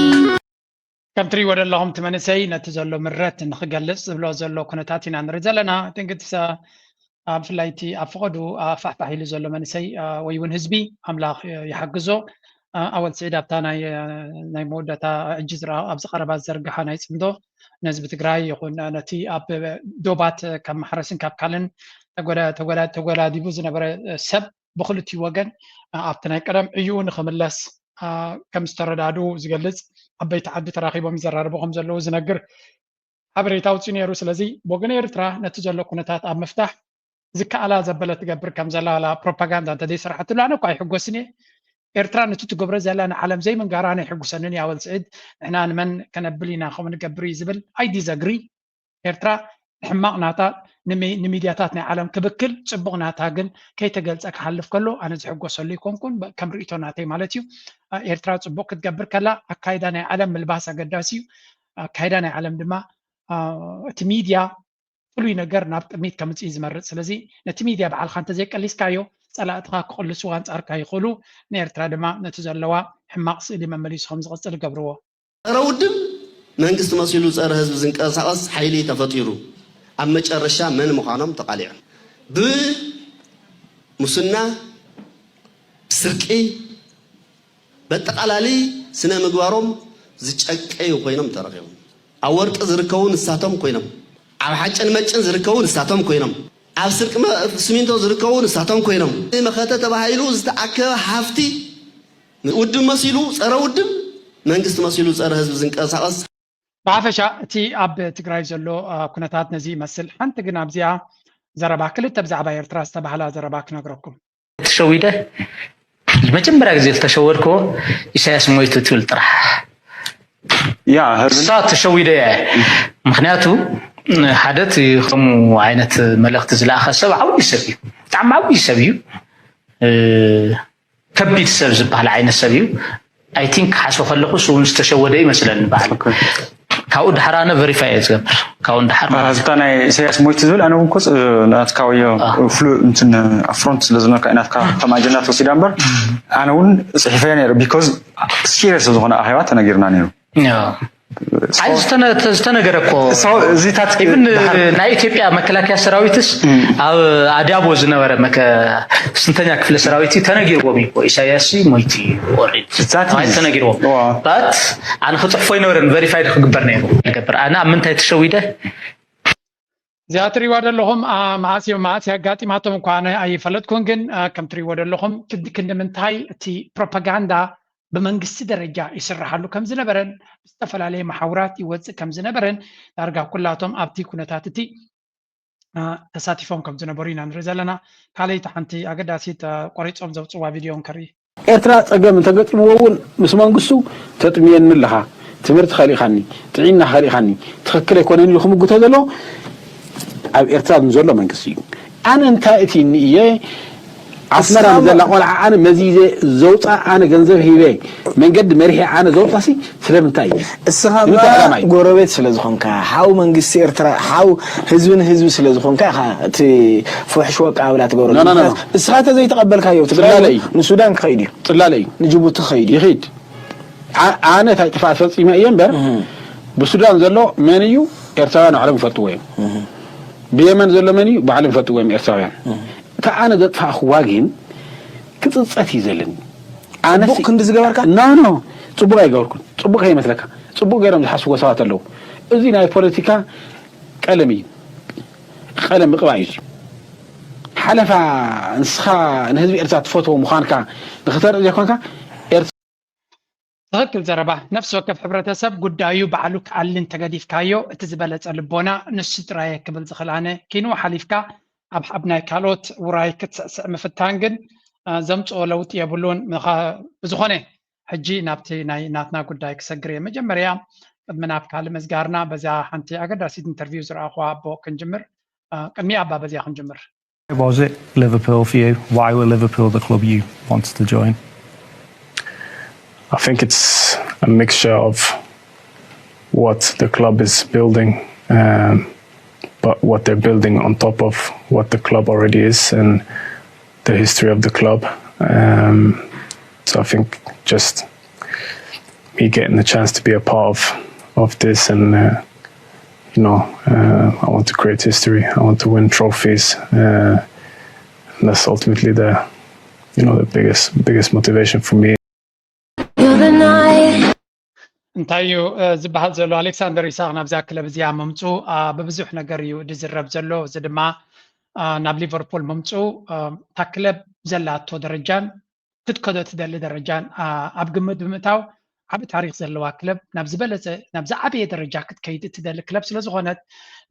S2: ከም ትሪእዎ ዘለኹም እቲ መንእሰይ ነቲ ዘሎ ምረት ንክገልፅ ዝብሎ ዘሎ ኩነታት ኢና ንርኢ ዘለና ድንግት ብፍላይ እቲ ኣብ ፍቐዱ ፋሕፋሕ ኢሉ ዘሎ መንእሰይ ወይ እውን ህዝቢ ኣምላኽ ይሓግዞ ኣወል ስዒድ ኣብታ ናይ መወዳእታ ዕጂ ኣብ ዝቐረባ ዝዘርግሓ ናይ ፅምዶ ንህዝቢ ትግራይ ይኹን ነቲ ኣብ ዶባት ካብ ማሕረስን ካብ ካልእን ተጎላዲቡ ዝነበረ ሰብ ብክልቲኡ ወገን ኣብቲ ናይ ቀደም ዕዩኡ ንክምለስ ከም ዝተረዳዱ ዝገልጽ ዓበይቲ ዓዲ ተራኺቦም ይዘራርብዎም ዘለዉ ዝነግር ሓበሬታ ውፅኡ ነይሩ ስለዚ ብወገን ኤርትራ ነቲ ዘሎ ኩነታት ኣብ ምፍታሕ ዝከኣላ ዘበለ ትገብር ከም ዘላ ፕሮፓጋንዳ እንተዘይስራሕትሉ ኣነ እኳ ይሕጎስኒ እየ ኤርትራ ነቲ ትገብሮ ዘላ ንዓለም ዘይምንጋራነ ይሕጉሰንን ያወል ስዕድ ንሕና ንመን ከነብል ኢና ከምኡ ንገብር እዩ ዝብል ኣይ ዲስኣግሪ ኤርትራ ሕማቕ ናታ ንሚድያታት ናይ ዓለም ክብክል ፅቡቕ ናታ ግን ከይተገልፀ ክሓልፍ ከሎ ኣነ ዝሕጎሰሉ ይኮንኩን ከም ርእቶ ናተይ ማለት እዩ ኤርትራ ፅቡቕ ክትገብር ከላ ኣካይዳ ናይ ዓለም ምልባስ ኣገዳሲ እዩ ኣካይዳ ናይ ዓለም ድማ እቲ ሚድያ ፍሉይ ነገር ናብ ቅድሚት ከምፅእ ዝመርፅ ስለዚ ነቲ ሚድያ በዓልካ እንተዘይቀሊስካዮ ፀላእትካ ክቕልስዋ አንፃርካ ይኽእሉ ንኤርትራ ድማ ነቲ ዘለዋ ሕማቕ ስእሊ መመሊሱ ከም ዝቐፅል ገብርዎ
S3: ጸረ ውድብ መንግስቲ መሲሉ ጸረ ህዝቢ ዝንቀሳቐስ ሓይሊ ተፈጢሩ ኣብ መጨረሻ መን ምዃኖም ተቃሊዑ ብሙስና ስርቂ በጠቃላሊ ስነ ምግባሮም ዝጨቀዩ ኮይኖም ተረኺቦም ኣብ ወርቂ ዝርከቡ ንሳቶም ኮይኖም ኣብ ሓጭን መጭን ዝርከቡ ንሳቶም ኮይኖም ኣብ ስርቂ ስሚንቶ ዝርከቡ ንሳቶም ኮይኖም መኸተ ተባሂሉ ዝተኣከበ ሃፍቲ ውድብ መሲሉ ጸረ ውድብ መንግስቲ መሲሉ ጸረ ህዝቢ ዝንቀሳቐስ
S2: ብሓፈሻ እቲ ኣብ ትግራይ ዘሎ ኩነታት ነዚ ይመስል ሓንቲ ግን ኣብዚኣ ዘረባ ክልተ ብዛዕባ ኤርትራ ዝተባህላ ዘረባ ክነግረኩም
S22: ተሸዊደ መጀመርያ ግዜ ዝተሸወድኮ ኢሳያስ ሞይቱ ትብል ጥራሕ
S21: ያ
S22: ህርሳ ተሸዊደ ምክንያቱ ሓደት ከምኡ ዓይነት መልእኽቲ ዝለኣኸ ሰብ ዓብዪ ሰብ እዩ ብጣዕሚ ዓብዪ ሰብ እዩ ከቢድ ሰብ ዝበሃል ዓይነት ሰብ እዩ ኣይ ቲንክ ሓስቦ ከለኹ እሱውን ዝተሸወደ ይመስለኒ በዓል ካብኡ ድሓራነ ቨሪፋይ እየ ዝገብር ካብኡ ድሓር
S21: እታ ናይ ኢሳያስ ሞይቱ ዝብል ኣነ እውን ኮፅ ናትካ ወዮ ፍሉ እንትን ኣፍሮንት ስለዝነበርካ ናትካ ከም ኣጀንዳ ተወሲዳ እምበር ኣነ እውን ፅሒፈየ ነይሩ ቢኮዝ ሲሪየስ ዝኾነ ኣኼባ ተነጊርና ነይሩ
S22: አይ ዝተነገረ እኮ
S21: እዚታት
S22: ኢቭን ናይ ኢትዮጵያ መከላከያ ሰራዊትስ ኣብ ኣዳቦ ዝነበረ ስንተኛ ክፍለ ሰራዊት ተነጊርዎም እኮ ኢሳያስ ሞይቲ ኦሬዲ ተነጊርዎም ባት ኣነ ክፅሕፎ ይነበረን ቨሪፋይድ ክግበር ነይሩ ይገብር ኣነ ኣብ ምንታይ ተሸዊደ
S2: እዚኣ ትሪእዋ ዘለኹም መዓስ ኣጋጢማቶም እኳ ኣነ ኣይፈለጥኩን ግን ከም ትሪእዎ ዘለኹም ክንዲ ምንታይ እቲ ፕሮፓጋንዳ بمنجست درجة يسرحلو كم زنبرن استفل عليه محاورات يوزع كم زنبرن دارجة كلاتهم أبتي كنتاتتي تساتيفهم كم زنبرين عن رجالنا كالي تحنتي أقدر أسيت قريت أم زوج سوا فيديو كري
S18: إيرترا أجمع من تقط مول مسمان قصو تتمين من لها تمرت خالي خاني تعيننا خالي خاني تفكر يكون لهم قلت هذا لو إيرترا نزول من قصي أنا انتهيتي إني عسمرة مزلا قول أنا مزيزة زوجة أنا جنزب هيبي من قد مريح أنا زوجة سي سلام تاي
S4: الصحابة قربت سلزخون كا حاو من قصير ترى حاو هزون سلزخون كا تي فوحش وقع ولا تقول
S18: لا الصحابة زي تقبل كايو
S4: تقبل من السودان خيدي
S18: تقبل
S4: نجيبوت خيدي
S18: يخيد أنا تفاعل فلسطين ما ينبر بالسودان زلوا منيو إرتوان علم فتوين بيمن زلوا منيو بعلم فتوين إرتوان كأنا دفع أخواجين كتصاتي زلني أنا
S4: كنت زجاجك
S18: نو صبوا يجوركم صبوا هي مثلك صبوا غيرهم يحسوا وساطة له إذن هاي بوليتيكا كلامي كلام قواعد حلفا نسخة نهزم إرتاح فوتو مخانكا نختار إذا كونكا
S2: تذكر زربا نفس وقف حبرة سب قد أيو بعلوك علن تجديف كايو تزبلت البونا نشط رايك قبل زخلانة كينو حليفكا أبناء كالوت وراي كتس مفتانجن زمت أولوت يبلون بزخانة حجي نابتي ناتنا قد دايك سجري مجمريا من أفكار مزجارنا بزا حنتي أقدر أسيد انترفيوز رأخوا بو كنجمر كمية أبا بزا كنجمر.
S23: Was it Liverpool for you? Why were Liverpool the club you wanted to join?
S24: I think it's a mixture of what the club is building. But what they're building on top of what the club already is and the history of the club. So I think just me getting the chance to be a part of this and, I want to create history. I want to win trophies. And that's ultimately the biggest motivation for me.
S2: انتايو زبحال زلو ألكسندر إساق نبزا كلب زيا ممتو ببزوح نقريو دزرب زلو زدما ناب ليفربول ممتو تاكلب زلاتو درجان ክትከዶ ትደሊ ደረጃን ኣብ ግምት ብምእታው ዓብ ታሪክ ዘለዋ ክለብ ናብ ዝበለፀ ናብ ዝዓበየ ደረጃ ክትከይድ ትደሊ ክለብ ስለ ዝኾነት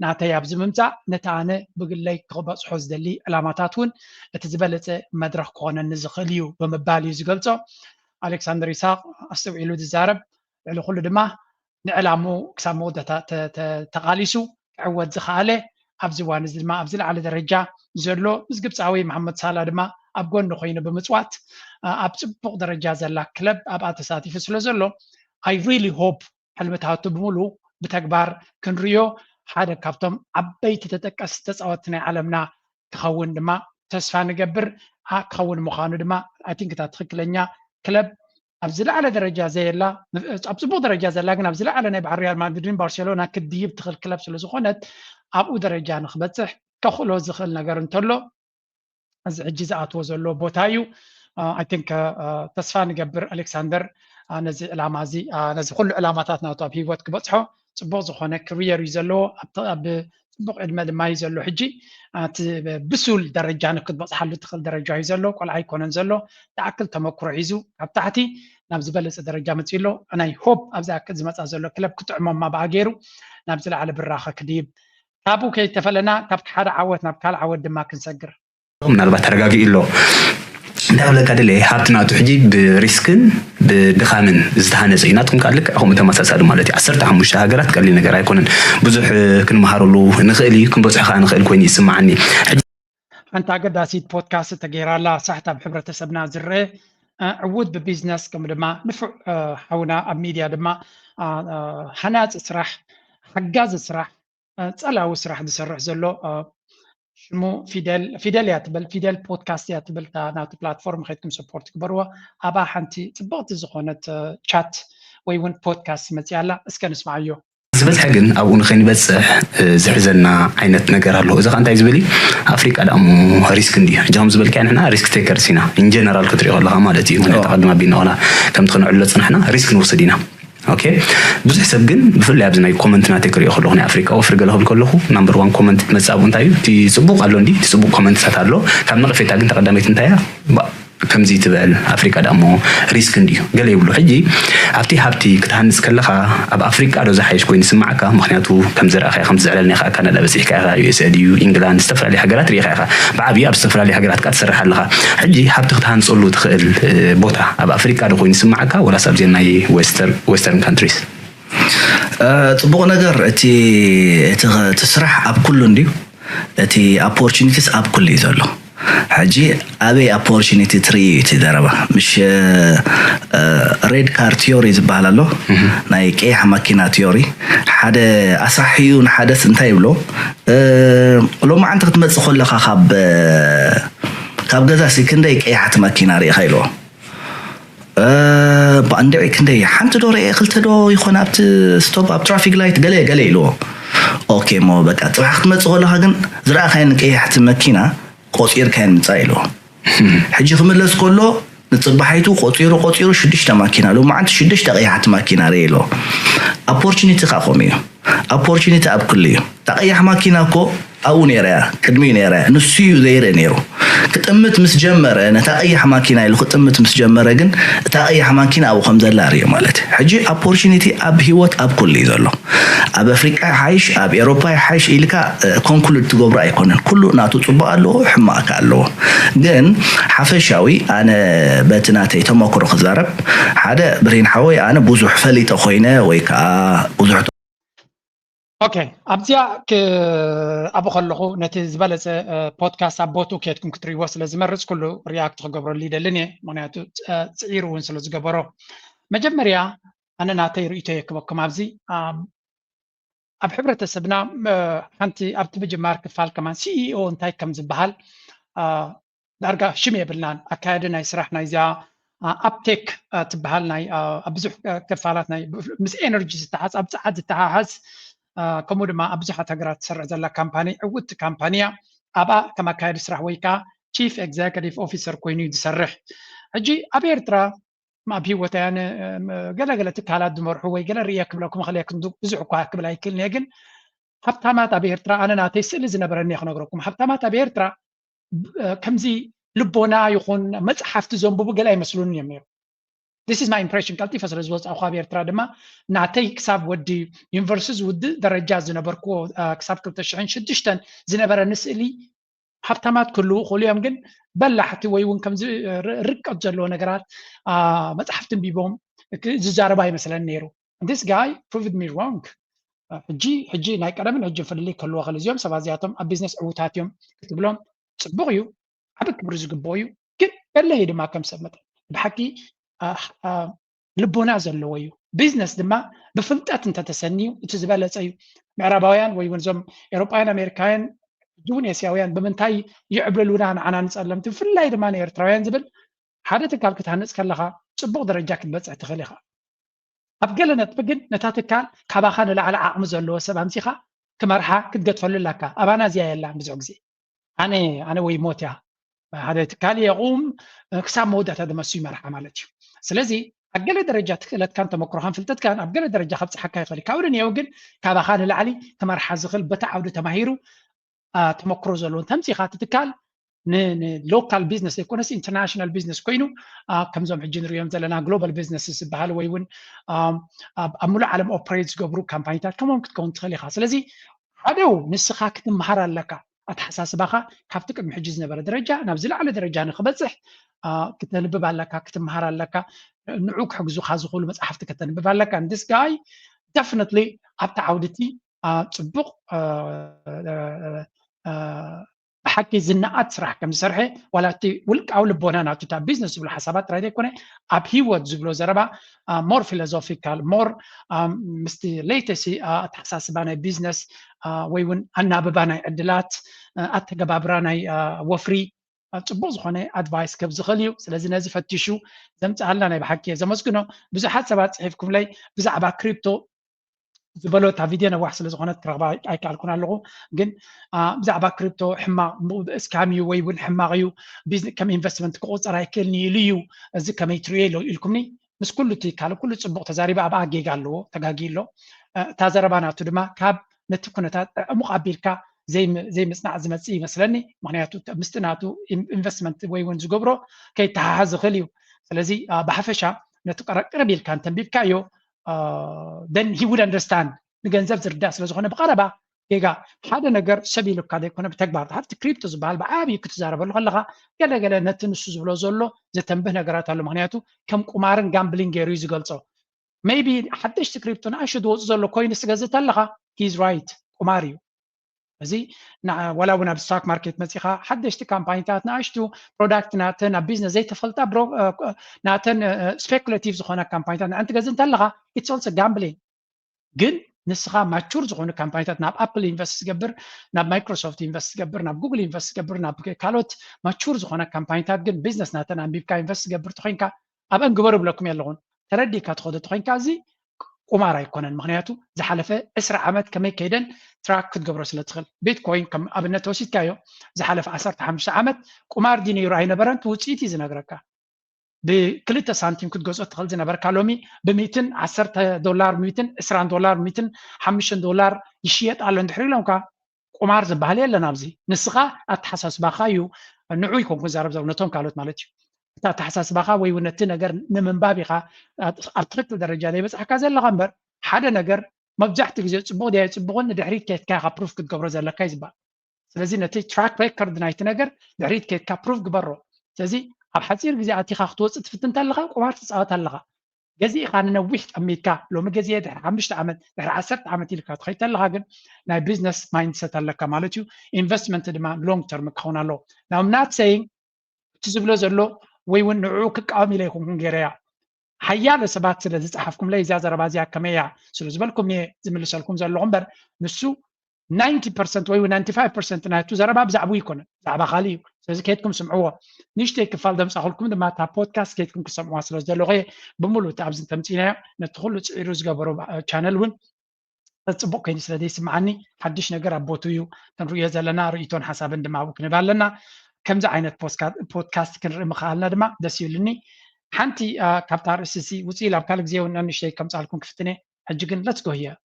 S2: ናተይ ኣብዚ ምምፃእ ነቲ ኣነ ብግለይ ክበፅሖ ዝደሊ ዕላማታት እውን እቲ ዝበለፀ መድረክ ክኾነኒ ዝኽእል እዩ ብምባል እዩ ዝገልፆ ኣሌክሳንደር ይስሓቅ ኣስተውዒሉ ዝዛረብ ልዕሊ ኩሉ ድማ ንዕላሙ ክሳብ መወዳእታ ተቃሊሱ ክዕወት ዝኸኣለ ኣብዚ እዋን እዚ ድማ ኣብ ዝለዓለ ደረጃ ዘሎ ምስ ግብፃዊ መሓመድ ሳላ ድማ ኣብ ጎኒ ኮይኑ ብምፅዋት ኣብ ፅቡቅ ደረጃ ዘላ ክለብ ኣብኣ ተሳቲፉ ስለ ዘሎ ኣይ ሪሊ ሆፕ ሕልምታቱ ብምሉእ ብተግባር ክንሪዮ ሓደ ካብቶም ዓበይቲ ተጠቀስቲ ተፃወትቲ ናይ ዓለምና ክኸውን ድማ ተስፋ ንገብር ክኸውን ምዃኑ ድማ ኣይ ቲንክ እታ ትክክለኛ ክለብ ኣብ ዝለዓለ ደረጃ ዘየላ ኣብ ፅቡቅ ደረጃ ዘላ ግን ኣብ ዝለዓለ ናይ በዓል ሪያል ማድሪድን ባርሴሎና ክትድይብ ትኽእል ክለብ ስለ ዝኾነት ኣብኡ ደረጃ ንክበፅሕ ከኽእሎ ዝኽእል ነገር እንተሎ እዚ ሕጂ ዝኣትዎ ዘሎ ቦታ እዩ ኣይ ቲንክ ተስፋ ንገብር ኣሌክሳንደር ነዚ ዕላማ እዚ ነዚ ኩሉ ዕላማታት ናቱ ኣብ ሂወት ክበፅሖ ፅቡቅ ዝኾነ ክሪየር እዩ ዘለዎ ኣብ ፅቡቅ ዕድመ ድማ እዩ ዘሎ ሕጂ እቲ ብሱል ደረጃ ንክትበፅሓሉ ትኽእል ደረጃ እዩ ዘሎ ቆልዓ ኣይኮነን ዘሎ ተኣክል ተመክሮ ሒዙ ኣብ ታሕቲ ናብ ዝበለፀ ደረጃ መፅኡ ኣሎ ናይ ሆፕ ኣብዚ ኣክል ዝመፃ ዘሎ ክለብ ክትዕሞማ ብኣ ገይሩ ናብ ዝለዓለ ብራኸ ክድይብ ካብኡ ከይተፈለና ካብቲ ሓደ ዓወት ናብ ካልእ ዓወት ድማ ክንሰግር
S7: ምናልባት ተረጋጊኡ ኣሎ እንታይ ብለካ ደለ ሃብቲ ናቱ ሕጂ ብሪስክን ብድኻምን ዝተሃነፀ እዩ ናትኩም ከዓ ልክዕ ከምኡ ተመሳሳሊ ማለት እዩ 15 ሃገራት ቀሊል ነገር ኣይኮነን ብዙሕ ክንመሃረሉ ንኽእል እዩ ክንበፅሖ ከዓ ንኽእል ኮይኑ ይስማዓኒ
S2: ሓንቲ ኣገዳሲት ፖድካስት ተገይራላ ሳሕቲ ኣብ ሕብረተሰብና ዝረአ ዕውት ብቢዝነስ ከምኡ ድማ ንፉዕ ሓውና ኣብ ሚድያ ድማ ሃናፂ ስራሕ ሓጋዚ ስራሕ ፀላዊ ስራሕ ዝሰርሕ ዘሎ ሽሙ ፊደል እያ ትብል ፊደል ፖድካስት እያ ትብል ናብቲ ፕላትፎርም ከይድኩም ሰፖርት ግበርዎ ኣብኣ ሓንቲ ፅብቕቲ ዝኾነት ቻት ወይ እውን ፖድካስት መፅያ ኣላ እስከ ንስማዕዮ
S7: ዝበዝሐ ግን ኣብኡ ንኸይንበፅሕ ዝሕዘና ዓይነት ነገር ኣሎ እዚ ከዓ እንታይ ዝብል እዩ ኣፍሪቃ ደሞ ሪስክ እንዲ ሕጂ ከም ዝበልካ ንሕና ሪስክ ቴከርስ ኢና ኢንጀነራል ክትሪኦ ከለካ ማለት እዩ ምክንያቱ ተቐድማ ቢና ቆላ ከምቲ ክንዕሎ ፅናሕና ሪስክ ንወስድ ኢና ኦኬ ብዙሕ ሰብ ግን ብፍላይ ኣብዚ ናይ ኮመንት ናተይ ክሪኦ ከለኹ ናይ ኣፍሪቃ ወፍሪ ገለ ክብል ከለኹ ናምበር 1 ኮመንት መፃቡ እንታይ እዩ እቲ ፅቡቅ ኣሎ እንዲ እቲ ፅቡቅ ኮመንትታት ኣሎ ካብ ነቕፌታ ግን ተቐዳመይት እንታይ እያ ከምዚ ትበል ኣፍሪቃ ደሞ ሪስክ እንዲዩ ገለ ይብሉ ሕጂ ኣብቲ ሃብቲ ክትሃንፅ ከለኻ ኣብ ኣፍሪቃ ዶ ዝሓይሽ ኮይኑ ይስማዓካ ምክንያቱ ከም ዝረኣኻ ከም ዝዕለልና ኢኻ ካናዳ በፂሕካ ኢኻ ዩኤስኤ ድዩ ኢንግላንድ ዝተፈላለዩ ሃገራት ሪኢኻ ኢኻ ብዓብዪ ኣብ ዝተፈላለዩ ሃገራት ካ ትሰርሕ ኣለኻ ሕጂ ሃብቲ ክትሃንፀሉ ትኽእል ቦታ ኣብ ኣፍሪቃ ዶ ኮይኑ ይስማዓካ ወላስ ኣብዚ ናይ ዌስተርን ካንትሪስ
S8: ፅቡቕ ነገር እቲ ስራሕ ኣብ ኩሉ እንድዩ እቲ ኦፖርቹኒቲስ ኣብ ኩሉ እዩ ዘሎ حجي أبي opportunity تري تدربه مش ريد كار تيوري زبالله نايك إيه ماكينة تيوري حدا أصحيون حدا سنتاي بلو لو ما عندك تمسخ لك خاب جزاسي كنديك إيه حت ماكينة ري خيلو باندعي كندي حمت دوري قلت له يخون أبت ستوب أب ترافيك لايت قلي له أوكي مو بقى تروح تمسخ لك هجن زرع خينك إيه حت ماكينة قصير كان متايلو حجي خملس كله نتصبحيتو قصيرو شدشتا ماكينه لو ما عندك شدشتا قيحت ماكينه ريلو opportunity قاقومي opportunity اب كليه تقيح ماكينه كو او نيرا قدمي نيرا نسيو زير نيرو كتمت مسجمره انا تقيح ماكينه يلو كتمت مسجمره ግን تقيح ماكينه او خمزلا ري ማለት حجي opportunity اب هيوت اب كليه زلو اب افريقيا حيش اب اوروبا حيش إلكا كونكلود تغبر ايكونن كله ناتو صبا له حماك له ግን حفشاوي انا بتناتي تمكرو خزارب حدا برين حوي انا بوزح فليت خوينه ويكا بوزح
S2: اوكي ابزيا ابو خلخو نتي زبلص بودكاست ابوتو كيتكم كتريو سلازمرص كله رياكت تغبرو لي دلني معناتو صيرون سلازغبرو مجمريا انا ناتي ريتو يكبكم ابزي اب حبرتسبنا حنتي ابت بجمار كفال كمان سي او انتاي كم زبحال دارغا شمي بلنان اكادنا يسرحنا يزا ابتيك تبحال ناي ابزح كفالات ناي مس انرجي تحس ابصعد تحس كمو دما ابزحات هغرات سر زلا كامباني عوت كامبانيا ابا كما كايد سرح ويكا تشيف اكزيكتيف اوفيسر كوينو يسرح اجي ابيرترا ما بيوتا يعني قال تكالات دمرحو وي قال رياك بلاكم خليكم بزعكوا كبل هيكل نيجن حتى ما تبيرترا انا ناتي سل زنبرني خنغركم حتى ما تبيرترا كمزي ልቦና ይኹን መጽሓፍቲ ዘንብቡ ገለ አይመስሉን እዮም ነይሩ This is my impression ካልቲ ፈስረዝ ወጽ አው ኻብ ኤርትራ ድማ ናተይ ክሳብ ወዲ ዩኒቨርሲቲ ውድ ደረጃ ዝነበርኩ ክሳብ 2006 ዝነበረ ንስእሊ ሃብታማት ኩሉ ኾልዮም ግን በላሕቲ ወይ እውን ከም ርቀት ዘሎ ነገራት መጽሓፍትን ቢቦም ዝዛረባ ይመስለን ነይሩ This guy proved me wrong ሕጂ ናይ ቀደምን ሕጂ ፍልሊ ከልዎ ኸል እዚኦም ሰባት እዚኣቶም ኣብ ቢዝነስ ዕዉታት እዮም ክትብሎም ጽቡቕ እዩ ዓብ ክብሪ ዝግብኦ እዩ ግን በለይ ድማ ከም ሰብ መጠን ብሓቂ ልቦና ዘለዎ እዩ ቢዝነስ ድማ ብፍልጠት እንተተሰኒዩ እቲ ዝበለጸ እዩ ምዕራባውያን ወይ እውን እዞም ኤውሮጳውያን ኣሜሪካውያን ጁን ኤስያውያን ብምንታይ ይዕብለሉና ንዓና ንጸለምቲ ብፍላይ ድማ ንኤርትራውያን ዝብል ሓደ ትካል ክትሃንጽ ከለኻ ጽቡቕ ደረጃ ክትበጽሕ ትኽእል ኢኻ ኣብ ገለ ነጥቢ ግን ነታ ትካል ካባኻ ንላዕሊ ዓቕሚ ዘለዎ ሰብ ኣምፂኻ ክመርሓ ክትገድፈሉ ኣለካ ኣባና እዚኣ የላ ብዙሕ ግዜ ኣነ ወይ ሞት እያ ሓደ ትካል የቑም ክሳብ መወዳእታ ድመሱ ይመርሓ ማለት እዩ ስለዚ ኣብ ገለ ደረጃ ትክእለትካን ተመክሮኻን ፍልጠትካን ኣብ ገለ ደረጃ ከብፅሓካ ይኽእል ካብኡ ድንኤው ግን ካባኻ ንላዕሊ ክመርሓ ዝኽእል በታ ዓውዲ ተማሂሩ ተመክሮ ዘለዎን ተምፂኻ ትትካል ንሎካል ቢዝነስ ኣይኮነስ ኢንተርናሽናል ቢዝነስ ኮይኑ ከምዞም ሕጂ ንሪኦም ዘለና ግሎባል ቢዝነስ ዝበሃል ወይ እውን ኣብ ሙሉእ ዓለም ኦፕሬት ዝገብሩ ካምፓኒታት ከምኦም ክትከውን ትኽእል ኢኻ ስለዚ ሓደው ንስኻ ክትመሃር ኣለካ ኣተሓሳስባኻ ካብቲ ቅድሚ ሕጂ ዝነበረ ደረጃ ናብ ዝለዓለ ደረጃ ንክበፅሕ ክትንብብ ኣለካ ክትመሃር ኣለካ ንዑ ክሕግዙኻ ዝኽእሉ መፅሓፍቲ ከተንብብ ኣለካ this guy definitely ኣብቲ ዓውድቲ ጽቡቕ ብሓቂ ዝነኣት ስራሕ ከም ዝሰርሐ ዋላቲ ውልቃዊ ልቦና ናቱ እታ ቢዝነስ ዝብሎ ሓሳባት ጥራይ ዘይኮነ ኣብ ሂወት ዝብሎ ዘረባ ሞር ፊሎዞፊካል ሞር ምስቲ ሌተሲ ኣተሓሳስባ ናይ ቢዝነስ ወይ እውን ኣናብባ ናይ ዕድላት ኣተገባብራ ናይ ወፍሪ ጽቡቕ ዝኾነ ኣድቫይስ ከብ ዝኽእል እዩ ስለዚ ነዚ ፈቲሹ ዘምፅኣልና ናይ ብሓቂ ዘመስግኖ ብዙሓት ሰባት ጽሒፍኩምለይ ብዛዕባ ክሪፕቶ ዝበሎ እታ ቪድዮ ነዋሕ ስለ ዝኾነት ክረኽባ ኣይከኣልኩን ኣለኹ ግን ብዛዕባ ክሪፕቶ ሕማቕ እስካም እዩ ወይ እውን ሕማቕ እዩ ከም ኢንቨስትመንት ክቁፀር ኣይክእልኒ ኢሉ እዩ እዚ ከመይ ትርእዮ ኢልኩምኒ ምስ ኩሉ እቲ ካልእ ኩሉ ጽቡቕ ተዛሪባ ኣብኣ ጌጋ ኣለዎ ተጋጊሎ እታ ዘረባ ናቱ ድማ ካብ ነቲ ኩነታት ዕሙቕ ኣቢልካ ዘይምጽናዕ ዝመጽእ ይመስለኒ ምክንያቱ ምስቲ ናቱ ኢንቨስትመንት ወይ እውን ዝገብሮ ከይተሓሓዝ ዝኽእል እዩ ስለዚ ብሓፈሻ ነቲ ቅርብ ኢልካ እንተንቢብካዮ then he would understand ንገንዘብ ዝርዳእ ስለ ዝኾነ ብቐረባ ጌጋ ሓደ ነገር ሰብ ኢሉካ ዘይኮነ ብተግባር ሓንቲ ክሪፕቶ ዝበሃል ብዓብዪ ክትዛረበሉ ከለኻ ገለገለ ነቲ ንሱ ዝብሎ ዘሎ ዘተንብህ ነገራት ኣሎ ምክንያቱ ከም ቁማርን ጋምብሊንግ ገይሩ እዩ ዝገልፆ ሜይቢ ሓደሽቲ ክሪፕቶ ንኣሽቱ ዝወፁ ዘሎ ኮይኑ ስገዝእ ከለኻ ሂዝ ራይት ቁማር እዩ እዚ ወላ እውን ኣብ ስቶክ ማርኬት መፂኻ ሓደሽቲ ካምፓኒታት ንኣሽቱ ፕሮዳክት ናተን ኣብ ቢዝነስ ዘይተፈልጣ ናተን ስፔኩሌቲቭ ዝኾነ ካምፓኒታት ንዕንቲ ገዝእ እንተለኻ ኢትስ ኦልሶ ጋምብሊንግ ግን ንስኻ ማቹር ዝኾኑ ካምፓኒታት ናብ ኣፕል ኢንቨስት ዝገብር ናብ ማይክሮሶፍት ኢንቨስት ዝገብር ናብ ጉግል ኢንቨስት ዝገብር ናብ ካልኦት ማቹር ዝኾነ ካምፓኒታት ግን ቢዝነስ ናተን ኣንቢብካ ኢንቨስት ዝገብር ትኮይንካ ኣብአን ግበሩ ብለኩም ኣለኹን ተረዲእካ ትኸዶ ትኮይንካ እዚ ቁማር ኣይኮነን ምክንያቱ ዝሓለፈ 20 ዓመት ከመይ ከይደን ትራክ ክትገብሮ ስለ ትኽእል ቢትኮይን ከም ኣብነት ተወሲድካዮ ዝሓለፈ 15 ዓመት ቁማር ዲ ነይሩ ኣይነበረን ውፅኢት እዩ ዝነግረካ ብ2 ሳንቲም ክትገዝኦ ትኽእል ዝነበርካ ሎሚ ብ$110 $120 $105 ይሽየጥ ኣሎ እንድሕር ኢሎምካ ቁማር ዝበሃል የለን ኣብዚ ንስኻ ኣተሓሳስባኻ እዩ ንዑ ይኮን ክዛረብ ነቶም ካልኦት ማለት እዩ እታ ተሓሳስባኻ ወይ እውን እቲ ነገር ንምንባብ ኢኻ ኣብ ትክክል ደረጃ ዘይበፅሓካ ዘለኻ እምበር ሓደ ነገር መብዛሕትኡ ግዜ ፅቡቕ ድያ ፅቡቕን ንድሕሪት ከይትካ ኢኻ ፕሩፍ ክትገብሮ ዘለካ እዩ ዝበሃል ስለዚ ነቲ ትራክ ሬከርድ ናይቲ ነገር ድሕሪት ከይትካ ፕሩፍ ግበሮ ስለዚ ኣብ ሓፂር ግዜ ኣቲኻ ክትወፅእ ትፍትን እንተለኻ ቁማር ትፃወት ኣለኻ ገዚእኻ ንነዊሕ ጠሚትካ ሎሚ ገዚአ ድሕሪ 5 ዓመት ድሕሪ 10 ዓመት ኢልካ ትኸይድ ኣለኻ ግን ናይ ቢዝነስ ማይንድሰት ኣለካ ማለት እዩ ኢንቨስትመንት ድማ ሎንግ ተርም ክኸውን ኣለዎ ናው ናት ሰይንግ እቲ ዝብሎ ዘሎ ወይ እውን ንዑ ክቃወም ኢለ ይኹንኩን ገይረያ ሓያሎ ሰባት ስለ ዝፀሓፍኩምለይ እዛ ዘረባ እዚኣ ከመይ እያ ስለ ዝበልኩም እየ ዝምልሰልኩም ዘለኹ እምበር ንሱ 90% ወይ 95% ናቱ ዘረባ ብዛዕባ ይኮነን ብዛዕባ ካሊእ እዩ ስለዚ ከይትኩም ስምዕዎ ንእሽተይ ክፋል ደምፃኽልኩም ድማ እታ ፖድካስት ከይትኩም ክሰምዕዋ ስለ ዘለኹ እየ ብምሉእ እቲ ኣብዚ ተምፂናዮ ነቲ ኩሉ ፅዒሩ ዝገበሮ ቻነል እውን ፅቡቅ ኮይኑ ስለ ዘይስምዓኒ ሓድሽ ነገር ኣብ ቦቱ እዩ ክንሪኦ ዘለና ርእቶን ሓሳብን ድማ ኣብኡ ክንብ ኣለና ከምዚ ዓይነት ፖድካስት ክንርኢ ምኽኣልና ድማ ደስ ይብልኒ ሓንቲ ካብታ ርእስሲ ውፅኢል ኣብ ካልእ ግዜ እውን ንእሽተይ ከምፃልኩም ክፍትነ ሕጂ ግን ለትስ ጎ ሂር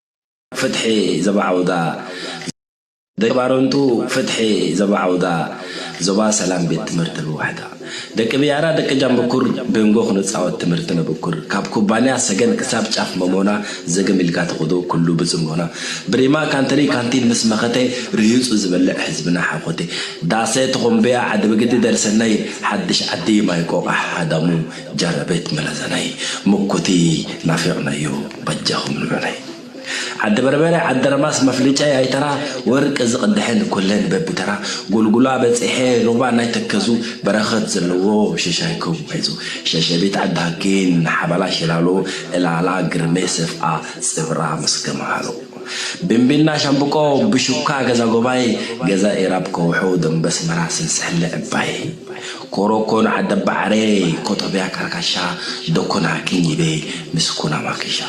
S5: فتحي زبعودا دبارونتو فتحي زبا عودا زبا سلام بيت تمرت الوحدة دك بيارا دك جنب بكر بنجو خنص عود تمرتنا بكر كاب كوبانيا سجن كساب شاف ممونا زجم القات خدو كله بزمونا بريما كانتري كانتين مسمختي ريوس زبلع حزبنا حقتي داسات خنبيا عد بجد درسناي حدش عدي ما يقوق حدامو جربت ملزناي مكتي نافعنا يو بجاهم العناي عد بربرة عد رماس مفلجة يا ترى ورق زقدحين كلن ببترا قولقولا بتصحي ربع نايتكزو برخت زلوه شاشايكو بيزو شاشا بيت عد هاكين حبلا شلالو العلا قرميسف صفرا مسكمالو بنبنا شامبوكو بشوكا غزا غوباي غزا إيرابكو وحودن بس مراسل سحل عباي كوروكون عد بعري كتبيا كركشا دوكونا كيني بي مسكونا ماكشا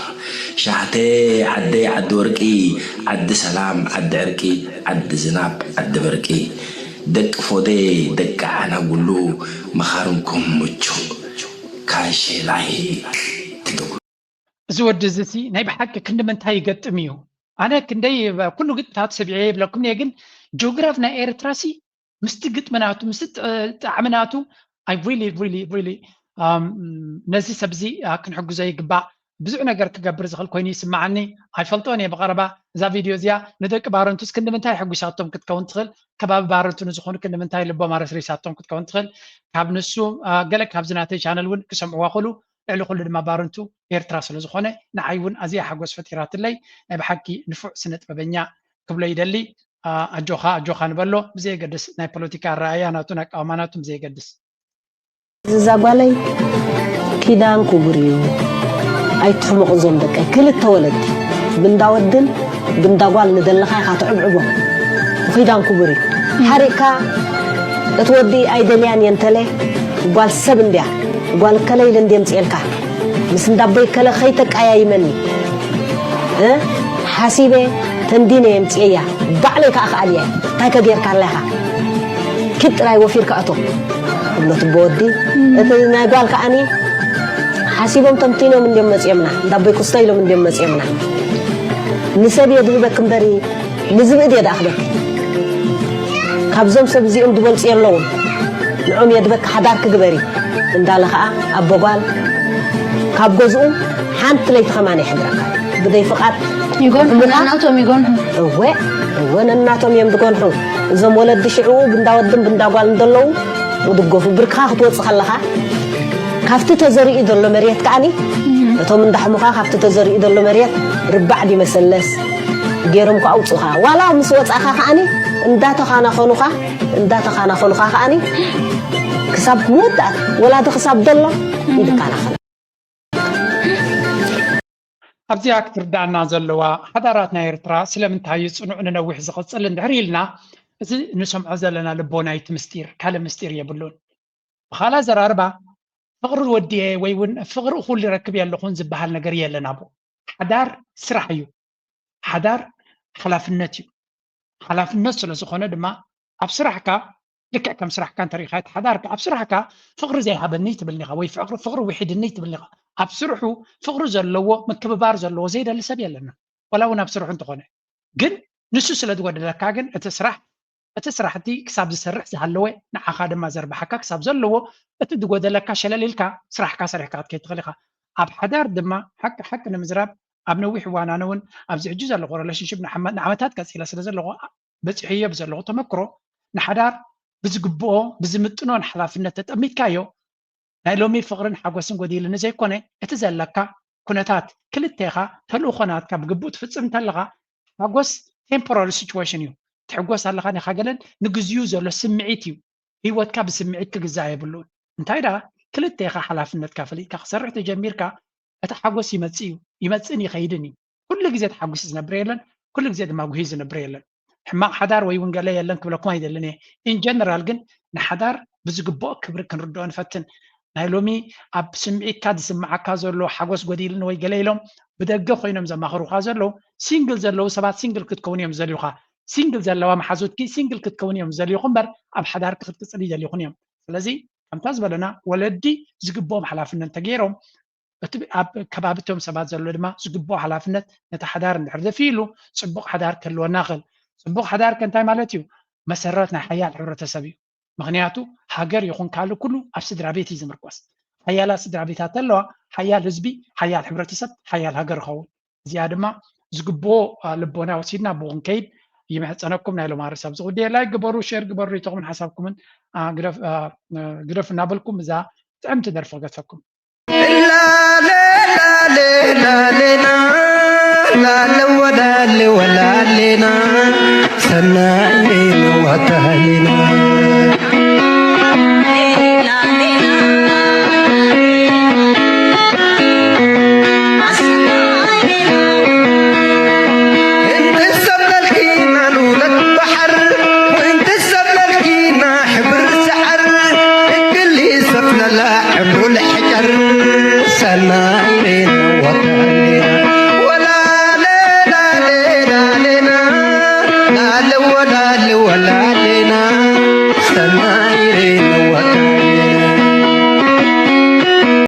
S5: شحتي عدي عد ورقي عد سلام عد عرقي عد زناب عد برقي دك فودي دك عنا قلو مخارنكم مجو كاشي لاي
S2: زود زسي نايب حق كند من تاي قطميو انا كندي كله قط تاع سبعي بلاكم يجن جغرافنا ايرتراسي مستقط مناتو مست عمناتو I really نزي سبزي كن حق زي قبا بزع نجار كجبر زخل كويني سمعني هيفلطوني بقربة ذا فيديو زيا ندك بارنتوس كند من تاي حق شاتهم كتكون تخل كباب بارنتو نزخون كند من تاي لبوا مارس ريساتهم كتكون تخل كاب نسو قالك كاب زناتي شانل ون كسمعوا خلو على كل ما بارنتو إيرتراس لزخونة نعيون أزيا حق وسفتيرات اللي بحكي نفع سنة ببنيا قبل يدلي أجوخا نبلو بزي قدس ناي بوليتيكا رأياناتو ناك أماناتو بزي قدس
S9: زغالي كيدان كوبريو أي تفهموا قزوم دك كل التولد بنداودن بنداقوال ندلخا خاتعبعبو وكيدان كوبري حريكا اتودي أي دليان ينتلي قوال سبن بيا قوال كلا يلندين تيلكا بس ندبي كلا خيتك أيا يمني حاسيبي تنديني يمتيا بعليك أخ عليا تايكا غير كارلها كت راي وفير كأتو قلت بودي اتنا قال كأني حاسيبهم تمتينو من ديم مسيمنا دبي كستايلو من ديم مسيمنا نسبي يدبك مبري نزبد يد أخدك كابزم سبزيهم دبل سيرلون نعم يدبك حدارك قبري اندالخا أبوغال كاب جزء حانت لي تخماني حدرك بدي فقط
S1: يقول ناتهم يقول
S9: هو ناتهم يمدقون زم ولد شعو بنداودن بنداقوال ندلو ودقوف بركها خطوة خلها كافت تزري إدلو مريت كعني تو من دحمها كافت تزري إدلو مريت ربع دي مسلس جيرم كأوصها ولا مسوت أخا كعني انداتو خانا خونوخا كعني كسب موت ولا تخسب دلو إذا كان خلا
S2: أبزي أكثر دعنا زلوا حضاراتنا إيرترا سلمنتها يصنعون نوح زقصل ندهريلنا نسمع زلنا لبونا يتمستير كلام مستير يبلون وخلا زراربا فقر ودي ويون فقر أخو اللي ركب ياللخون زبها النجارية اللي نابو حدار سرحيو حدار خلاف النتيو خلاف الناس اللي سخونة دما أبصرحك لك كم سرح كان تاريخات حدارك أبصرحك فقر زي هذا النيت باللغة وي فقر وحيد النيت باللغة أبصرحو فقر زلوا مكببار زلوا زي ده اللي سبي لنا ولا ونا أبصرح أنت خونه جن نسوس اللي تقول لك كاجن أتسرح تي كسب السرح زهلوه نح خادم ما زربحك كسب زلوا أتدقوا لك شلالك سرح كسرحكات كي تغلقها أب حدار دما حق نمزراب أبنوي وانا نون أبزع جزء اللغة ليش شبنا محمد نعمتات كثيرة سلسلة اللغة بس هي بس اللغة تمكرو نحدار بزقبوه بزمتنون حلافنا تتأميت كايو نايلومي فقرن حقوسن قديل نزي كونه اتزلك كونتات كل التيخا تلو خنات كبقبوت فتسم تلغا حقوس temporary situation يو تحقوس هلغا نخاقلن نقزيو زولو سمعيتيو هيوات كاب سمعيت كقزايا بلون انتاي دا كل التيخا حلافنا تكافلي كخسرح تجميركا اتحقوس يمتسيني خيدني كل جزيت حقوس زنبريلن كل جزيت ماقوهي زنبريلن حماق حدار ويون قال لي يلن كبلكم هيدا لني ان جنرال جن نحدار بزقبو كبر كنردو نفتن نايلومي اب سمعي كاد سمعا كازلو حقوس قديلن وي قليلهم بدقه خوينم زماخرو خازلو سينجل زلو سبات سينجل كتكونيهم زليوخا سينجل زلو محازوت كي سينجل كتكونيهم زليوخم بر اب حدار كتقصلي زليوخنيهم ስለዚህ ከምታዝ በለና ወለዲ ዝግቦም ሓላፍነት ተገይሮም እቲ ኣብ ከባቢቶም ሰባት ዘሎ ድማ ዝግቦ ሓላፍነት ነታ ሓዳር እንድሕር ዘፊሉ ፅቡቅ ሓዳር ከልወና ኽእል ጽቡቕ ሓዳር ከንታይ ማለት እዩ መሰረት ናይ ሓያል ሕብረተሰብ እዩ ምክንያቱ ሃገር ይኹን ካልእ ኩሉ ኣብ ስድራ ቤት እዩ ዝምርኮስ ሓያላት ስድራ ቤታት ኣለዋ ሓያል ህዝቢ ሓያል ሕብረተሰብ ሓያል ሃገር ይኸውን እዚኣ ድማ ዝግብኦ ልቦና ወሲድና ብኡን ከይድ يمحصنكم نايلو مارساب زغدي لايك قبروا شير قبروا يتقمن حسابكم قرف نابلكم إذا تعمت درفوا قصفكم لا لا لا لا لا لا لا ولا لا ولا لنا سنعين وتهلنا